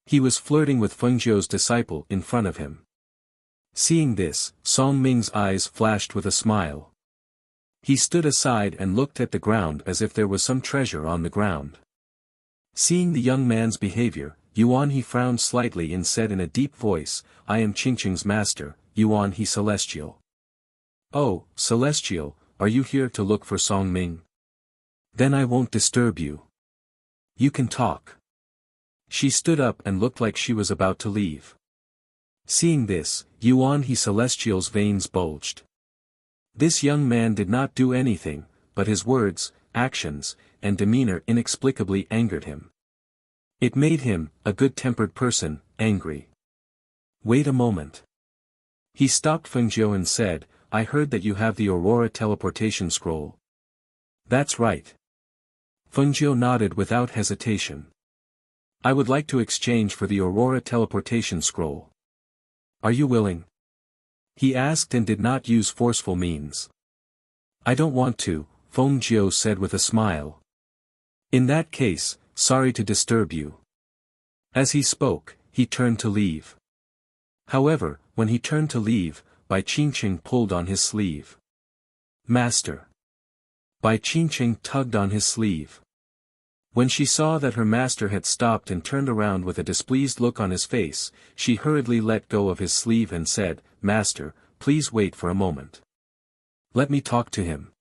He was flirting with Feng Jiu's disciple in front of him. Seeing this, Song Ming's eyes flashed with a smile. He stood aside and looked at the ground as if there was some treasure on the ground. Seeing the young man's behavior, Yuan he frowned slightly and said in a deep voice, I am Qingqing's master, Yuan he Celestial. Oh, Celestial, are you here to look for Song Ming? Then I won't disturb you. You can talk. She stood up and looked like she was about to leave. Seeing this, Yuan he Celestial's veins bulged. This young man did not do anything, but his words, actions, and demeanor inexplicably angered him. It made him, a good-tempered person, angry. Wait a moment. He stopped Feng Jiu and said, I heard that you have the Aurora teleportation scroll. That's right. Feng Jiu nodded without hesitation. I would like to exchange for the Aurora teleportation scroll. Are you willing? He asked and did not use forceful means. I don't want to, Feng Jiu said with a smile. In that case, sorry to disturb you. As he spoke, he turned to leave. However, when he turned to leave, Bai Qingqing pulled on his sleeve. Master. Bai Qingqing tugged on his sleeve. When she saw that her master had stopped and turned around with a displeased look on his face, she hurriedly let go of his sleeve and said, Master, please wait for a moment. Let me talk to him.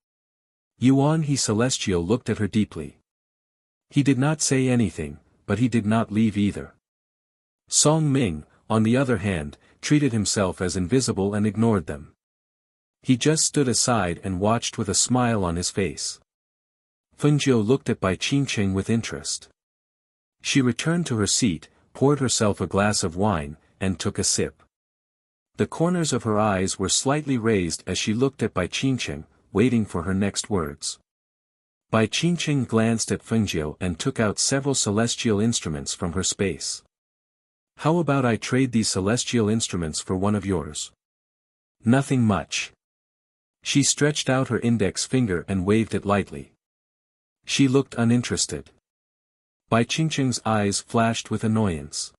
Yuan he Celestial looked at her deeply. He did not say anything, but he did not leave either. Song Ming, on the other hand, treated himself as invisible and ignored them. He just stood aside and watched with a smile on his face. Feng Jiu looked at Bai Qingqing with interest. She returned to her seat, poured herself a glass of wine, and took a sip. The corners of her eyes were slightly raised as she looked at Bai Qingqing, waiting for her next words. Bai Qingqing glanced at Feng Jiu and took out several celestial instruments from her space. How about I trade these celestial instruments for one of yours? Nothing much. She stretched out her index finger and waved it lightly. She looked uninterested. Bai Qingqing's eyes flashed with annoyance.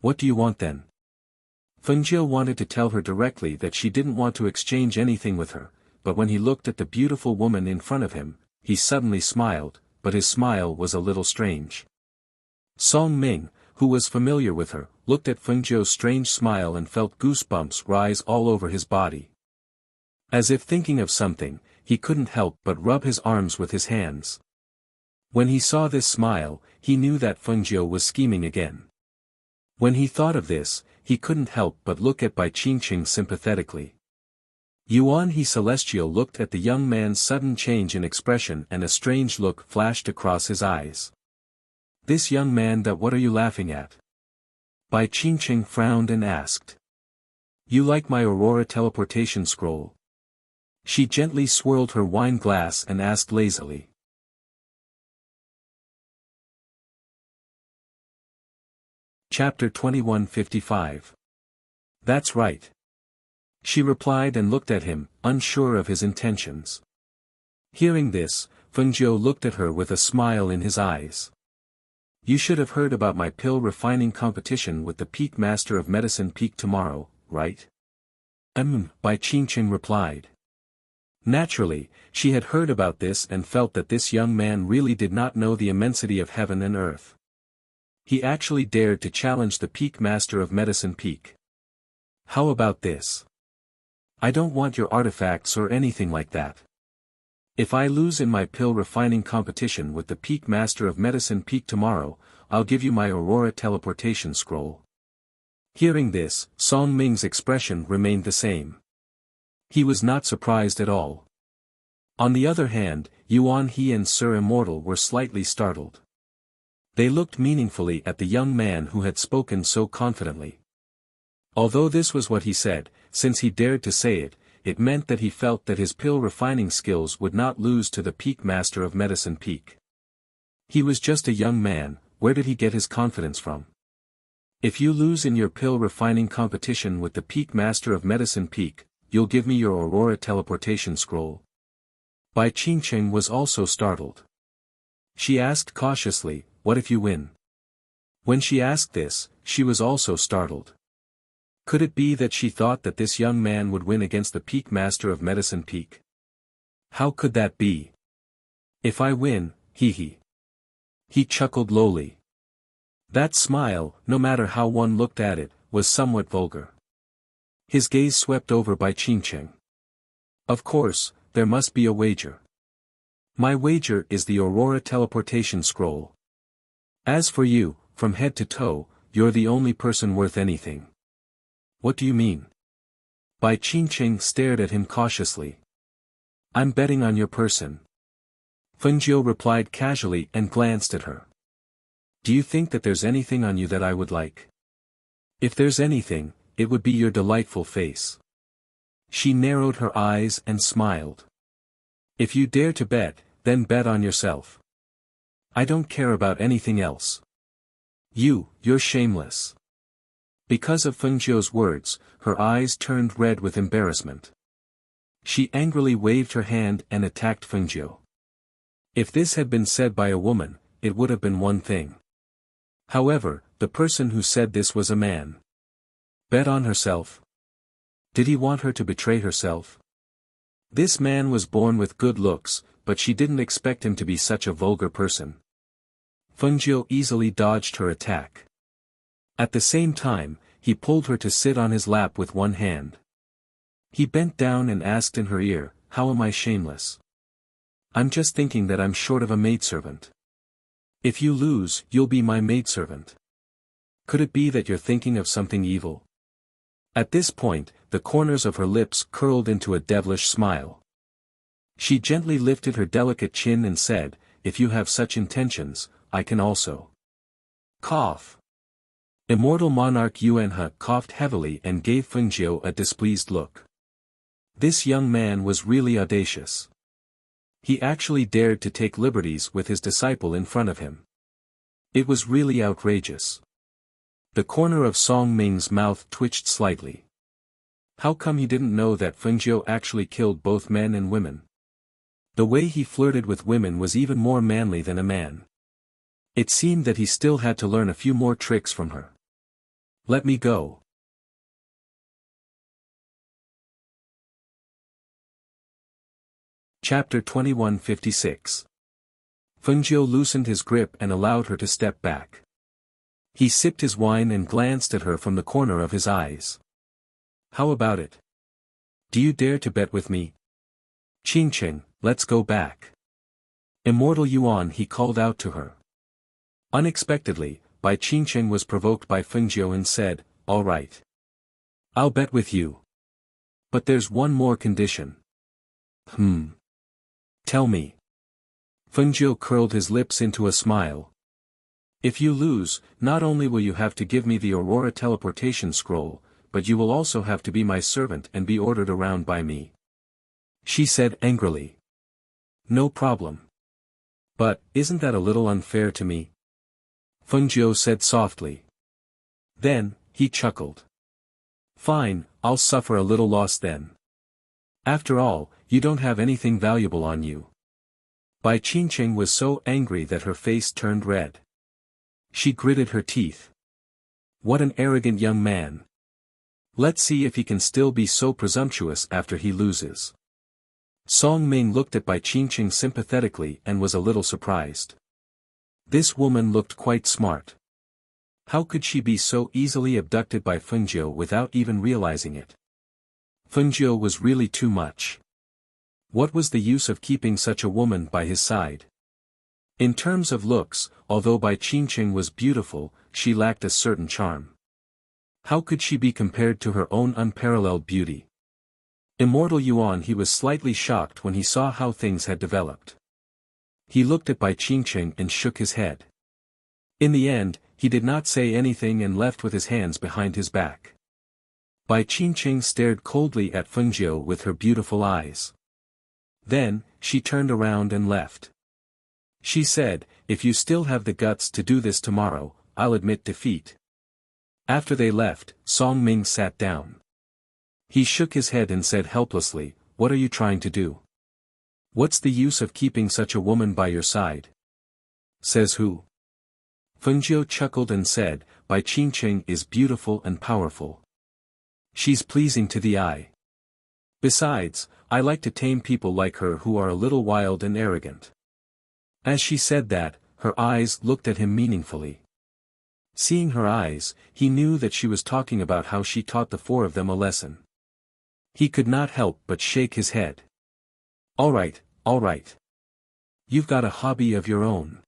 What do you want then? Feng Jiu wanted to tell her directly that she didn't want to exchange anything with her, but when he looked at the beautiful woman in front of him, he suddenly smiled, but his smile was a little strange. Song Ming, who was familiar with her, looked at Feng Jiu's strange smile and felt goosebumps rise all over his body. As if thinking of something, he couldn't help but rub his arms with his hands. When he saw this smile, he knew that Feng Jiu was scheming again. When he thought of this, he couldn't help but look at Bai Qingqing sympathetically. Yuan he Celestial looked at the young man's sudden change in expression and a strange look flashed across his eyes. This young man, that what are you laughing at? Bai Qingqing frowned and asked. You like my Aurora teleportation scroll? She gently swirled her wine glass and asked lazily. Chapter 2155. That's right. She replied and looked at him, unsure of his intentions. Hearing this, Feng Jiu looked at her with a smile in his eyes. You should have heard about my pill refining competition with the Peak Master of Medicine Peak tomorrow, right? Bai Qingqing replied. Naturally, she had heard about this and felt that this young man really did not know the immensity of heaven and earth. He actually dared to challenge the Peak Master of Medicine Peak. How about this? I don't want your artifacts or anything like that. If I lose in my pill refining competition with the peak master of medicine peak tomorrow, I'll give you my Aurora teleportation scroll. Hearing this, Song Ming's expression remained the same. He was not surprised at all. On the other hand, Yuan He and Sir Immortal were slightly startled. They looked meaningfully at the young man who had spoken so confidently. Although this was what he said, since he dared to say it, it meant that he felt that his pill refining skills would not lose to the peak master of medicine peak. He was just a young man, where did he get his confidence from? If you lose in your pill refining competition with the peak master of medicine peak, you'll give me your Aurora teleportation scroll. Bai Qingqing was also startled. She asked cautiously, what if you win? When she asked this, she was also startled. Could it be that she thought that this young man would win against the peak master of medicine peak? How could that be? If I win, he chuckled lowly. That smile, no matter how one looked at it, was somewhat vulgar. His gaze swept over Bai Qingqing. Of course, there must be a wager. My wager is the Aurora teleportation scroll. As for you, from head to toe, you're the only person worth anything. What do you mean? Bai Qingqing stared at him cautiously. I'm betting on your person. Fengjiu replied casually and glanced at her. Do you think that there's anything on you that I would like? If there's anything, it would be your delightful face. She narrowed her eyes and smiled. If you dare to bet, then bet on yourself. I don't care about anything else. You're shameless. Because of Fengjiu's words, her eyes turned red with embarrassment. She angrily waved her hand and attacked Fengjiu. If this had been said by a woman, it would have been one thing. However, the person who said this was a man. Bet on herself? Did he want her to betray herself? This man was born with good looks, but she didn't expect him to be such a vulgar person. Fengjiu easily dodged her attack. At the same time, he pulled her to sit on his lap with one hand. He bent down and asked in her ear, how am I shameless? I'm just thinking that I'm short of a maidservant. If you lose, you'll be my maidservant. Could it be that you're thinking of something evil? At this point, the corners of her lips curled into a devilish smile. She gently lifted her delicate chin and said, if you have such intentions, I can also. Cough. Immortal monarch Yuanhe coughed heavily and gave Fengjiu a displeased look. This young man was really audacious. He actually dared to take liberties with his disciple in front of him. It was really outrageous. The corner of Song Ming's mouth twitched slightly. How come he didn't know that Fengjiu actually killed both men and women? The way he flirted with women was even more manly than a man. It seemed that he still had to learn a few more tricks from her. Let me go. Chapter 2156. Fengjiu loosened his grip and allowed her to step back. He sipped his wine and glanced at her from the corner of his eyes. How about it? Do you dare to bet with me? Qingqing, let's go back. Immortal Yuan, he called out to her. Unexpectedly, Bai Qingqing was provoked by Fengjiu and said, all right. I'll bet with you. But there's one more condition. Tell me. Fengjiu curled his lips into a smile. If you lose, not only will you have to give me the Aurora teleportation scroll, but you will also have to be my servant and be ordered around by me. She said angrily. No problem. But, isn't that a little unfair to me? Fengjiu said softly. Then, he chuckled. Fine, I'll suffer a little loss then. After all, you don't have anything valuable on you. Bai Qingqing was so angry that her face turned red. She gritted her teeth. What an arrogant young man. Let's see if he can still be so presumptuous after he loses. Song Ming looked at Bai Qingqing sympathetically and was a little surprised. This woman looked quite smart. How could she be so easily abducted by Fengjiu without even realizing it? Fengjiu was really too much. What was the use of keeping such a woman by his side? In terms of looks, although Bai Qingqing was beautiful, she lacked a certain charm. How could she be compared to her own unparalleled beauty? Immortal Yuan. He was slightly shocked when he saw how things had developed. He looked at Bai Qingqing and shook his head. In the end, he did not say anything and left with his hands behind his back. Bai Qingqing stared coldly at Fengjiu with her beautiful eyes. Then, she turned around and left. She said, "If you still have the guts to do this tomorrow, I'll admit defeat." After they left, Song Ming sat down. He shook his head and said helplessly, "What are you trying to do? What's the use of keeping such a woman by your side?" "Says who?" Fengjiu chuckled and said, "Bai Qingqing is beautiful and powerful. She's pleasing to the eye. Besides, I like to tame people like her who are a little wild and arrogant." As she said that, her eyes looked at him meaningfully. Seeing her eyes, he knew that she was talking about how she taught the four of them a lesson. He could not help but shake his head. All right. You've got a hobby of your own.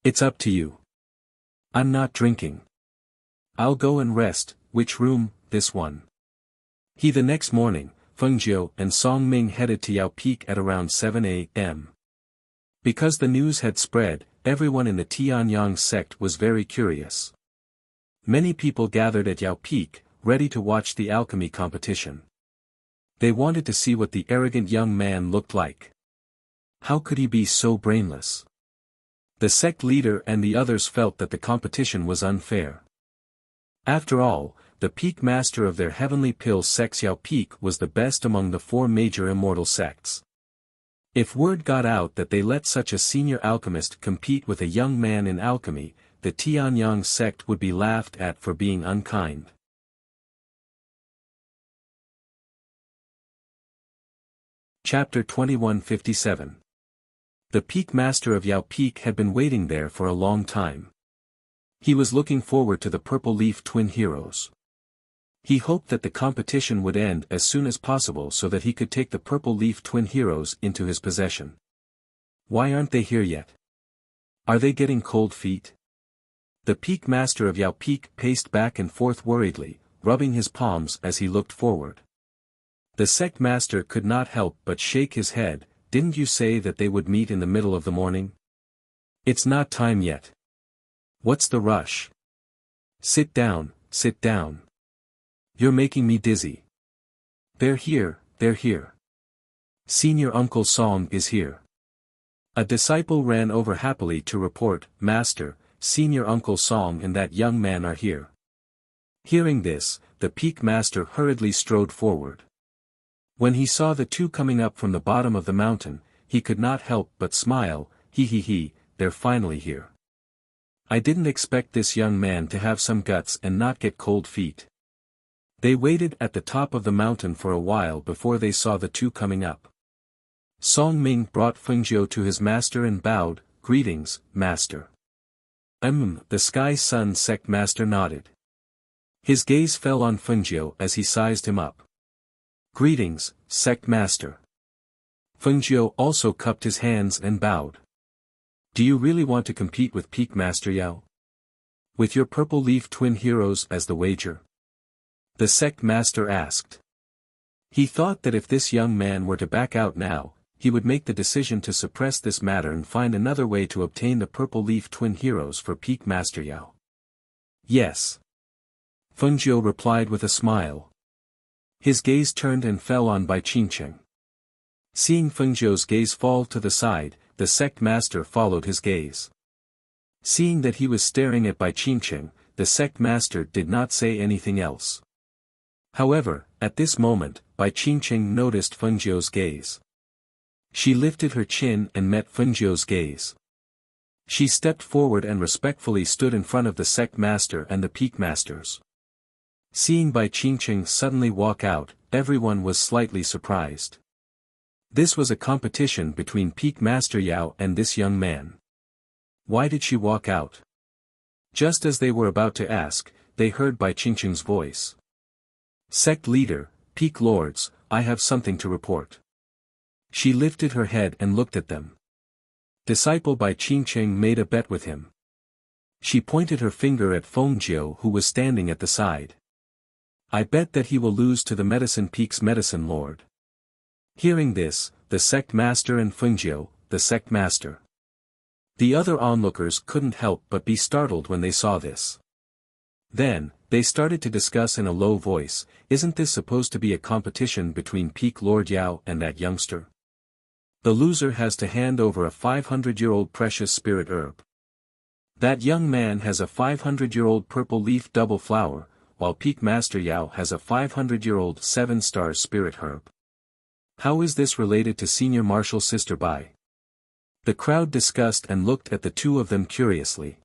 It's up to you. I'm not drinking. I'll go and rest. Which room? This one. The next morning, Fengjiu and Song Ming headed to Yao Peak at around 7 a.m. Because the news had spread, everyone in the Tianyang sect was very curious. Many people gathered at Yao Peak, ready to watch the alchemy competition. They wanted to see what the arrogant young man looked like. How could he be so brainless? The sect leader and the others felt that the competition was unfair. After all, the peak master of their heavenly pill sects Yao Peak was the best among the four major immortal sects. If word got out that they let such a senior alchemist compete with a young man in alchemy, the Tianyang sect would be laughed at for being unkind. Chapter 2157. The peak master of Yao Peak had been waiting there for a long time. He was looking forward to the Purple Leaf twin heroes. He hoped that the competition would end as soon as possible so that he could take the Purple Leaf twin heroes into his possession. Why aren't they here yet? Are they getting cold feet? The peak master of Yao Peak paced back and forth worriedly, rubbing his palms as he looked forward. The sect master could not help but shake his head. Didn't you say that they would meet in the middle of the morning? It's not time yet. What's the rush? Sit down. You're making me dizzy. They're here. Senior Uncle Song is here. A disciple ran over happily to report, "Master, Senior Uncle Song and that young man are here." Hearing this, the peak master hurriedly strode forward. When he saw the two coming up from the bottom of the mountain, he could not help but smile. They're finally here. I didn't expect this young man to have some guts and not get cold feet. They waited at the top of the mountain for a while before they saw the two coming up. Song Ming brought Fengjiu to his master and bowed, "Greetings, master." The Sky Sun sect master nodded. His gaze fell on Fengjiu as he sized him up. "Greetings, sect master." Fengjiu also cupped his hands and bowed. "Do you really want to compete with Peak Master Yao? With your Purple Leaf twin heroes as the wager?" The sect master asked. He thought that if this young man were to back out now, he would make the decision to suppress this matter and find another way to obtain the Purple Leaf twin heroes for Peak Master Yao. "Yes." Fengjiu replied with a smile. His gaze turned and fell on Bai Qingqing. Seeing Fengjiu's gaze fall to the side, the sect master followed his gaze. Seeing that he was staring at Bai Qingqing, the sect master did not say anything else. However, at this moment, Bai Qingqing noticed Fengjiu's gaze. She lifted her chin and met Fengjiu's gaze. She stepped forward and respectfully stood in front of the sect master and the peak masters. Seeing Bai Qingqing suddenly walk out, everyone was slightly surprised. This was a competition between Peak Master Yao and this young man. Why did she walk out? Just as they were about to ask, they heard Bai Qingqing's voice. "Sect leader, Peak Lords, I have something to report." She lifted her head and looked at them. Disciple by Qingqing made a bet with him. She pointed her finger at Fengjiu who was standing at the side. I bet that he will lose to the Medicine Peak's medicine lord. Hearing this, the sect master and Fengjiu, the sect master. The other onlookers couldn't help but be startled when they saw this. Then, they started to discuss in a low voice, isn't this supposed to be a competition between Peak Lord Yao and that youngster? The loser has to hand over a 500-year-old precious spirit herb. That young man has a 500-year-old purple leaf double flower, while Peak Master Yao has a 500-year-old 7-star spirit herb. How is this related to Senior Marshal Sister Bai? The crowd discussed and looked at the two of them curiously.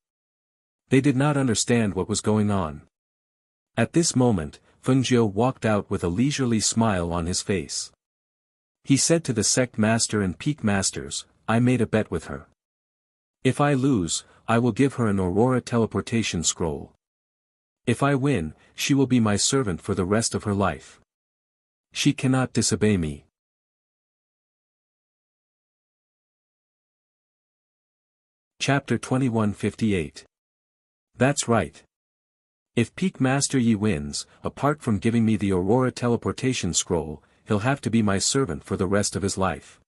They did not understand what was going on. At this moment, Fengjiu walked out with a leisurely smile on his face. He said to the sect master and peak masters, I made a bet with her. If I lose, I will give her an Aurora teleportation scroll. If I win, she will be my servant for the rest of her life. She cannot disobey me. Chapter 2158. That's right. If Peak Master Yi wins, apart from giving me the Aurora teleportation scroll, he'll have to be my servant for the rest of his life.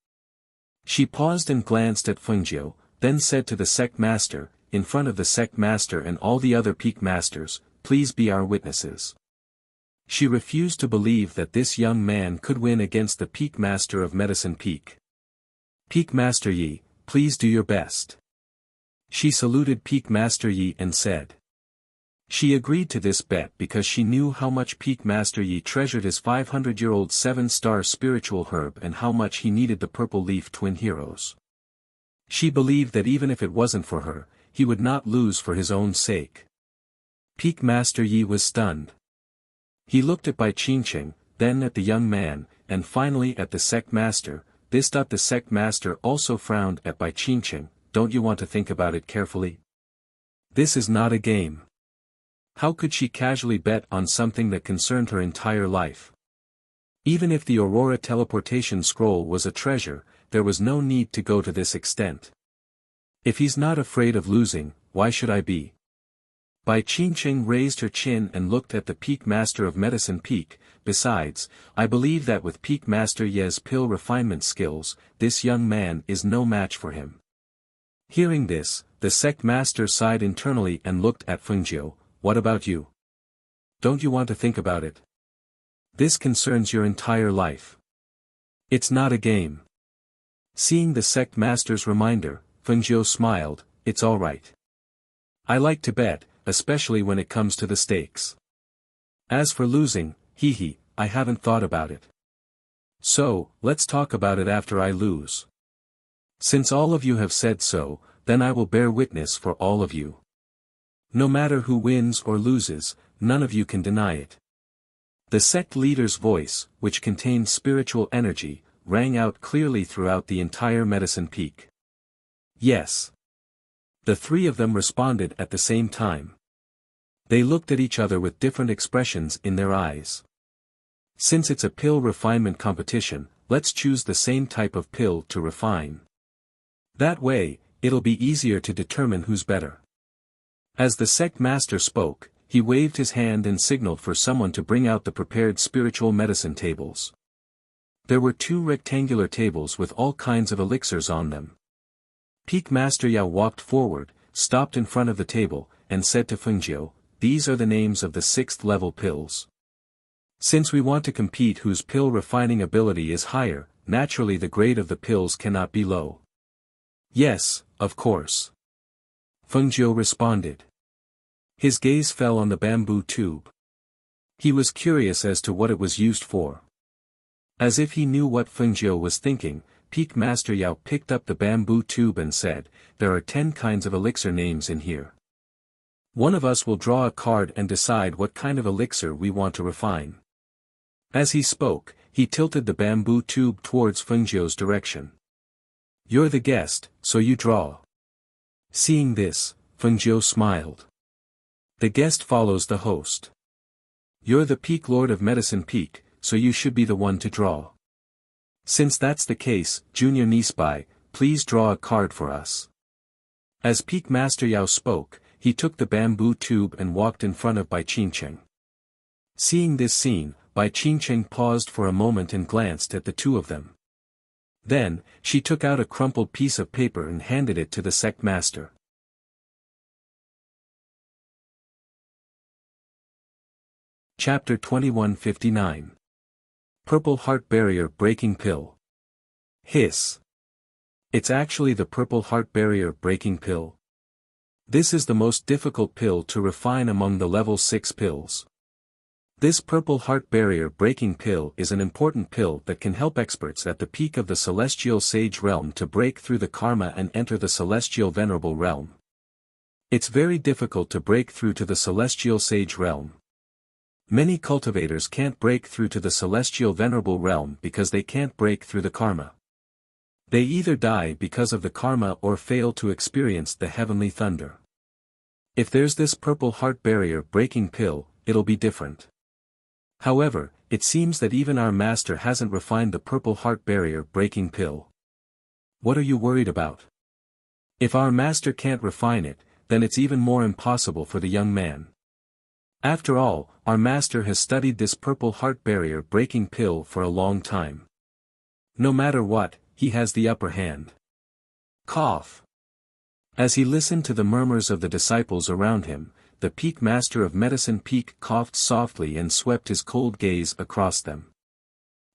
She paused and glanced at Fengjiu, then said to the sect master, in front of the sect master and all the other peak masters, please be our witnesses. She refused to believe that this young man could win against the peak master of Medicine Peak. Peak Master Yi, please do your best. She saluted Peak Master Yi and said. She agreed to this bet because she knew how much Peak Master Yi treasured his 500-year-old 7-star spiritual herb and how much he needed the Purple Leaf twin heroes. She believed that even if it wasn't for her, he would not lose for his own sake. Peak Master Yi was stunned. He looked at Bai Qingqing, then at the young man, and finally at the sect master. The sect master also frowned at Bai Qingqing. Don't you want to think about it carefully? This is not a game. How could she casually bet on something that concerned her entire life? Even if the Aurora teleportation scroll was a treasure, there was no need to go to this extent. If he's not afraid of losing, why should I be? Bai Qingqing raised her chin and looked at the Peak Master of Medicine Peak. Besides, I believe that with Peak Master Ye's pill refinement skills, this young man is no match for him. Hearing this, the sect master sighed internally and looked at Fengjiu. What about you? Don't you want to think about it? This concerns your entire life. It's not a game. Seeing the sect master's reminder, Fengjiu smiled. It's all right. I like to bet, especially when it comes to the stakes. As for losing, I haven't thought about it. So, let's talk about it after I lose. Since all of you have said so, then I will bear witness for all of you. No matter who wins or loses, none of you can deny it. The sect leader's voice, which contained spiritual energy, rang out clearly throughout the entire Medicine Peak. Yes. The three of them responded at the same time. They looked at each other with different expressions in their eyes. Since it's a pill refinement competition, let's choose the same type of pill to refine. That way, it'll be easier to determine who's better. As the sect master spoke, he waved his hand and signaled for someone to bring out the prepared spiritual medicine tables. There were 2 rectangular tables with all kinds of elixirs on them. Peak Master Yao walked forward, stopped in front of the table, and said to Fengjiu, these are the names of the 6th level pills. Since we want to compete whose pill refining ability is higher, naturally the grade of the pills cannot be low. Yes, of course. Fengjiu responded. His gaze fell on the bamboo tube. He was curious as to what it was used for. As if he knew what Fengjiu was thinking, Peak Master Yao picked up the bamboo tube and said, there are 10 kinds of elixir names in here. One of us will draw a card and decide what kind of elixir we want to refine. As he spoke, he tilted the bamboo tube towards Fengjiu's direction. You're the guest, so you draw. Seeing this, Fengjiu smiled. The guest follows the host. You're the Peak Lord of Medicine Peak, so you should be the one to draw. Since that's the case, Junior Nispai, please draw a card for us. As Peak Master Yao spoke, he took the bamboo tube and walked in front of Bai Qingcheng. Seeing this scene, Bai Qingcheng paused for a moment and glanced at the two of them. Then, she took out a crumpled piece of paper and handed it to the sect master. Chapter 2159. Purple Heart Barrier Breaking Pill. Hiss. It's actually the Purple Heart Barrier Breaking Pill. This is the most difficult pill to refine among the level 6 pills. This Purple Heart Barrier Breaking Pill is an important pill that can help experts at the peak of the Celestial Sage realm to break through the karma and enter the Celestial Venerable realm. It's very difficult to break through to the Celestial Sage realm. Many cultivators can't break through to the Celestial Venerable realm because they can't break through the karma. They either die because of the karma or fail to experience the heavenly thunder. If there's this Purple Heart Barrier Breaking Pill, it'll be different. However, it seems that even our master hasn't refined the Purple Heart Barrier Breaking Pill. What are you worried about? If our master can't refine it, then it's even more impossible for the young man. After all, our master has studied this Purple Heart Barrier Breaking Pill for a long time. No matter what, he has the upper hand. Cough. As he listened to the murmurs of the disciples around him, the Peak Master of Medicine Peak coughed softly and swept his cold gaze across them.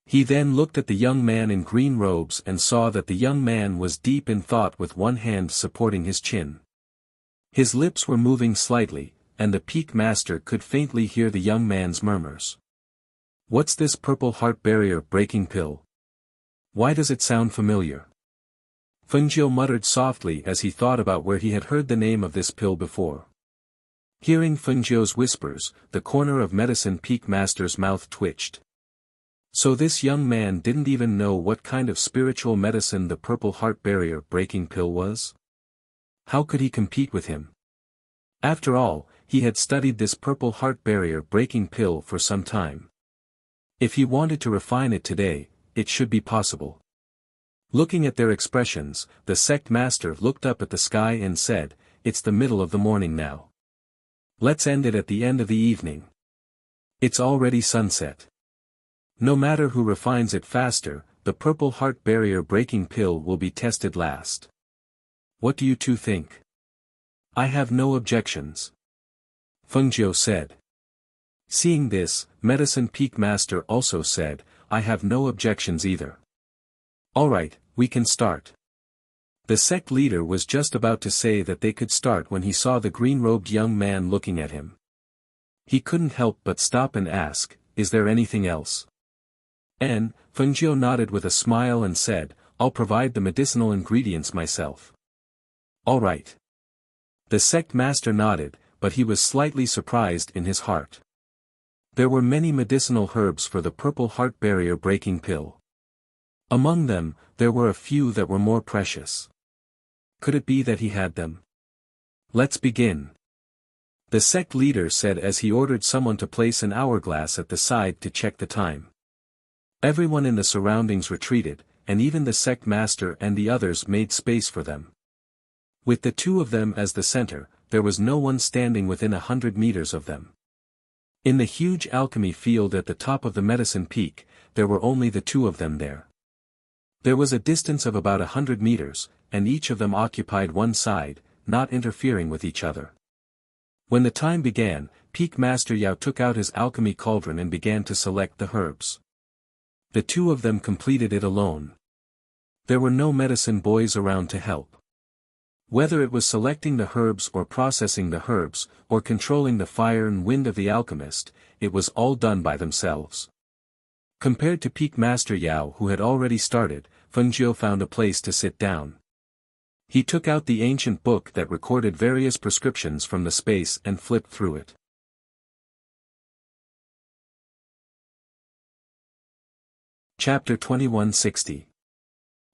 He then looked at the young man in green robes and saw that the young man was deep in thought with one hand supporting his chin. His lips were moving slightly, and the Peak Master could faintly hear the young man's murmurs. What's this Purple Heart Barrier Breaking Pill? Why does it sound familiar? Fengjiu muttered softly as he thought about where he had heard the name of this pill before. Hearing Fengjiu's whispers, the corner of Medicine Peak Master's mouth twitched. So this young man didn't even know what kind of spiritual medicine the Purple Heart Barrier Breaking Pill was? How could he compete with him? After all, he had studied this Purple Heart Barrier Breaking Pill for some time. If he wanted to refine it today, it should be possible. Looking at their expressions, the sect master looked up at the sky and said, "It's the middle of the morning now. Let's end it at the end of the evening. It's already sunset. No matter who refines it faster, the Purple Heart Barrier Breaking Pill will be tested last. What do you two think?" "I have no objections," Fengjiu said. Seeing this, Medicine Peak Master also said, "I have no objections either." "Alright, we can start." The sect leader was just about to say that they could start when he saw the green-robed young man looking at him. He couldn't help but stop and ask, "Is there anything else?" Fengjiu nodded with a smile and said, "I'll provide the medicinal ingredients myself." "Alright." The sect master nodded, but he was slightly surprised in his heart. There were many medicinal herbs for the Purple Heart Barrier Breaking Pill. Among them, there were a few that were more precious. Could it be that he had them? "Let's begin," the sect leader said as he ordered someone to place an hourglass at the side to check the time. Everyone in the surroundings retreated, and even the sect master and the others made space for them. With the two of them as the center, there was no one standing within 100 meters of them. In the huge alchemy field at the top of the medicine peak, there were only the two of them there. There was a distance of about 100 meters, and each of them occupied one side, not interfering with each other. When the time began, Peak Master Yao took out his alchemy cauldron and began to select the herbs. The two of them completed it alone. There were no medicine boys around to help. Whether it was selecting the herbs or processing the herbs, or controlling the fire and wind of the alchemist, it was all done by themselves. Compared to Peak Master Yao who had already started, Fengjiu found a place to sit down. He took out the ancient book that recorded various prescriptions from the space and flipped through it. Chapter 2160.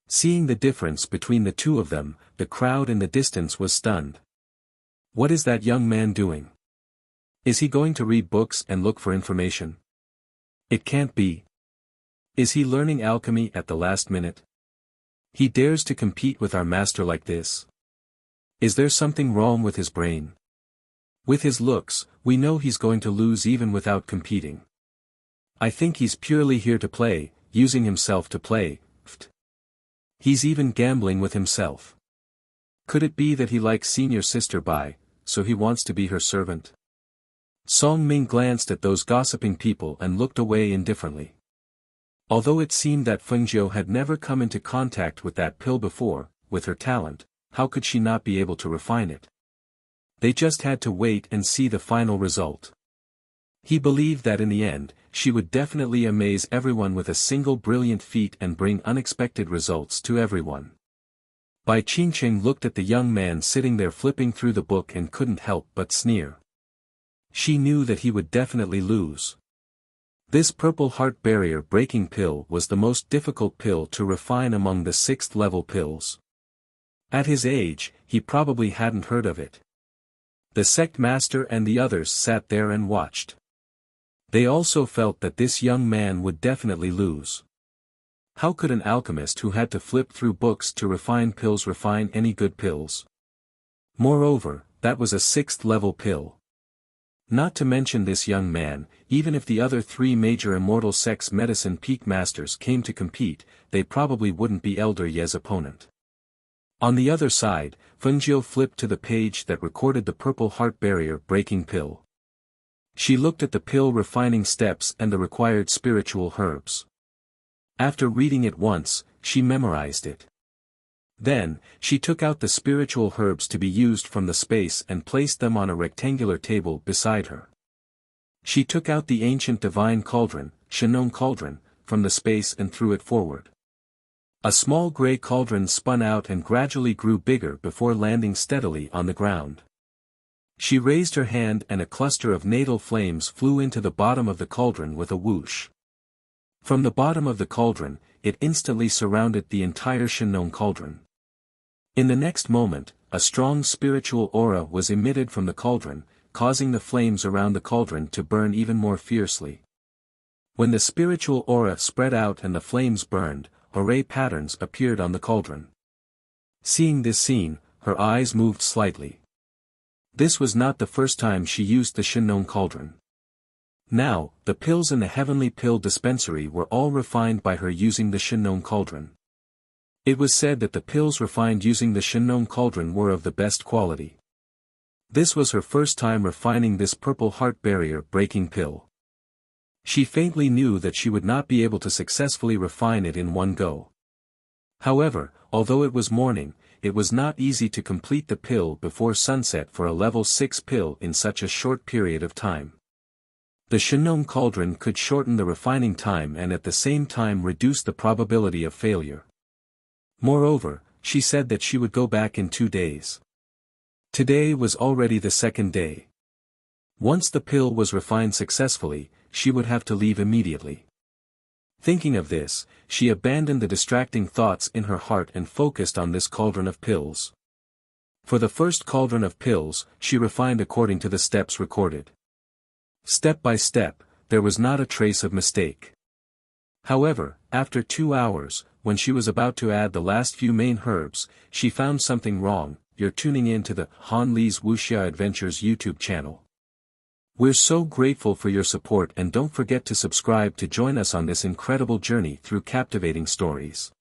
Seeing the difference between the two of them, the crowd in the distance was stunned. What is that young man doing? Is he going to read books and look for information? It can't be. Is he learning alchemy at the last minute? He dares to compete with our master like this. Is there something wrong with his brain? With his looks, we know he's going to lose even without competing. I think he's purely here to play, using himself to play. He's even gambling with himself. Could it be that he likes senior sister Bai, so he wants to be her servant? Song Ming glanced at those gossiping people and looked away indifferently. Although it seemed that Fengjiu had never come into contact with that pill before, with her talent, how could she not be able to refine it? They just had to wait and see the final result. He believed that in the end, she would definitely amaze everyone with a single brilliant feat and bring unexpected results to everyone. Bai Qingqing looked at the young man sitting there flipping through the book and couldn't help but sneer. She knew that he would definitely lose. This purple heart barrier breaking pill was the most difficult pill to refine among the 6th level pills. At his age, he probably hadn't heard of it. The sect master and the others sat there and watched. They also felt that this young man would definitely lose. How could an alchemist who had to flip through books to refine pills refine any good pills? Moreover, that was a 6th level pill. Not to mention this young man, even if the other 3 major immortal sects medicine peak masters came to compete, they probably wouldn't be Elder Ye's opponent. On the other side, Fengjiu flipped to the page that recorded the purple heart barrier breaking pill. She looked at the pill refining steps and the required spiritual herbs. After reading it once, she memorized it. Then, she took out the spiritual herbs to be used from the space and placed them on a rectangular table beside her. She took out the ancient divine cauldron, Shenong cauldron, from the space and threw it forward. A small gray cauldron spun out and gradually grew bigger before landing steadily on the ground. She raised her hand and a cluster of natal flames flew into the bottom of the cauldron with a whoosh. From the bottom of the cauldron, it instantly surrounded the entire Shenong cauldron. In the next moment, a strong spiritual aura was emitted from the cauldron, causing the flames around the cauldron to burn even more fiercely. When the spiritual aura spread out and the flames burned, array patterns appeared on the cauldron. Seeing this scene, her eyes moved slightly. This was not the first time she used the Shenong cauldron. Now, the pills in the heavenly pill dispensary were all refined by her using the Shenong cauldron. It was said that the pills refined using the Shenong cauldron were of the best quality. This was her first time refining this purple heart barrier breaking pill. She faintly knew that she would not be able to successfully refine it in one go. However, although it was morning, it was not easy to complete the pill before sunset for a level 6 pill in such a short period of time. The Shenong cauldron could shorten the refining time and at the same time reduce the probability of failure. Moreover, she said that she would go back in 2 days. Today was already the 2nd day. Once the pill was refined successfully, she would have to leave immediately. Thinking of this, she abandoned the distracting thoughts in her heart and focused on this cauldron of pills. For the first cauldron of pills, she refined according to the steps recorded. Step by step, there was not a trace of mistake. However, after 2 hours, when she was about to add the last few main herbs, she found something wrong. You're tuning in to the Han Li's Wuxia Adventures YouTube channel. We're so grateful for your support and don't forget to subscribe to join us on this incredible journey through captivating stories.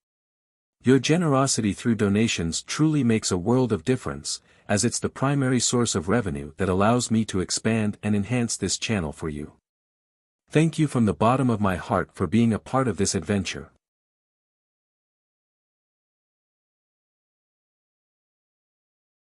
Your generosity through donations truly makes a world of difference, as it's the primary source of revenue that allows me to expand and enhance this channel for you. Thank you from the bottom of my heart for being a part of this adventure.